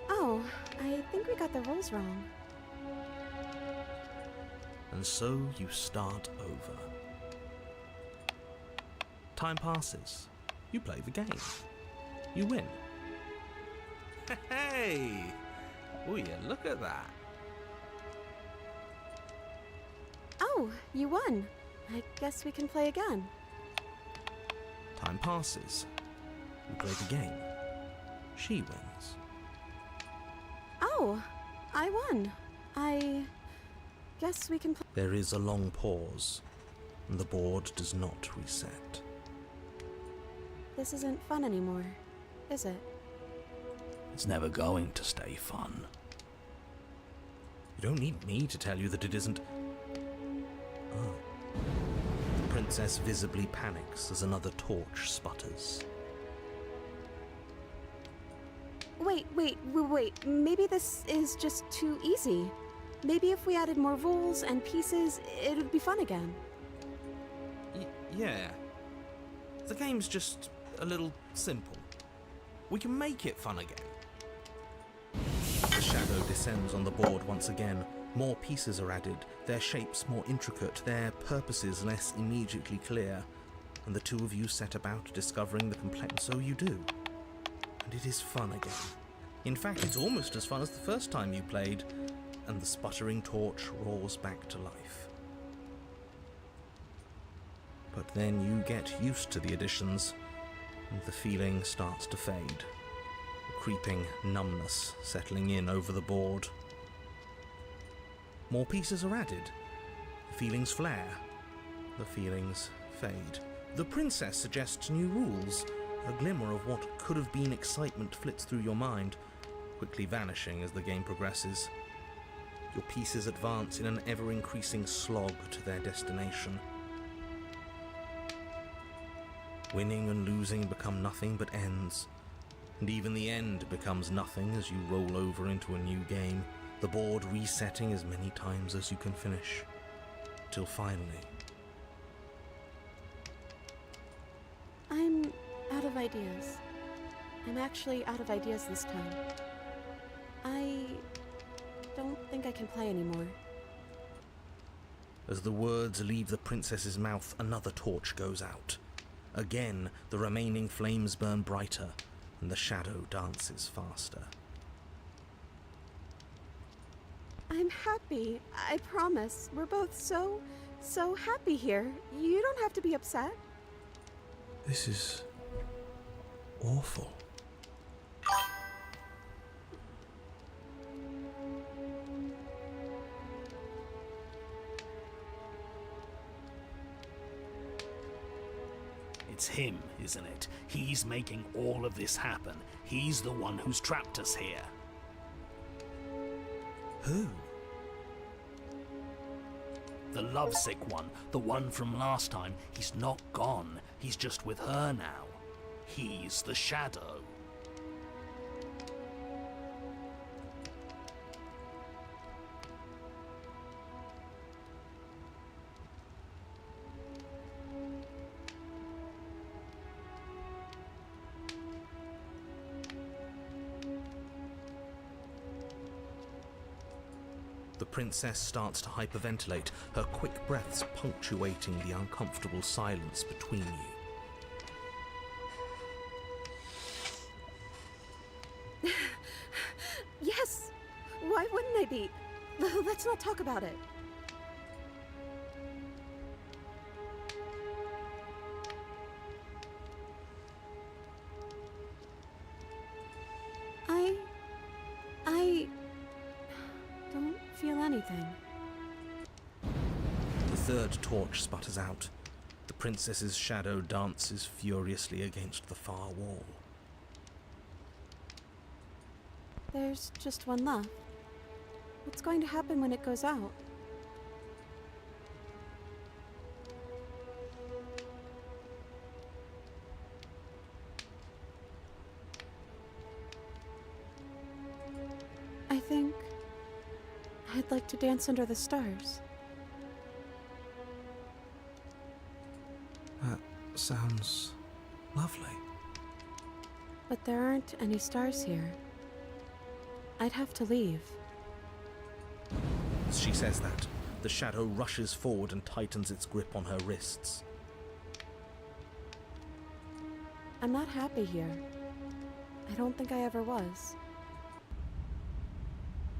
Oh, I think we got the rules wrong. And so you start over. Time passes. You play the game. You win. Hey! Oh yeah, look at that. Oh, you won. I guess we can play again. Time passes. You play the game. She wins. Oh, I won. I guess we can play. There is a long pause, and the board does not reset. This isn't fun anymore, is it? It's never going to stay fun. You don't need me to tell you that it isn't. Oh. The princess visibly panics as another torch sputters. Wait. Maybe this is just too easy. Maybe if we added more rules and pieces, it would be fun again. Yeah. The game's just a little simple. We can make it fun again. The shadow descends on the board once again. More pieces are added, their shapes more intricate, their purposes less immediately clear, and the two of you set about discovering the complex. So you do. And it is fun again. In fact, it's almost as fun as the first time you played, and the sputtering torch roars back to life. But then you get used to the additions, and the feeling starts to fade. A creeping numbness settling in over the board. More pieces are added. The feelings flare. The feelings fade. The princess suggests new rules. A glimmer of what could have been excitement flits through your mind, quickly vanishing as the game progresses. Your pieces advance in an ever-increasing slog to their destination. Winning and losing become nothing but ends, and even the end becomes nothing as you roll over into a new game, the board resetting as many times as you can finish, till finally... I'm out of ideas. I'm actually out of ideas this time. I don't think I can play anymore. As the words leave the princess's mouth, another torch goes out. Again, the remaining flames burn brighter, and the shadow dances faster. I'm happy. I promise. We're both so happy here. You don't have to be upset. This is... awful. It's him, isn't it? He's making all of this happen. He's the one who's trapped us here. Who? The lovesick one, the one from last time. He's not gone. He's just with her now. He's the shadow. The princess starts to hyperventilate, her quick breaths punctuating the uncomfortable silence between you. Yes! Why wouldn't I be? Let's not talk about it. I don't feel anything. The third torch sputters out. The princess's shadow dances furiously against the far wall. There's just one left. What's going to happen when it goes out? I think I'd like to dance under the stars. That sounds lovely. But there aren't any stars here. I'd have to leave. As she says that, the shadow rushes forward and tightens its grip on her wrists. I'm not happy here. I don't think I ever was.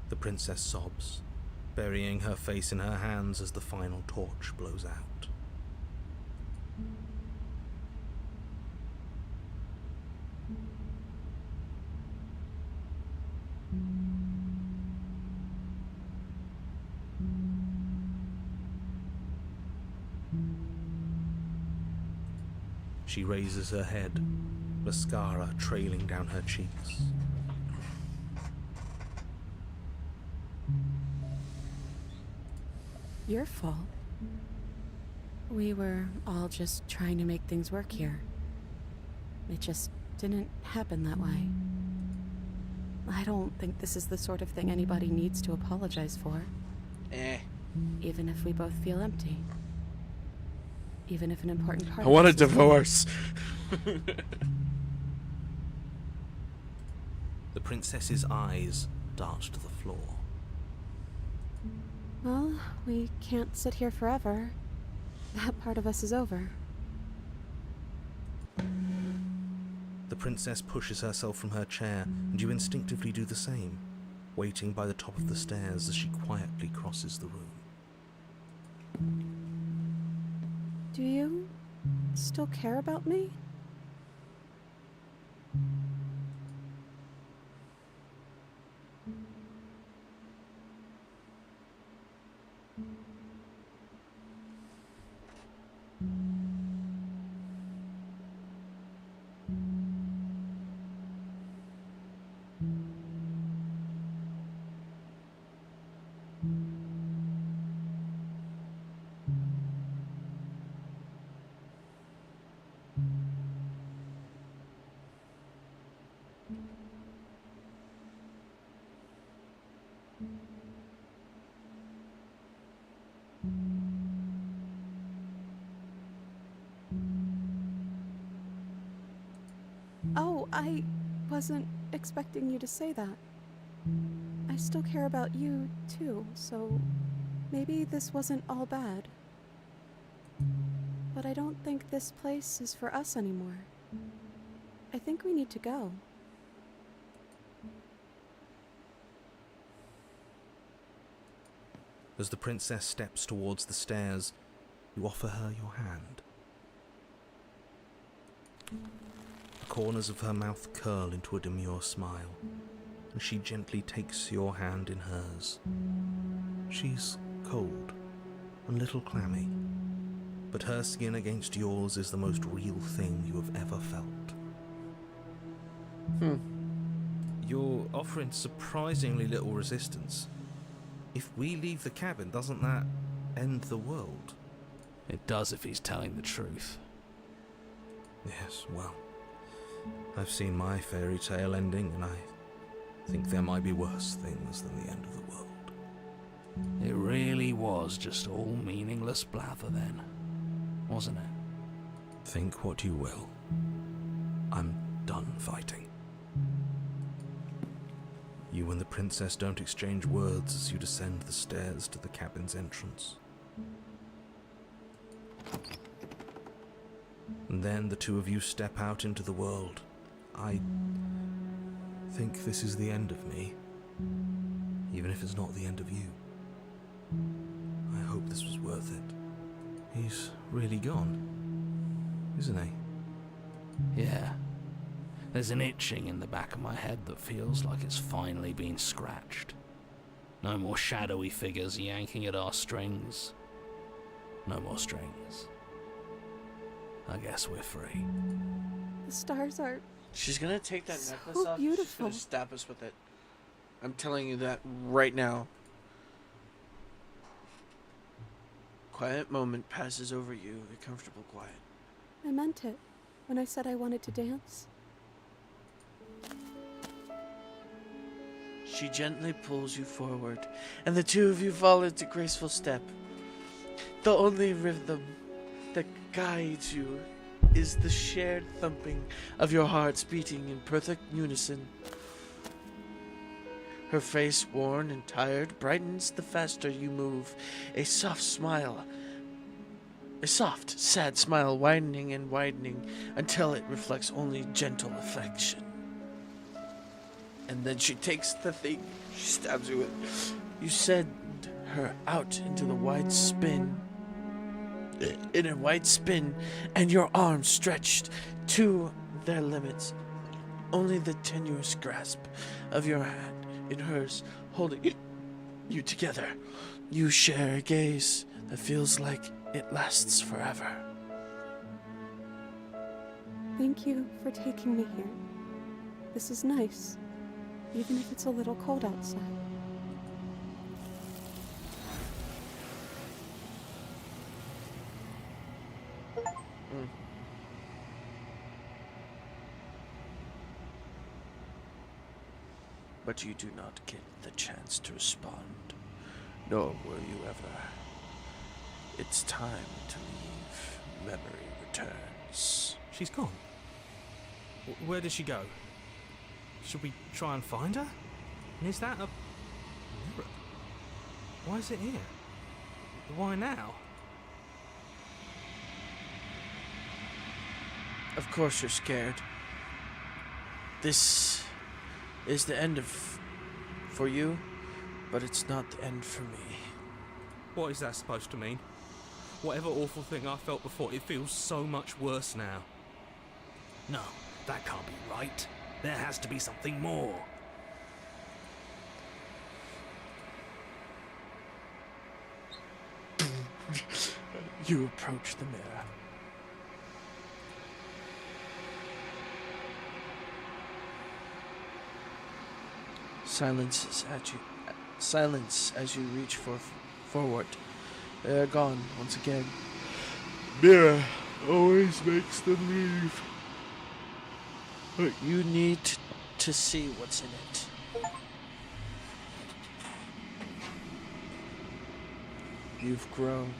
The princess sobs, burying her face in her hands as the final torch blows out. She raises her head, mascara trailing down her cheeks. Your fault. We were all just trying to make things work here. It just didn't happen that way. I don't think this is the sort of thing anybody needs to apologize for. Even if we both feel empty. Even if an important part I want a of us is- divorce. The princess's eyes dart to the floor. Well, we can't sit here forever. That part of us is over. The princess pushes herself from her chair, and you instinctively do the same, waiting by the top of the stairs as she quietly crosses the room. Do you still care about me? Oh, I wasn't expecting you to say that. I still care about you, too, so maybe this wasn't all bad. But I don't think this place is for us anymore. I think we need to go. As the princess steps towards the stairs, you offer her your hand. The corners of her mouth curl into a demure smile, and she gently takes your hand in hers. She's cold and a little clammy, but her skin against yours is the most real thing you have ever felt. You're offering surprisingly little resistance. If we leave the cabin, doesn't that end the world? It does if he's telling the truth. Yes, well, I've seen my fairy tale ending, and I think there might be worse things than the end of the world. It really was just all meaningless blather then, wasn't it? Think what you will. I'm done fighting. You and the princess don't exchange words as you descend the stairs to the cabin's entrance. And then the two of you step out into the world. I think this is the end of me, even if it's not the end of you. I hope this was worth it. He's really gone, isn't he? Yeah. There's an itching in the back of my head that feels like it's finally been scratched. No more shadowy figures yanking at our strings. No more strings. I guess we're free. The stars are... She's gonna take that So necklace off. beautiful. She's gonna stab us with it. I'm telling you that right now. Quiet moment passes over you. A comfortable quiet. I meant it when I said I wanted to dance. She gently pulls you forward, and the two of you fall into graceful step. The only rhythm that guides you is the shared thumping of your hearts beating in perfect unison. Her face, worn and tired, brightens the faster you move. A soft, sad smile widening and widening until it reflects only gentle affection. And then she takes the thing she stabs you with. You send her out into the wide spin. In a wide spin, and your arms stretched to their limits. Only the tenuous grasp of your hand in hers holding you together. You share a gaze that feels like it lasts forever. Thank you for taking me here. This is nice, even if it's a little cold outside. But you do not get the chance to respond, nor will you ever. It's time to leave. Memory returns. She's gone. Where did she go? Should we try and find her? And is that a mirror? Why is it here? Why now? Of course you're scared. This is the end for you, but it's not the end for me. What is that supposed to mean? Whatever awful thing I felt before, it feels so much worse now. No, that can't be right. There has to be something more. You approach the mirror. Silence as you reach forward. They're gone once again. Mirror always makes them leave. But you need to see what's in it. You've grown.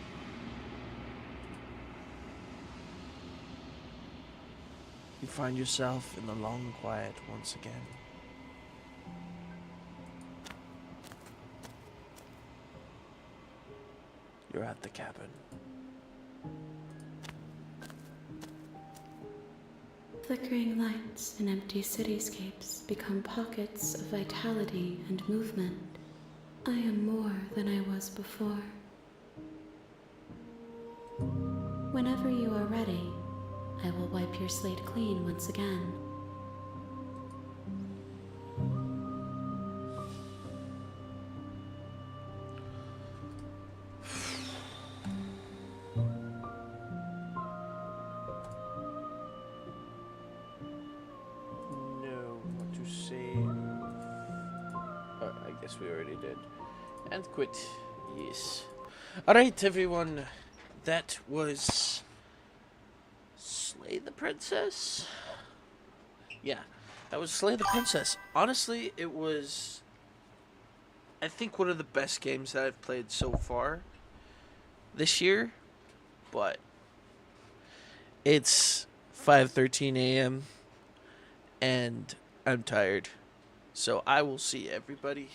You find yourself in the long quiet once again. You're at the cabin. Flickering lights and empty cityscapes become pockets of vitality and movement. I am more than I was before. Whenever you are ready, I will wipe your slate clean once again. I guess we already did. And quit. Yes. Alright, everyone. That was Slay the Princess? Yeah, that was Slay the Princess. Honestly, it was, I think, one of the best games that I've played so far this year. But it's 5:13 a.m. and I'm tired. So I will see everybody